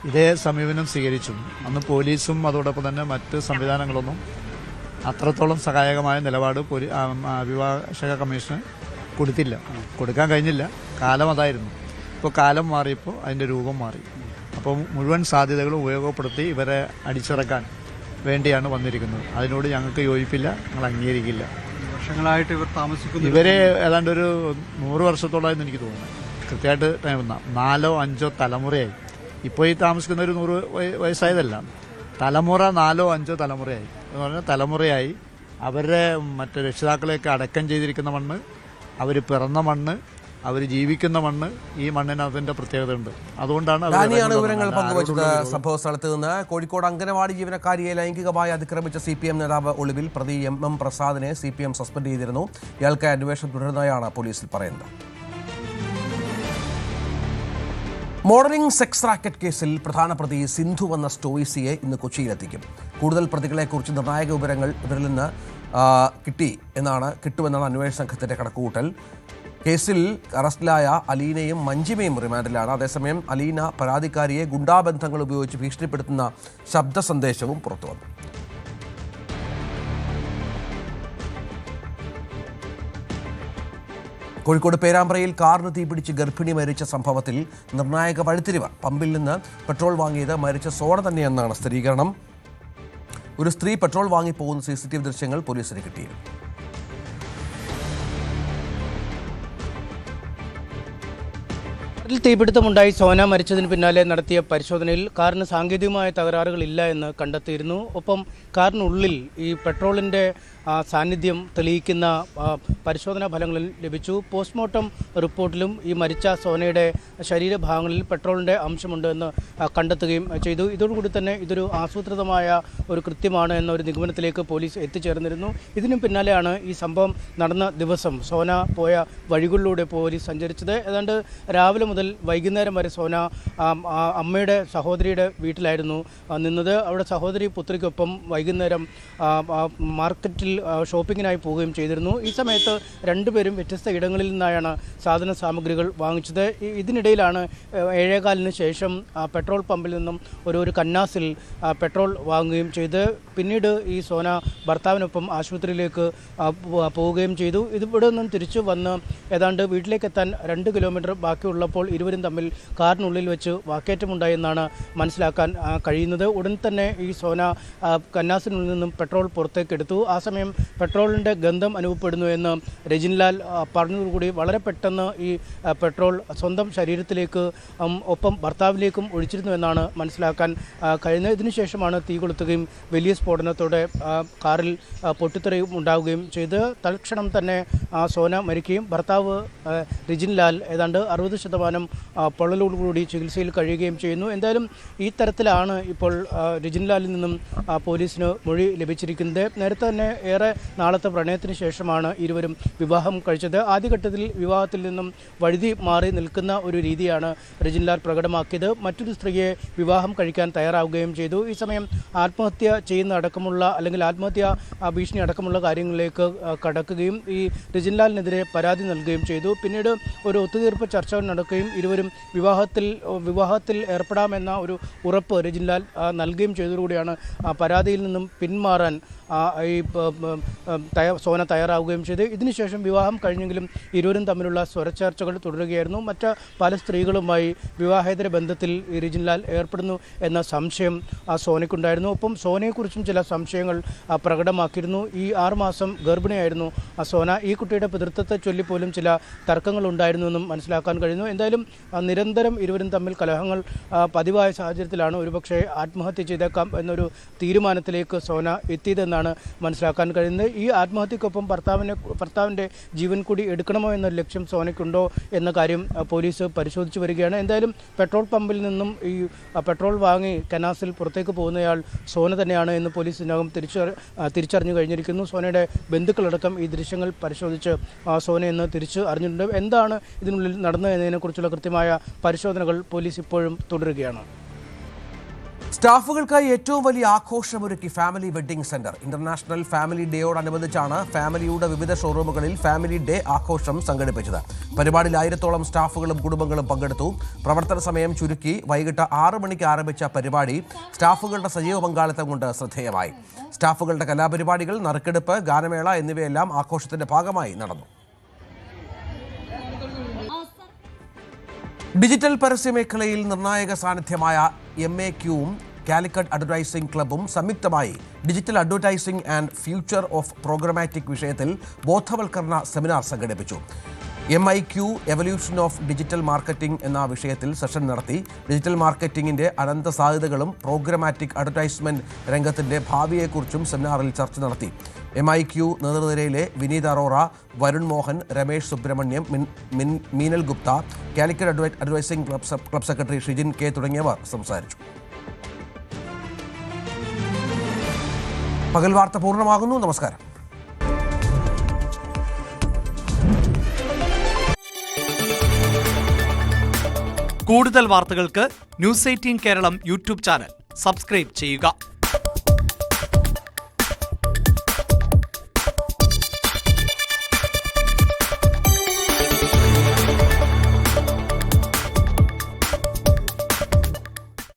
ഇതേ സമീപനം സ്വീകരിച്ചു. അന്ന് പോലീസും അതോടൊപ്പം തന്നെ മറ്റ് സംവിധാനങ്ങളൊന്നും അത്രത്തോളം സഹായകമായ നിലപാട് അഭിഭാഷക കമ്മീഷന് കൊടുക്കാൻ കഴിഞ്ഞില്ല. കാലം അതായിരുന്നു. ഇപ്പോൾ കാലം മാറിയപ്പോൾ അതിൻ്റെ രൂപം മാറി. അപ്പോൾ മുഴുവൻ സാധ്യതകളും ഉപയോഗപ്പെടുത്തി ഇവരെ അടിച്ചിറക്കാൻ വേണ്ടിയാണ് വന്നിരിക്കുന്നത്. അതിനോട് ഞങ്ങൾക്ക് യോജിപ്പില്ല, ഞങ്ങൾ അംഗീകരിക്കില്ല. വർഷങ്ങളായിട്ട് ഇവർ താമസിക്കുന്നു. ഇവരെ ഏതാണ്ട് ഒരു 100 വർഷത്തോളമായെന്ന് എനിക്ക് തോന്നുന്നു. കൃത്യമായിട്ട് 4 5 തലമുറയായി. ഇപ്പോൾ ഈ താമസിക്കുന്ന ഒരു 100 വയസ്സായതല്ല, തലമുറ 4 5 തലമുറയായി എന്ന് പറഞ്ഞാൽ തലമുറയായി അവരുടെ മറ്റ് രക്ഷിതാക്കളെയൊക്കെ അടക്കം ചെയ്തിരിക്കുന്ന മണ്ണ്, അവർ പിറന്ന മണ്ണ്, അവർ ജീവിക്കുന്ന മണ്ണ്, ഈ മണ്ണിന് അതിൻ്റെ പ്രത്യേകത ഉണ്ട്. അതുകൊണ്ടാണ് വിവരങ്ങൾ പങ്കുവച്ചത്. സംഭവ സ്ഥലത്ത് നിന്ന് കോഴിക്കോട് അംഗനവാടി ജീവനക്കാരിയെ ലൈംഗികമായി അതിക്രമിച്ച CPM നേതാവ് ഒളിവിൽ പ്രതി MM പ്രസാദിനെ CPM സസ്പെൻഡ് ചെയ്തിരുന്നു. ഇയാൾക്ക് അന്വേഷണം തുടരുന്നതായാണ് പോലീസിൽ പറയുന്നത്. മോഡലിംഗ് സെക്സ് റാക്കറ്റ് കേസിൽ പ്രധാന പ്രതി സിന്ധു വന്ന സ്റ്റോയിസിയെ ഇന്ന് കൊച്ചിയിലെത്തിക്കും. കൂടുതൽ പ്രതികളെക്കുറിച്ച് നിർണായക വിവരങ്ങൾ ഇവരിൽ നിന്ന് കിട്ടുമെന്നാണ് അന്വേഷണ സംഘത്തിന്റെ കണക്കുകൂട്ടൽ. കേസിൽ അറസ്റ്റിലായ അലീനയും മഞ്ജിമയും റിമാൻഡിലാണ്. അതേസമയം അലീന പരാതിക്കാരിയെ ഗുണ്ടാബന്ധങ്ങൾ ഉപയോഗിച്ച് ഭീഷണിപ്പെടുത്തുന്ന ശബ്ദ സന്ദേശവും പുറത്തുവന്നു. കോഴിക്കോട് പേരാമ്പ്രയിൽ കാറിന് തീപിടിച്ച് ഗർഭിണി മരിച്ച സംഭവത്തിൽ നിർണായക വഴിത്തിരിവ്. പമ്പിൽ നിന്ന് പെട്രോൾ വാങ്ങിയത് മരിച്ച സോഡ തന്നെയെന്നാണ് സ്ഥിരീകരണം. ഒരു സ്ത്രീ പെട്രോൾ വാങ്ങിപ്പോകുന്ന CCTV ദൃശ്യങ്ങൾ പോലീസിന് കിട്ടിയിരുന്നു. തീപിടുത്തമുണ്ടായി സോന മരിച്ചതിന് പിന്നാലെ നടത്തിയ പരിശോധനയിൽ കാറിന് സാങ്കേതികമായ തകരാറുകളില്ല എന്ന് കണ്ടെത്തിയിരുന്നു. ഒപ്പം കാറിനുള്ളിൽ ഈ പെട്രോളിൻ്റെ സാന്നിധ്യം തെളിയിക്കുന്ന പരിശോധനാ ഫലങ്ങളിൽ ലഭിച്ചു. പോസ്റ്റ്മോർട്ടം റിപ്പോർട്ടിലും ഈ മരിച്ച സോനയുടെ ശരീരഭാഗങ്ങളിൽ പെട്രോളിൻ്റെ അംശമുണ്ട് എന്ന് കണ്ടെത്തുകയും ചെയ്തു. ഇതോടുകൂടി തന്നെ ഇതൊരു ആസൂത്രിതമായ ഒരു കൃത്യമാണ് എന്നൊരു നിഗമനത്തിലേക്ക് പോലീസ് എത്തിച്ചേർന്നിരുന്നു. ഇതിനു പിന്നാലെയാണ് ഈ സംഭവം നടന്ന ദിവസം സോന പോയ വഴികളിലൂടെ പോലീസ് സഞ്ചരിച്ചത്. ഏതാണ്ട് രാവിലെ മുതൽ വൈകുന്നേരം വരെ സോന അമ്മയുടെ സഹോദരിയുടെ വീട്ടിലായിരുന്നു നിന്നത്. അവിടെ സഹോദരി പുത്രിക്കൊപ്പം വൈകുന്നേരം മാർക്കറ്റിൽ ഷോപ്പിങ്ങിനായി പോവുകയും ചെയ്തിരുന്നു. ഈ സമയത്ത് രണ്ടുപേരും വ്യത്യസ്ത ഇടങ്ങളിൽ നിന്നായാണ് സാധന സാമഗ്രികൾ വാങ്ങിച്ചത്. ഇതിനിടയിലാണ് 7:15 ശേഷം പെട്രോൾ പമ്പിൽ നിന്നും ഒരു കന്നാസിൽ പെട്രോൾ വാങ്ങുകയും ചെയ്ത് പിന്നീട് ഈ സോന ഭർത്താവിനൊപ്പം ആശുപത്രിയിലേക്ക് പോവുകയും ചെയ്തു. ഇവിടെ നിന്നും തിരിച്ചു വന്ന് ഏതാണ്ട് വീട്ടിലേക്കെത്താൻ 2 കിലോമീറ്റർ ബാക്കിയുള്ളപ്പോൾ ഇരുവരും തമ്മിൽ കാറിനുള്ളിൽ വെച്ച് വാക്കേറ്റമുണ്ടായെന്നാണ് മനസ്സിലാക്കാൻ കഴിയുന്നത്. ഉടൻ തന്നെ ഈ സോന കന്നാസിനുള്ളിൽ നിന്നും പെട്രോൾ പുറത്തേക്കെടുത്തു. ആ സമയം പെട്രോളിൻ്റെ ഗന്ധം അനുഭവപ്പെടുന്നു എന്ന് രജിൻലാൽ പറഞ്ഞതോടുകൂടി വളരെ പെട്ടെന്ന് ഈ പെട്രോൾ സ്വന്തം ശരീരത്തിലേക്ക് ഒപ്പം ഭർത്താവിലേക്കും ഒഴിച്ചിരുന്നു എന്നാണ് മനസ്സിലാക്കാൻ കഴിയുന്നത്. ഇതിനുശേഷമാണ് തീ കൊളുത്തുകയും വലിയ സ്ഫോടനത്തോടെ കാറിൽ പൊട്ടിത്തെറിയും ഉണ്ടാവുകയും ചെയ്ത് തൽക്ഷണം തന്നെ സോന മരിക്കുകയും ഭർത്താവ് രജിൻലാൽ ഏതാണ്ട് 60% പൊള്ളലോടുകൂടി ചികിത്സയിൽ കഴിയുകയും ചെയ്യുന്നു. എന്തായാലും ഈ തരത്തിലാണ് ഇപ്പോൾ രജിൻലാലിൽ നിന്നും പോലീസിന് മൊഴി ലഭിച്ചിരിക്കുന്നത്. നേരത്തെ തന്നെ ഏറെ നാളത്തെ പ്രണയത്തിന് ശേഷമാണ് ഇരുവരും വിവാഹം കഴിച്ചത്. ആദ്യഘട്ടത്തിൽ വിവാഹത്തിൽ നിന്നും വഴുതി മാറി നിൽക്കുന്ന ഒരു രീതിയാണ് രജിൻലാൽ പ്രകടമാക്കിയത്. മറ്റൊരു സ്ത്രീയെ വിവാഹം കഴിക്കാൻ തയ്യാറാവുകയും ചെയ്തു. ഈ സമയം ആത്മഹത്യ ചെയ്യുന്ന അടക്കമുള്ള അല്ലെങ്കിൽ ആത്മഹത്യ ഭീഷണി അടക്കമുള്ള കാര്യങ്ങളിലേക്ക് കടക്കുകയും ഈ രജിൻലാലിനെതിരെ പരാതി നൽകുകയും ചെയ്തു. പിന്നീട് ഒരു ഒത്തുതീർപ്പ് ചർച്ചകൾ നടക്കുകയും ഇരുവരും വിവാഹത്തിൽ ഏർപ്പെടാമെന്ന ഒരു ഉറപ്പ് രജിൻലാൽ നൽകുകയും ചെയ്തതോടുകൂടിയാണ് പരാതിയിൽ നിന്നും പിന്മാറാൻ ഈ സോന തയ്യാറാവുകയും ചെയ്തു. ഇതിനുശേഷം വിവാഹം കഴിഞ്ഞെങ്കിലും ഇരുവരും തമ്മിലുള്ള സ്വരച്ചേർച്ചകൾ തുടരുകയായിരുന്നു. മറ്റ് പല സ്ത്രീകളുമായി വിവാഹേതര ബന്ധത്തിൽ രജിൻലാൽ ഏർപ്പെടുന്നു എന്ന സംശയം സോനയ്ക്കുണ്ടായിരുന്നു. ഒപ്പം സോനയെക്കുറിച്ചും ചില സംശയങ്ങൾ പ്രകടമാക്കിയിരുന്നു. ഈ 6 മാസം ഗർഭിണിയായിരുന്നു സോന. ഈ കുട്ടിയുടെ പിതൃത്വത്തെ ചൊല്ലിപ്പോലും ചില തർക്കങ്ങൾ ഉണ്ടായിരുന്നുവെന്നും മനസ്സിലാക്കാൻ കഴിയുന്നു. എന്തായാലും നിരന്തരം ഇരുവരും തമ്മിൽ കലഹങ്ങൾ പതിവായ സാഹചര്യത്തിലാണ് ഒരുപക്ഷെ ആത്മഹത്യ ചെയ്തേക്കാം എന്നൊരു തീരുമാനത്തിലേക്ക് സോന എത്തിയതെന്നാണ് മനസ്സിലാക്കാൻ കഴിയുന്നത്. ഈ ആത്മഹത്യക്കൊപ്പം ഭർത്താവിൻ്റെ ജീവൻ കൂടി എടുക്കണമോ എന്ന ലക്ഷ്യം സോനയ്ക്കുണ്ടോ എന്ന കാര്യം പോലീസ് പരിശോധിച്ചു വരികയാണ്. എന്തായാലും പെട്രോൾ പമ്പിൽ നിന്നും ഈ പെട്രോൾ വാങ്ങി കനാസിൽ പുറത്തേക്ക് പോകുന്നയാൾ സോന തന്നെയാണ് എന്ന് പോലീസ് ഇതിനകം തിരിച്ചറിഞ്ഞു കഴിഞ്ഞിരിക്കുന്നു. സോനയുടെ ബന്ധുക്കളടക്കം ഈ ദൃശ്യങ്ങൾ പരിശോധിച്ച് സോനയെന്ന് തിരിച്ച് അറിഞ്ഞിട്ടുണ്ട്. എന്താണ് ഇതിനുള്ളിൽ നടന്നതെന്നതിനെക്കുറിച്ചുള്ള കൃത്യമായ പരിശോധനകൾ പോലീസ് ഇപ്പോഴും തുടരുകയാണ്. സ്റ്റാഫുകൾക്കായി ഏറ്റവും വലിയ ആഘോഷമൊരുക്കി family wedding centre. International family ഡേയോടനുബന്ധിച്ചാണ് ഫാമിലിയുടെ വിവിധ ഷോറൂമുകളിൽ ഫാമിലി ഡേ ആഘോഷം സംഘടിപ്പിച്ചത്. പരിപാടിയിൽ 1000-ഓളം സ്റ്റാഫുകളും കുടുംബങ്ങളും പങ്കെടുത്തു. പ്രവർത്തന സമയം ചുരുക്കി വൈകിട്ട് 6 മണിക്ക് ആരംഭിച്ച പരിപാടി സ്റ്റാഫുകളുടെ സജീവ പങ്കാളിത്തം കൊണ്ട് ശ്രദ്ധേയമായി. സ്റ്റാഫുകളുടെ കലാപരിപാടികൾ, നറുക്കെടുപ്പ്, ഗാനമേള എന്നിവയെല്ലാം ആഘോഷത്തിന്റെ ഭാഗമായി നടന്നു. ഡിജിറ്റൽ പരസ്യമേഖലയിൽ നിർണായക സാന്നിധ്യമായ MAQവും കാലിക്കറ്റ് അഡ്വർടൈസിംഗ് ക്ലബ്ബും സംയുക്തമായി digital advertising and future of programmatic വിഷയത്തിൽ ബോധവൽക്കരണ സെമിനാർ സംഘടിപ്പിച്ചു. MIQ evolution of digital marketing എന്ന വിഷയത്തിൽ സെഷൻ നടത്തി. ഡിജിറ്റൽ മാർക്കറ്റിംഗിന്റെ അനന്ത സാധ്യതകളും പ്രോഗ്രമാറ്റിക് അഡ്വർടൈസ്മെന്റ് രംഗത്തിന്റെ ഭാവിയെക്കുറിച്ചും സെമിനാറിൽ ചർച്ച നടത്തി. MIQ നേതൃനിരയിലെ Vineeth Arora, Varun Mohan, Ramesh Subramaniam, Meenal Gupta, Calicut advertising club secretary Shijin K തുടങ്ങിയവർ സംസാരിച്ചു. പകൽ വാർത്ത പൂർണ്ണമാകുന്നു. നമസ്കാരം. കൂടുതൽ വാർത്തകൾക്ക് news 18 Keralam YouTube channel subscribe ചെയ്യുക.